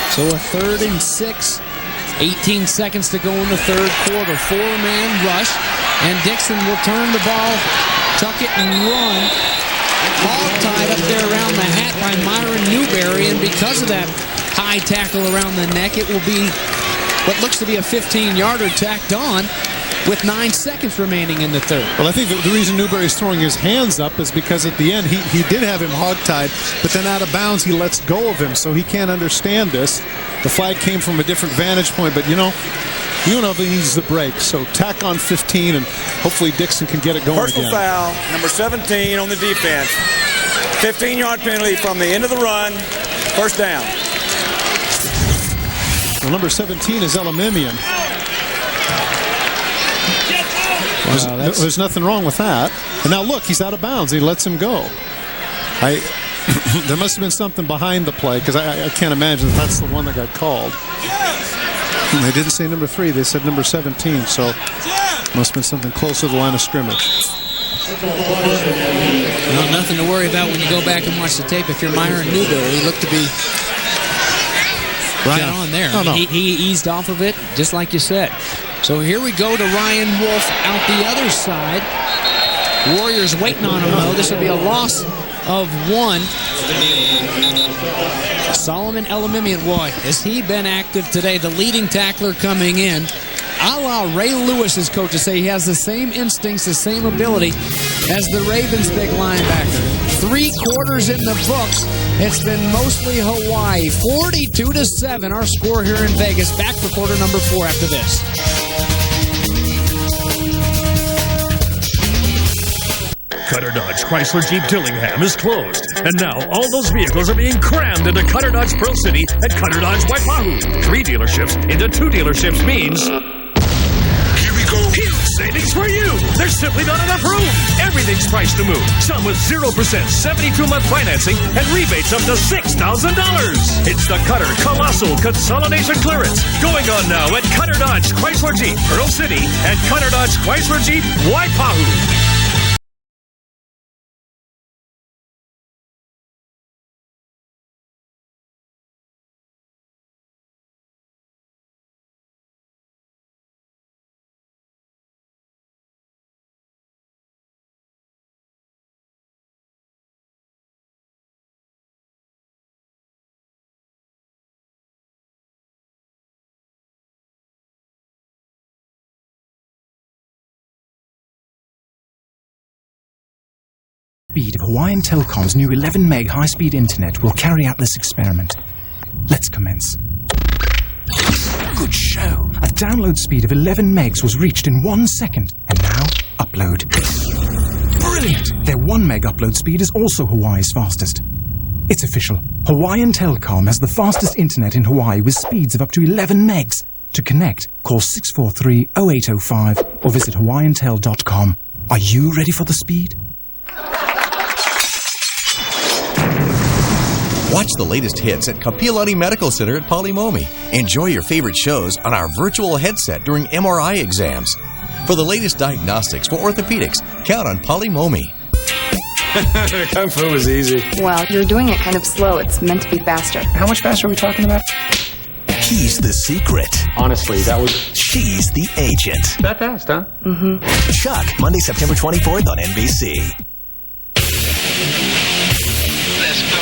So a 3rd and 6. 18 seconds to go in the third quarter. 4-man rush. And Dixon will turn the ball, tuck it, and run. All tied up there around the hat by Myron Newberry. And because of that high tackle around the neck, it will be what looks to be a 15-yarder tacked on with 9 seconds remaining in the third. Well, I think the reason Newberry's throwing his hands up is because at the end he did have him hogtied, but then out of bounds he lets go of him, so he can't understand this. The flag came from a different vantage point, but you know, UNLV needs the break, so tack on 15 and hopefully Dixon can get it going Personal again. foul, number 17 on the defense. 15-yard penalty from the end of the run. First down. Well, number 17 is Elimimian. Wow, there's nothing wrong with that. And now look, he's out of bounds. He lets him go. There must have been something behind the play, because I can't imagine that's the one that got called. And they didn't say number 3, they said number 17, so must have been something close to the line of scrimmage. Well, nothing to worry about when you go back and watch the tape. If you're Myron Newberry, he looked to be right on there. Oh, no. He eased off of it, just like you said. So here we go to Ryan Wolf out the other side. Warriors waiting on him, though. This will be a loss of 1. Solomon Elimimian, boy, has he been active today? The leading tackler coming in. A la Ray Lewis's coaches say he has the same instincts, the same ability as the Ravens' big linebacker. 3 quarters in the books. It's been mostly Hawaii. 42-7, our score here in Vegas. Back for quarter number 4 after this. Cutter Dodge Chrysler Jeep Dillingham is closed. And now all those vehicles are being crammed into Cutter Dodge Pearl City at Cutter Dodge Waipahu. 3 dealerships into 2 dealerships means... Here we go. Huge savings for you. There's simply not enough room. Everything's priced to move. Some with 0%, 72-month financing and rebates up to $6,000. It's the Cutter Colossal Consolidation Clearance. Going on now at Cutter Dodge Chrysler Jeep Pearl City and Cutter Dodge Chrysler Jeep Waipahu. Speed of Hawaiian Telcom's new 11 meg high-speed internet will carry out this experiment. Let's commence. Good show. A download speed of 11 megs was reached in 1 second. And now, upload. Brilliant! Their 1 meg upload speed is also Hawaii's fastest. It's official. Hawaiian Telcom has the fastest internet in Hawaii with speeds of up to 11 megs. To connect, call 643-0805 or visit hawaiiantel.com. Are you ready for the speed? Watch the latest hits at Kapilani Medical Center at Polimomi. Enjoy your favorite shows on our virtual headset during MRI exams. For the latest diagnostics for orthopedics, count on Polimomi. Kung Fu was easy. Well, you're doing it kind of slow. It's meant to be faster. How much faster are we talking about? He's the secret. Honestly, that was... She's the agent. That fast, huh? Mm-hmm. Chuck, Monday, September 24th on NBC. Let's go.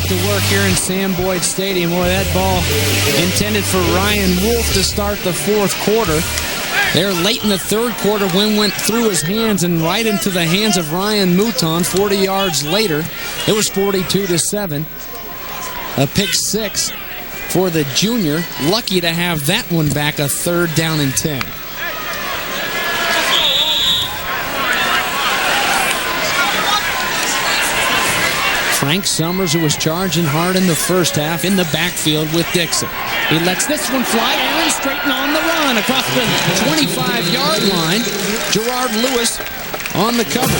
To work here in Sam Boyd Stadium. Boy, that ball intended for Ryan Wolf to start the fourth quarter. There late in the third quarter, wind went through his hands and right into the hands of Ryan Mouton. 40 yards later, it was 42-7. A pick six for the junior. Lucky to have that one back, a 3rd down and 10. Frank Summers, who was charging hard in the first half, in the backfield with Dixon. He lets this one fly. Aaron straighten on the run across the 25-yard line. Gerard Lewis on the cover.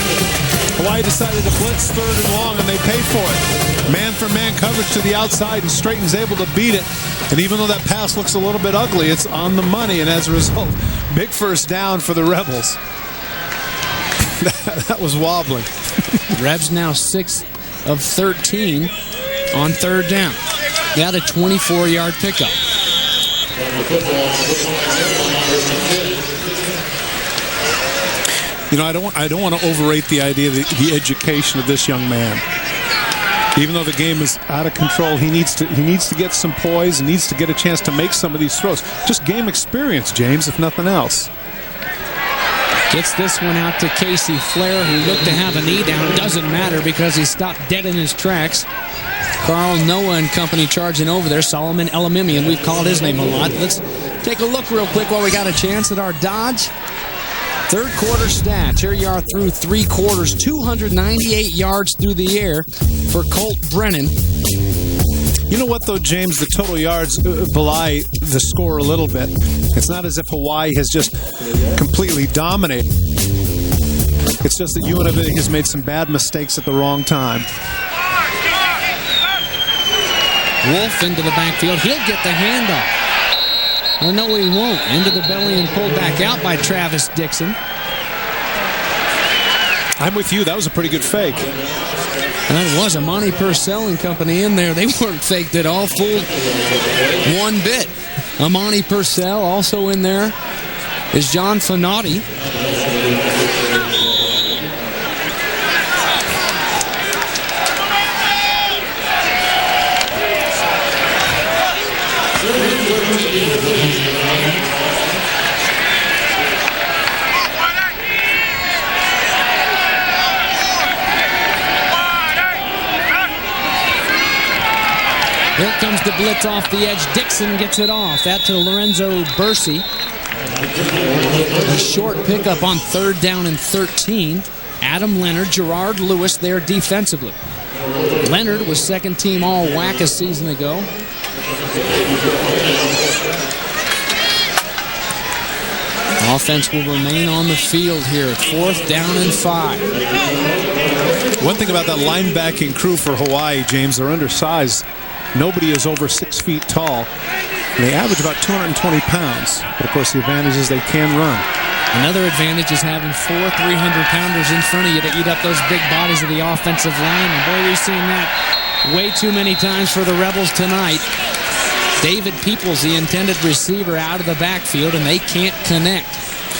Hawaii decided to blitz 3rd and long, and they pay for it. Man-for-man coverage to the outside, and Straighton's able to beat it. And even though that pass looks a little bit ugly, it's on the money, and as a result, big first down for the Rebels. That was wobbling. Rebs now 6 of 13 on 3rd down. Got a 24-yard pickup. You know, I don't want to overrate the idea of the education of this young man. Even though the game is out of control, he needs to get some poise and needs to get a chance to make some of these throws. Just game experience, James, if nothing else. Gets this one out to Casey Flair, who looked to have a knee down. Doesn't matter because he stopped dead in his tracks. Carl Noah and company charging over there. Solomon Elamimian, we've called his name a lot. Let's take a look real quick while we got a chance at our Dodge. 3rd quarter stats. Here you are through 3 quarters. 298 yards through the air for Colt Brennan. You know what, though, James? The total yards belie the score a little bit. It's not as if Hawaii has just completely dominated. It's just that UNLV has made some bad mistakes at the wrong time. Wolf into the backfield. He'll get the handoff. Or no, he won't. Into the belly and pulled back out by Travis Dixon. I'm with you. That was a pretty good fake. And that was Amani Purcell and company in there. They weren't faked at all. Fooled one bit. Amani Purcell also in there is John Finauti. Here comes the blitz off the edge. Dixon gets it off. That to Lorenzo Bercy. A short pickup on 3rd down and 13. Adam Leonard, Gerard Lewis there defensively. Leonard was 2nd team All-WAC a season ago. Offense will remain on the field here. 4th down and 5. One thing about that linebacking crew for Hawaii, James, they're undersized. Nobody is over 6 feet tall. And they average about 220 pounds. But, of course, the advantage is they can run. Another advantage is having 4 300-pounders in front of you to eat up those big bodies of the offensive line. And, boy, we've seen that way too many times for the Rebels tonight. David Peoples, the intended receiver, out of the backfield, and they can't connect.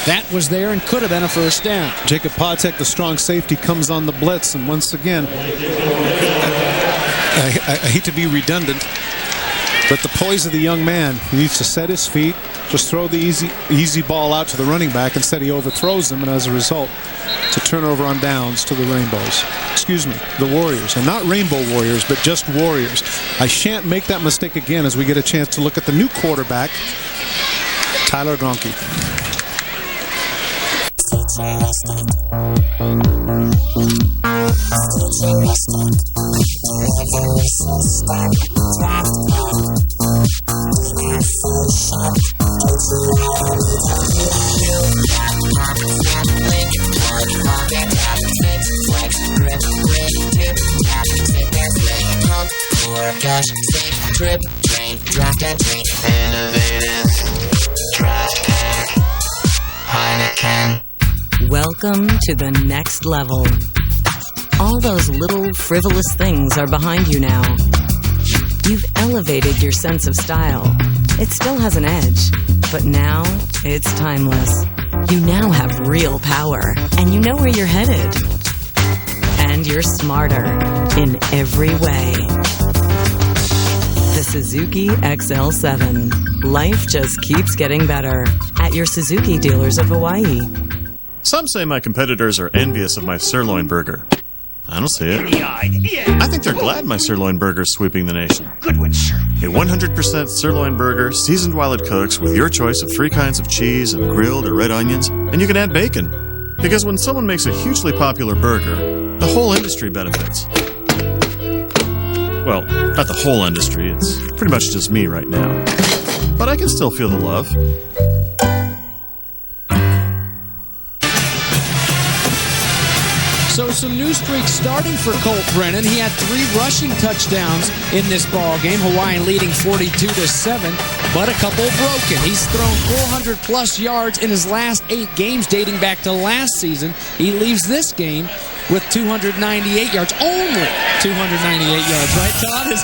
That was there and could have been a first down. Jacob Potek, the strong safety, comes on the blitz. And once again, I hate to be redundant, but the poise of the young man, he needs to set his feet, just throw the easy ball out to the running back. Instead, he overthrows them, and as a result, it's a turnover on downs to the the Warriors. And not Rainbow Warriors, but just Warriors. I shan't make that mistake again as we get a chance to look at the new quarterback, Tyler Gronke. Trip, train, drop and train. Innovative, dry Heineken. Welcome to the next level. All those little frivolous things are behind you now. You've elevated your sense of style. It still has an edge, but now it's timeless. You now have real power, and you know where you're headed. And you're smarter in every way. The Suzuki XL7. Life just keeps getting better at your Suzuki dealers of Hawaii. Some say my competitors are envious of my sirloin burger. I don't see it. I think they're glad my sirloin burger's sweeping the nation. Good one, sir. A 100% sirloin burger, seasoned while it cooks, with your choice of 3 kinds of cheese and grilled or red onions, and you can add bacon. Because when someone makes a hugely popular burger, the whole industry benefits. Well, not the whole industry, it's pretty much just me right now. But I can still feel the love. So some new streaks starting for Colt Brennan. He had 3 rushing touchdowns in this ball game. Hawaii leading 42-7, but a couple broken. He's thrown 400-plus yards in his last 8 games dating back to last season. He leaves this game with 298 yards. Only 298 yards, right, Todd?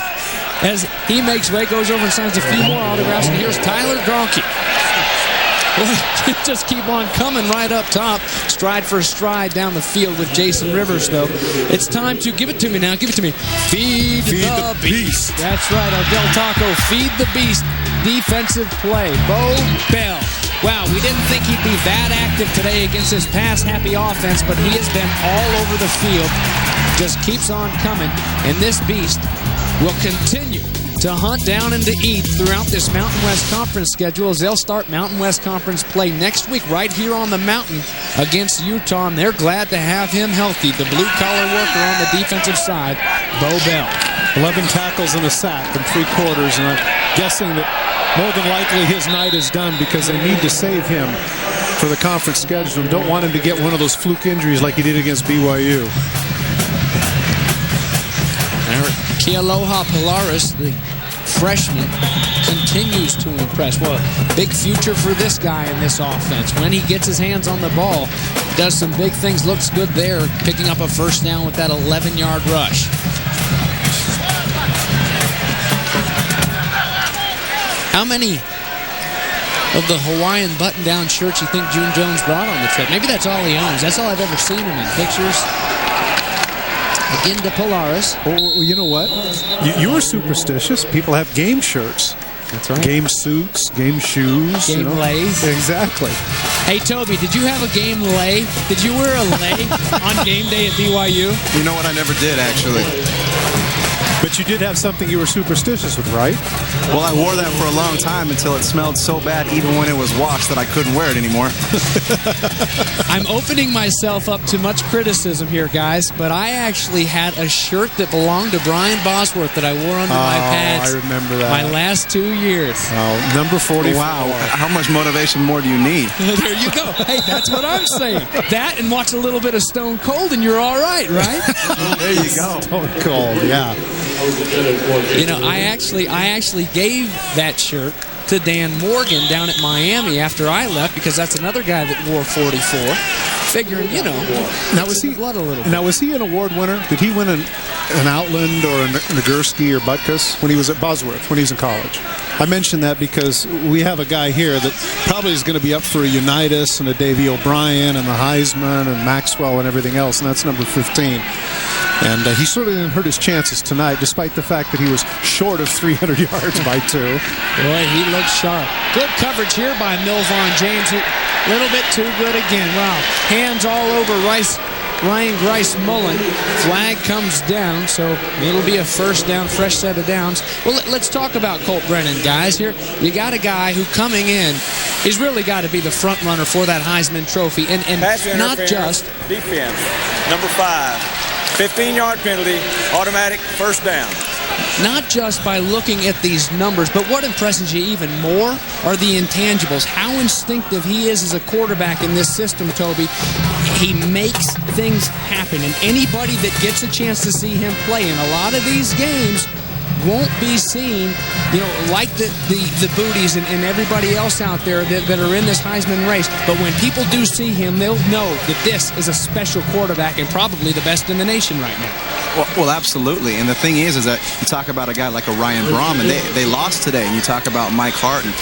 As he makes way, goes over and signs a few more autographs. And here's Tyler Gronke. Boy, just keep on coming right up top. Stride for stride down the field with Jason Rivers, though. It's time to give it to me now. Give it to me. Feed the beast. That's right, our Del Taco. Feed the beast. Defensive play. Bo Bell. Wow, we didn't think he'd be that active today against this pass-happy offense, but he has been all over the field. Just keeps on coming. And this beast will continue to hunt down and to eat throughout this Mountain West Conference schedule as they'll start Mountain West Conference play next week right here on the mountain against Utah, and they're glad to have him healthy. The blue-collar worker on the defensive side, Bo Bell. 11 tackles and a sack in 3 quarters, and I'm guessing that more than likely his night is done because they need to save him for the conference schedule and don't want him to get one of those fluke injuries like he did against BYU. Kealoha Pilaris, the freshman, continues to impress. Well, big future for this guy in this offense. When he gets his hands on the ball, does some big things, looks good there, picking up a first down with that 11-yard rush. How many of the Hawaiian button-down shirts you think June Jones brought on the trip? Maybe that's all he owns. That's all I've ever seen him in pictures. Again to Polaris. Well, you know what? You were superstitious. People have game shirts. That's right. Game suits, game shoes. Game lays. Exactly. Hey, Toby, did you have a game lay? Did you wear a lay on game day at BYU? You know what? I never did, actually. But you did have something you were superstitious with, right? Well, I wore that for a long time until it smelled so bad even when it was washed that I couldn't wear it anymore. I'm opening myself up to much criticism here, guys, but I actually had a shirt that belonged to Brian Bosworth that I wore under my pads. I remember that. My last 2 years. Oh, number 44. Wow. How much motivation more do you need? There you go. Hey, that's what I'm saying. That and watch a little bit of Stone Cold and you're all right, right? There you go. Stone Cold, yeah. You know, I actually gave that shirt to Dan Morgan down at Miami after I left because that's another guy that wore 44. Figuring, you know, now was he blood a little bit. Now was he an award winner? Did he win an Outland or a Nagurski or Butkus when he was at Bosworth when he was in college? I mentioned that because we have a guy here that probably is going to be up for a Unitas and a Davey O'Brien and the Heisman and Maxwell and everything else, and that's number 15. And he certainly didn't hurt his chances tonight, despite the fact that he was short of 300 yards by 2. Boy, he looks sharp. Good coverage here by Milvon James. A little bit too good again. Wow. Hands all over Ryan Grice-Mullens. Flag comes down, so it'll be a first down, fresh set of downs. Well, let's talk about Colt Brennan, guys. Here, you got a guy who coming in is really got to be the front runner for that Heisman Trophy. And Pass not just... Defense, number 5. 15-yard penalty, automatic first down. Not just by looking at these numbers, but what impresses you even more are the intangibles. How instinctive he is as a quarterback in this system, Toby. He makes things happen, and anybody that gets a chance to see him play in a lot of these games won't be seen, like the Booties and everybody else out there that are in this Heisman race. But when people do see him, they'll know that this is a special quarterback and probably the best in the nation right now. Well, absolutely. And the thing is that you talk about a guy like a Ryan Brom, and they lost today. And you talk about Mike Hart and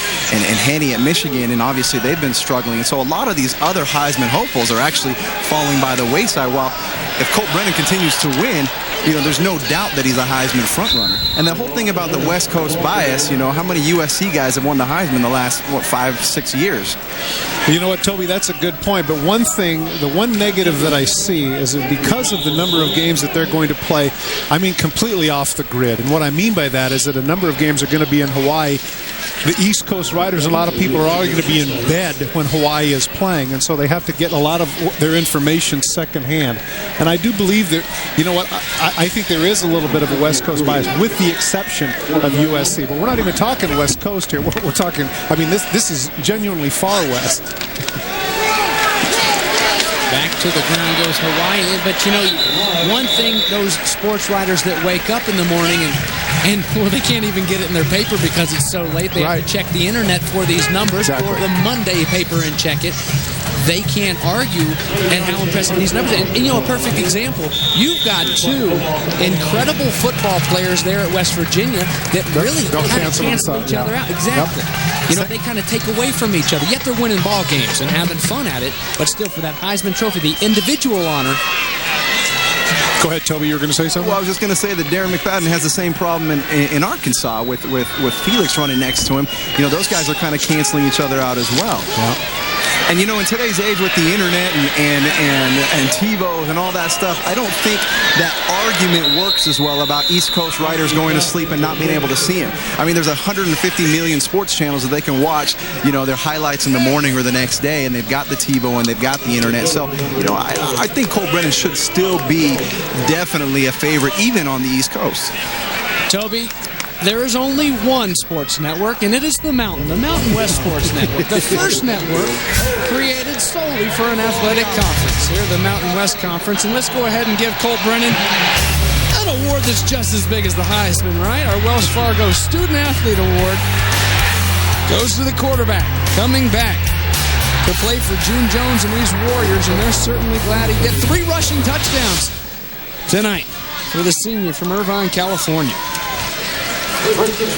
Henney at Michigan, and obviously they've been struggling. And so a lot of these other Heisman hopefuls are actually falling by the wayside. While if Colt Brennan continues to win, there's no doubt that he's a Heisman frontrunner. And the whole thing about the West Coast bias, how many USC guys have won the Heisman the last, 5-6 years? You know what, Toby, that's a good point. But one thing, the one negative that I see is that because of the number of games that they're going to play, completely off the grid. And what I mean by that is that a number of games are going to be in Hawaii. The East Coast riders, a lot of people are already going to be in bed when Hawaii is playing, and so they have to get a lot of their information secondhand. And I do believe that, I think there is a little bit of a West Coast bias, with the exception of USC. But we're not even talking West Coast here. We're talking, this is genuinely far west. Back to the ground goes Hawaii. But, one thing, those sports writers that wake up in the morning and they can't even get it in their paper because it's so late. They have to check the internet for these numbers, or the Monday paper and check it. They can't argue at how impressive these numbers are. And a perfect example, you've got two incredible football players there at West Virginia that really kind of cancel each other out. Exactly. Yep. They kind of take away from each other. Yet they're winning ball games and having fun at it, but still for that Heisman Trophy, the individual honor. Go ahead, Toby. You were going to say something? Well, I was just going to say that Darren McFadden has the same problem in Arkansas with Felix running next to him. Those guys are kind of canceling each other out as well. Yeah. And in today's age with the internet and TiVo and all that stuff, I don't think that argument works as well about East Coast writers going to sleep and not being able to see him. There's 150 million sports channels that they can watch, their highlights in the morning or the next day, and they've got the TiVo and they've got the internet. So, I think Colt Brennan should still be definitely a favorite, even on the East Coast. Toby, there is only one sports network, and it is the Mountain West Sports Network. The first network created solely for an athletic conference. Here, the Mountain West Conference. And let's go ahead and give Colt Brennan an award that's just as big as the Heisman, right? Our Wells Fargo Student Athlete Award goes to the quarterback, coming back to play for June Jones and these Warriors, and they're certainly glad he get 3 rushing touchdowns tonight for the senior from Irvine, California.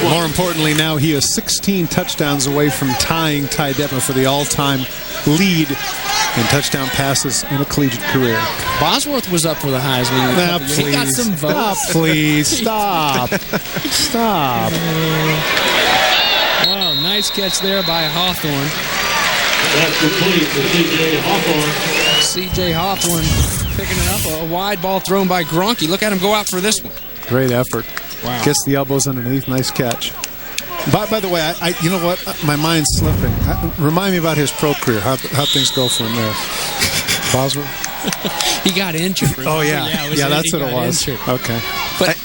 More importantly, now he is 16 touchdowns away from tying Ty Detmer for the all-time lead in touchdown passes in a collegiate career. Bosworth was up for the Heisman. He got some votes. Stop. Oh, nice catch there by Hawthorne. That's complete for C.J. Hawthorne. C.J. Hawthorne picking it up. A wide ball thrown by Gronke. Look at him go out for this one. Great effort. Wow. Gets the elbows underneath. Nice catch. By the way, you know what? My mind's slipping. Remind me about his pro career. How things go for him there. Bosworth? He got injured. Oh, yeah. Yeah, that's what it was. Injured. Okay. But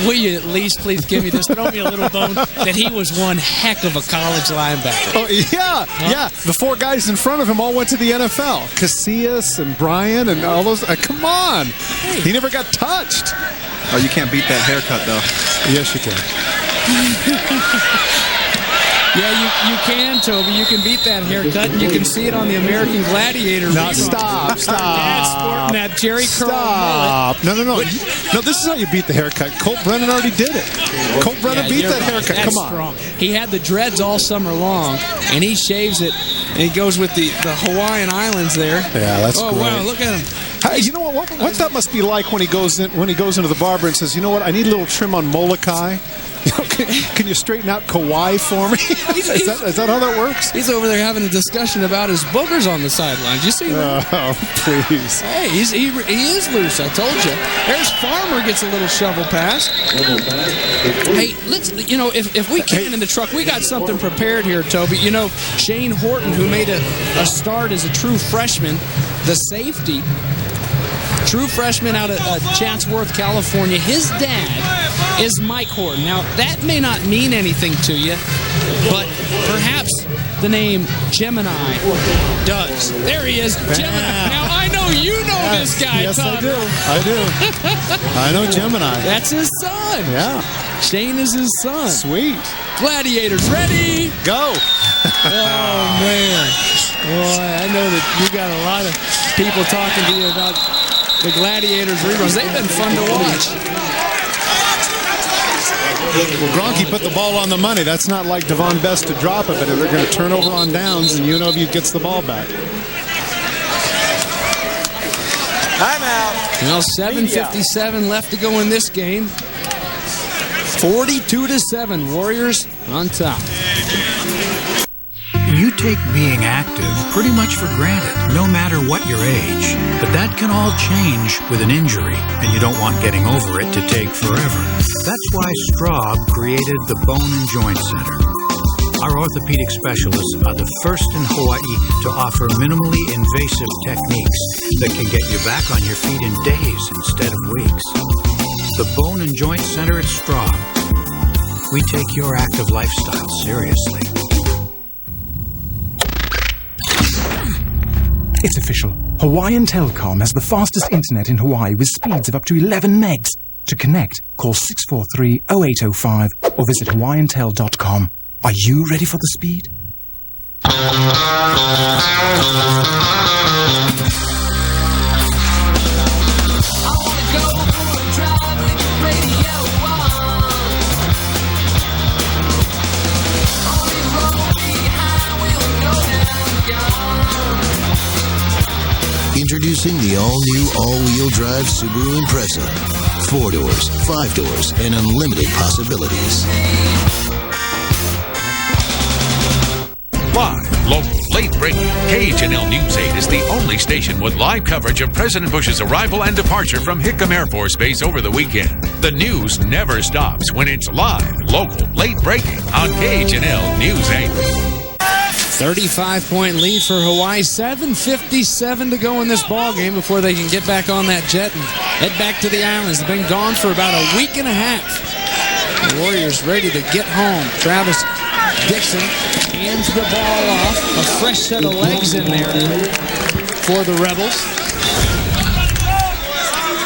will you at least please give me this? Throw me a little bone that he was one heck of a college linebacker. Oh, yeah. Huh? Yeah. The 4 guys in front of him all went to the NFL. Casillas and Bryan and all those. Come on. Hey. He never got touched. Oh, you can't beat that haircut, though. Yes, you can. Yeah, you can, Toby. You can beat that haircut, and you can see it on the American Gladiator. No, stop. Dad's sporting that Jerry Curl mullet. No. No, this is how you beat the haircut. Colt Brennan already did it. Colt Brennan beat that haircut. That's Come on. Strong. He had the dreads all summer long, and he shaves it, and he goes with the Hawaiian Islands there. Yeah, that's great. Oh, wow, look at him. Hey, you know what that must be like when he goes into the barber and says, you know what, I need a little trim on Molokai. Can you straighten out Kawhi for me? Is that how that works? He's over there having a discussion about his boogers on the sidelines. You see that? Oh, please. Hey, he is loose, I told you. There's Farmer gets a little shovel pass. Hey, let's, if we can in the truck, we got something prepared here, Toby. Shane Horton, who made a start as a true freshman, the safety, True freshman out of Chatsworth, California. His dad is Mike Horton. Now, that may not mean anything to you, but perhaps the name Gemini does. There he is, Gemini. Now, I know you know this guy, Yes, Todd. I do. I know Gemini. That's his son. Yeah. Shane is his son. Sweet. Gladiators, ready? Go. Oh, man. Boy, I know that you got a lot of people talking to you about the Gladiators reruns. They've been fun to watch. Well, Gronky put the ball on the money. That's not like Devon Best to drop it, but they're going to turn over on downs, and UNLV gets the ball back. Timeout. Well, 7:57 left to go in this game. 42-7, Warriors on top. You take being active pretty much for granted, no matter what your age. But that can all change with an injury, and you don't want getting over it to take forever. That's why Straub created the Bone and Joint Center. Our orthopedic specialists are the first in Hawaii to offer minimally invasive techniques that can get you back on your feet in days instead of weeks. The Bone and Joint Center at Straub. We take your active lifestyle seriously. It's official. Hawaiian Telcom has the fastest internet in Hawaii with speeds of up to 11 megs. To connect, call 643-0805 or visit hawaiiantel.com. Are you ready for the speed? Introducing the all-new all-wheel drive Subaru Impreza. 4 doors, 5 doors, and unlimited possibilities. Live, local, late-breaking, KHNL News 8 is the only station with live coverage of President Bush's arrival and departure from Hickam Air Force Base over the weekend. The news never stops when it's live, local, late-breaking on KHNL News 8. 35-point lead for Hawaii. 7:57 to go in this ball game before they can get back on that jet and head back to the islands. They've been gone for about a week and a half. The Warriors ready to get home. Travis Dixon hands the ball off. A fresh set of legs in there for the Rebels.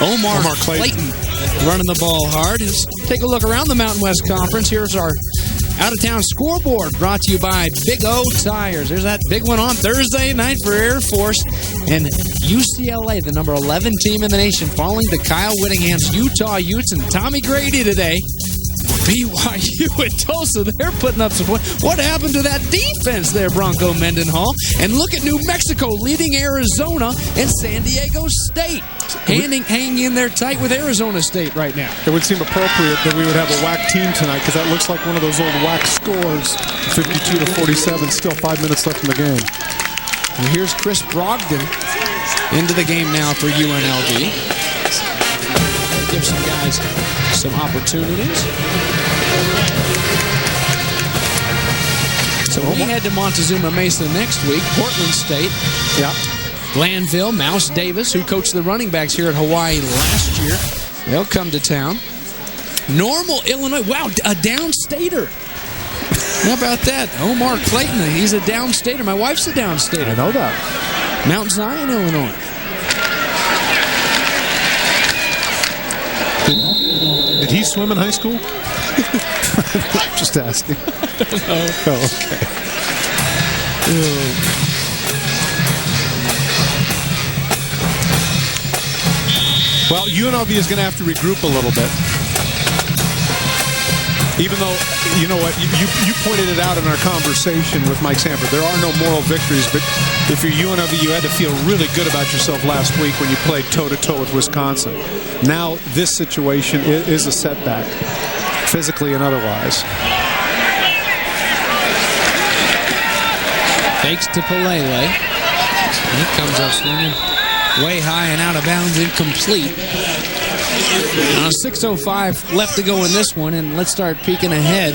Omar Clayton running the ball hard. Let's take a look around the Mountain West Conference. Here's our out-of-town scoreboard brought to you by Big O Tires. There's that big one on Thursday night for Air Force. And UCLA, the number 11 team in the nation, falling to Kyle Whittingham's Utah Utes and Tommy Grady today. BYU and Tulsa, they're putting up some points. What happened to that defense there, Bronco Mendenhall? And look at New Mexico leading Arizona and San Diego State. Hanging in there tight with Arizona State right now. It would seem appropriate that we would have a WAC team tonight because that looks like one of those old WAC scores. 52-47, still 5 minutes left in the game. And here's Chris Brogdon into the game now for UNLV. Give some guys some opportunities. So we head to Montezuma Mesa next week. Portland State. Yeah. Glanville, Mouse Davis, who coached the running backs here at Hawaii last year. They'll come to town. Normal, Illinois. Wow, a downstater. How about that? Omar Clayton, he's a downstater. My wife's a downstater. I know that. Mount Zion, Illinois. Did he swim in high school? Just asking. I don't know. Oh, okay. Well, UNLV is going to have to regroup a little bit. Even though, you know what, you pointed it out in our conversation with Mike Sanford. There are no moral victories, but if you're UNLV, you had to feel really good about yourself last week when you played toe-to-toe with Wisconsin. Now, this situation is a setback, physically and otherwise. Fakes to Pelele. He comes up swinging way high and out of bounds, incomplete. 6:05 left to go in this one, and let's start peeking ahead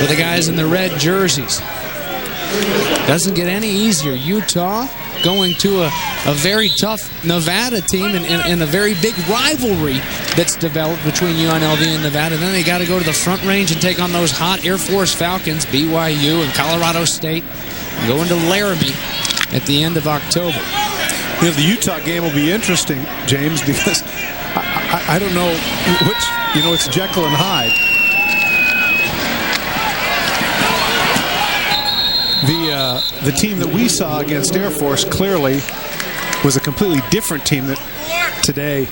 with the guys in the red jerseys. Doesn't get any easier. Utah going to a a very tough Nevada team and a very big rivalry that's developed between UNLV and Nevada. Then they got to go to the Front Range and take on those hot Air Force Falcons, BYU and Colorado State, and go into Laramie at the end of October. You know, the Utah game will be interesting, James, because I don't know which, it's Jekyll and Hyde. The team that we saw against Air Force clearly was a completely different team that today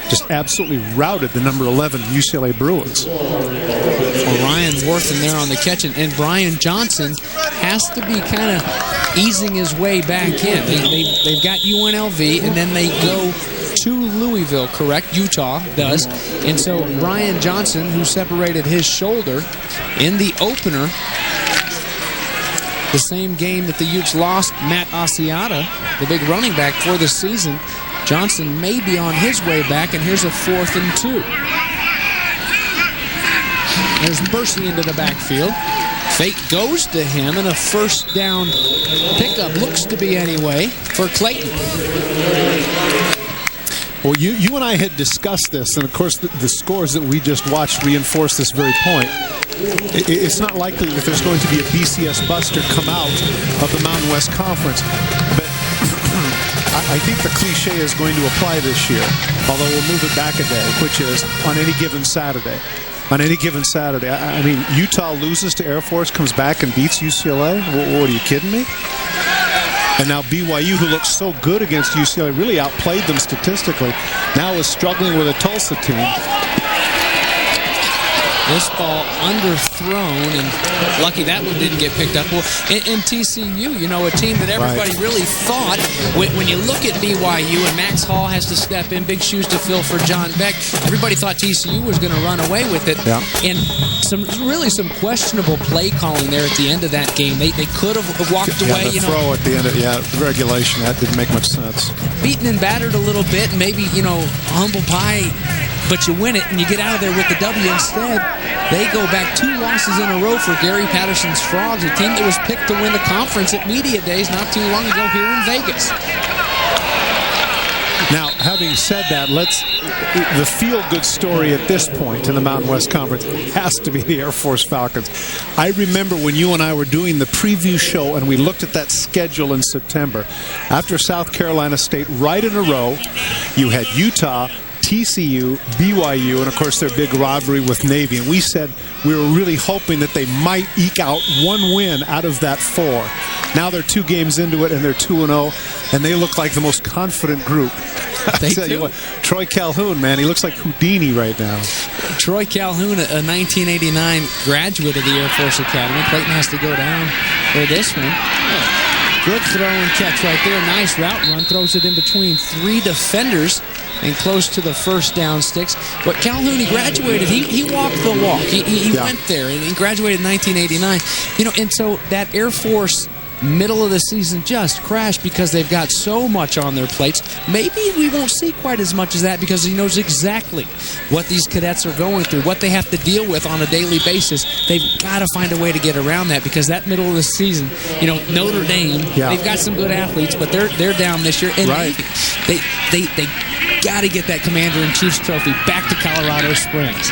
just absolutely routed the number 11 UCLA Bruins. Well, Ryan Worthen there on the catch, and Brian Johnson has to be kind of easing his way back in. They've got UNLV, and then they go to Louisville, correct? Utah does. And so Brian Johnson, who separated his shoulder in the opener, the same game that the Utes lost Matt Asiata, the big running back for the season, Johnson may be on his way back, and here's a 4th and 2. There's Bursey into the backfield. Fake goes to him, and a first down pickup, looks to be anyway, for Clayton. Well, you and I had discussed this, and of course the scores that we just watched reinforce this very point. It's not likely that there's going to be a BCS buster come out of the Mountain West Conference, but I think the cliche is going to apply this year, although we'll move it back a day, which is on any given Saturday. On any given Saturday. I mean, Utah loses to Air Force, comes back and beats UCLA? What are you kidding me? And now BYU, who looked so good against UCLA, really outplayed them statistically, now is struggling with a Tulsa team. This ball underthrown, and lucky that one didn't get picked up. Well, in TCU, a team that everybody really thought, when you look at BYU and Max Hall has to step in, big shoes to fill for John Beck, everybody thought TCU was going to run away with it. Yeah. And some questionable play calling there at the end of that game. They could have walked away. The throw at the end of regulation, that didn't make much sense. Beaten and battered a little bit, and maybe, humble pie, but you win it and you get out of there with the W. Instead, they go back 2 losses in a row for Gary Patterson's Frogs, a team that was picked to win the conference at Media Days not too long ago here in Vegas. Now, having said that, the feel-good story at this point in the Mountain West Conference has to be the Air Force Falcons. I remember when you and I were doing the preview show and we looked at that schedule in September. After South Carolina State, right in a row, you had Utah, TCU, BYU, and of course their big rivalry with Navy. And we said we were really hoping that they might eke out one win out of that 4. Now they're 2 games into it and they're 2-0, and they look like the most confident group. I tell you what, Troy Calhoun, man, he looks like Houdini right now. Troy Calhoun, a 1989 graduate of the Air Force Academy. Clayton has to go down for this one. Good throw and catch right there. Nice route run. Throws it in between 3 defenders and close to the first down sticks. But Calhoun, he graduated. He walked the walk. He went there, and he graduated in 1989. And so that Air Force middle of the season just crashed because they've got so much on their plates. Maybe we won't see quite as much as that because he knows exactly what these cadets are going through, what they have to deal with on a daily basis. They've got to find a way to get around that because that middle of the season, Notre Dame, they've got some good athletes, but they're down this year. And they got to get that Commander-in-Chief's trophy back to Colorado Springs.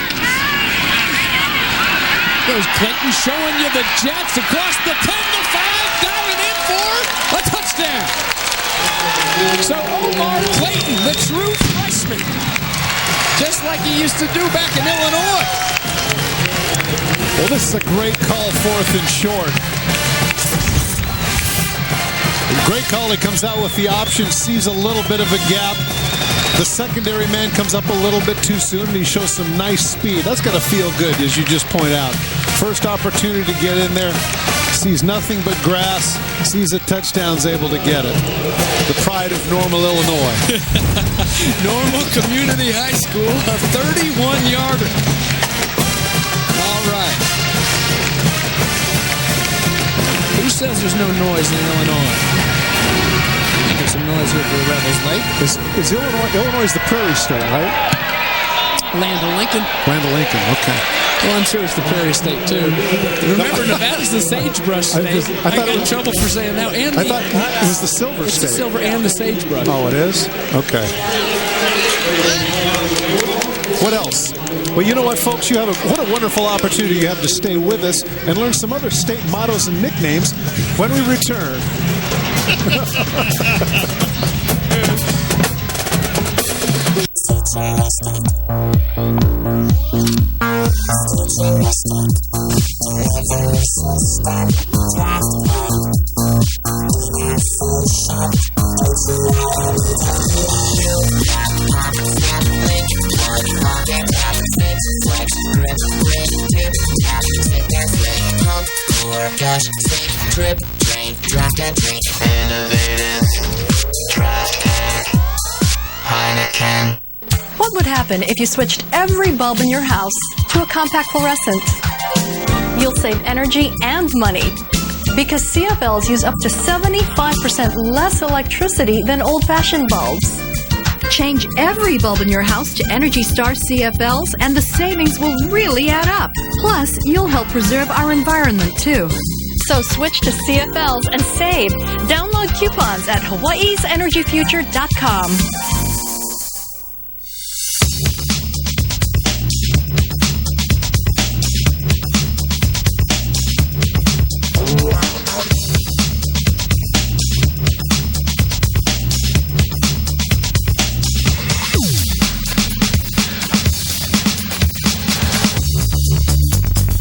There's Clayton showing you the Jets across the 10 to 5, diving in for a touchdown. So Omar Clayton, the true freshman, just like he used to do back in Illinois. Well, this is a great call, 4th and short. Great call. He comes out with the option, sees a little bit of a gap. The secondary man comes up a little bit too soon, and he shows some nice speed. That's got to feel good, as you just point out. First opportunity to get in there, sees nothing but grass, sees a touchdown's able to get it. The pride of Normal, Illinois. Normal Community High School, a 31-yarder. All right. Who says there's no noise in Illinois? There's some noise here for the Rebels late. Is Illinois is the Prairie State, right? Land of Lincoln. Land of Lincoln, okay. Well, I'm sure it's the Prairie State, too. Remember, Nevada's the sagebrush state. I got in trouble for saying that. And I thought it was the Silver it's State. the Silver and the sagebrush. Oh, it is? Okay. What else? Well, you know what, folks? What a wonderful opportunity you have to stay with us and learn some other state mottos and nicknames when we return. Trip, train, draft and drink. Innovative, draft and Heineken. What would happen if you switched every bulb in your house to a compact fluorescent? You'll save energy and money because CFLs use up to 75% less electricity than old-fashioned bulbs. Change every bulb in your house to Energy Star CFLs and the savings will really add up. Plus, you'll help preserve our environment too. So switch to CFLs and save. Download coupons at hawaiisenergyfuture.com.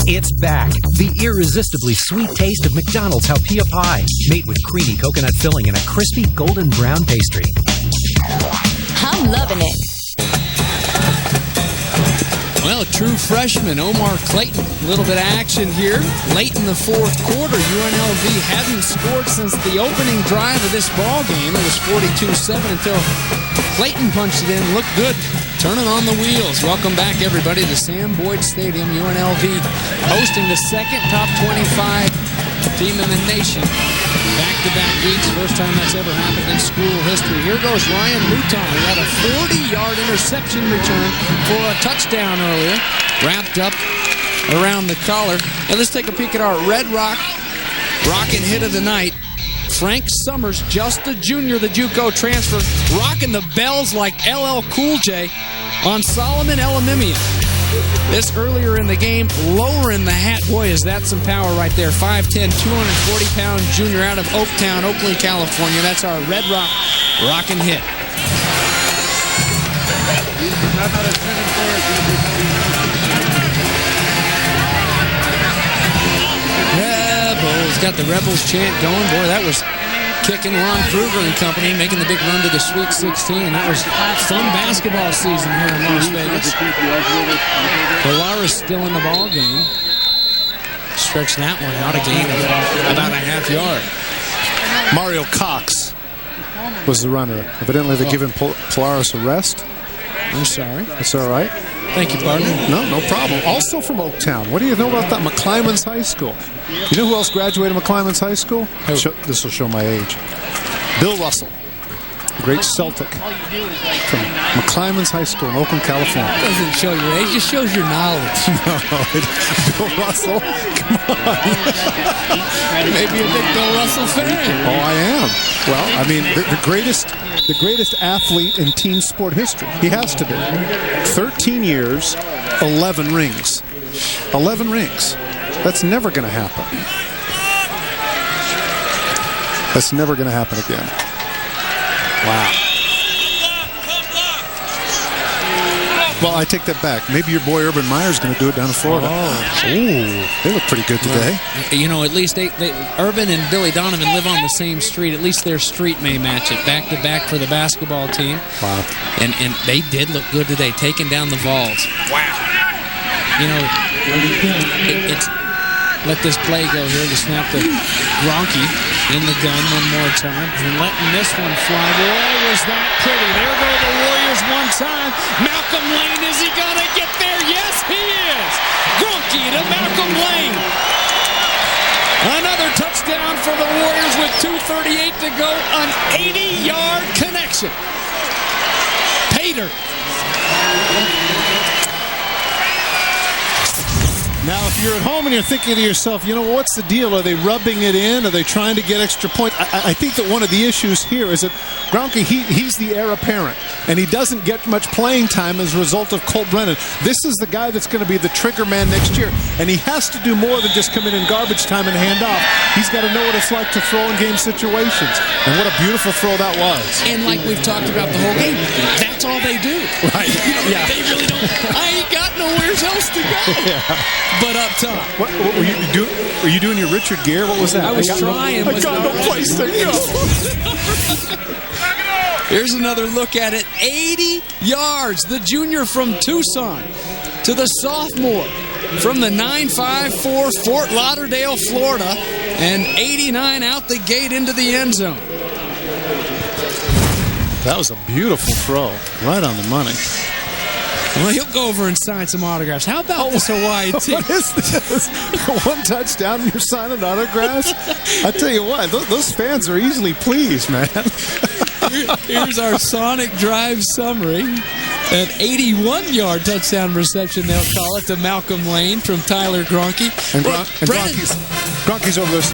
It's back. The irresistibly sweet taste of McDonald's Halpia Pie, made with creamy coconut filling and a crispy golden brown pastry. I'm loving it. Well, true freshman Omar Clayton, a little bit of action here. Late in the fourth quarter, UNLV hadn't scored since the opening drive of this ball game. It was 42-7 until Clayton punched it in. Looked good. Turning on the wheels. Welcome back, everybody, to Sam Boyd Stadium. UNLV hosting the second top 25 team in the nation. Back-to-back weeks. First time that's ever happened in school history. Here goes Ryan Luton, who had a 40-yard interception return for a touchdown earlier. Wrapped up around the collar. Now let's take a peek at our Red Rock rockin' hit of the night. Frank Summers, just a junior, the JUCO transfer, rocking the bells like LL Cool J on Solomon Elamimian. This earlier in the game, lowering the hat. Boy, is that some power right there. 5'10", 240-pound junior out of Oaktown, Oakland, California. That's our Red Rock rockin' hit. Rebels, got the Rebels chant going. Boy, that was kicking Ron Kruger and company, making the big run to the Sweet 16. That was fun basketball season here in Las Vegas. Polaris still in the ball game. Stretch that one out, a gain of about a half yard. Mario Cox was the runner. Evidently, they're giving Polaris a rest. I'm sorry. That's all right. Thank you, partner. No problem. Also from Oaktown. What do you know about that? McClymonds High School. You know who else graduated McClymonds High School? This will show my age. Bill Russell, great Celtic from McClymonds High School in Oakland, California. It doesn't show your age, it shows your knowledge. No, Bill Russell, come on. You may be a big Bill Russell fan. Oh, I am. Well, I mean, the greatest athlete in team sport history. He has to be. 13 years, 11 rings. 11 rings. That's never going to happen. That's never going to happen again. Wow. Well, I take that back. Maybe your boy Urban Meyer's going to do it down in Florida. Oh. Ooh, they look pretty good today. Well, you know, at least Urban and Billy Donovan live on the same street. At least their street may match it. Back to back for the basketball team. Wow. And they did look good today, taking down the Vols. Wow. You know, it's let this play go here to snap the Gronky in the gun one more time. And letting this one fly. Boy, was that pretty. There go the Warriors one time. Malcolm Lane, is he going to get there? Yes, he is. Gronky to Malcolm Lane. Another touchdown for the Warriors with 2:38 to go. An 80-yard connection. Pater. if you're at home and you're thinking to yourself, what's the deal? Are they rubbing it in? Are they trying to get extra points? I think that one of the issues here is that Gronke, he's the heir apparent, and he doesn't get much playing time as a result of Colt Brennan. This is the guy that's going to be the trigger man next year, and he has to do more than just come in garbage time and hand off. He's got to know what it's like to throw in game situations, and what a beautiful throw that was. And like we've talked about the whole game, that's all they do. Right. They really don't. I ain't got nowhere else to go. But up top. What were you doing? Were you doing your Richard Gere? What was that? I was trying. I got no place to go. Here's another look at it. 80 yards. The junior from Tucson to the sophomore from the 954 Fort Lauderdale, Florida, and 89 out the gate into the end zone. That was a beautiful throw. Right on the money. Well, he'll go over and sign some autographs. How about this Hawaii team? What is this? One touchdown and you're signing autographs? I tell you what, those fans are easily pleased, man. Here's our Sonic Drive summary. An 81-yard touchdown reception, they'll call it, to Malcolm Lane from Tyler Gronke. And Gronke's over there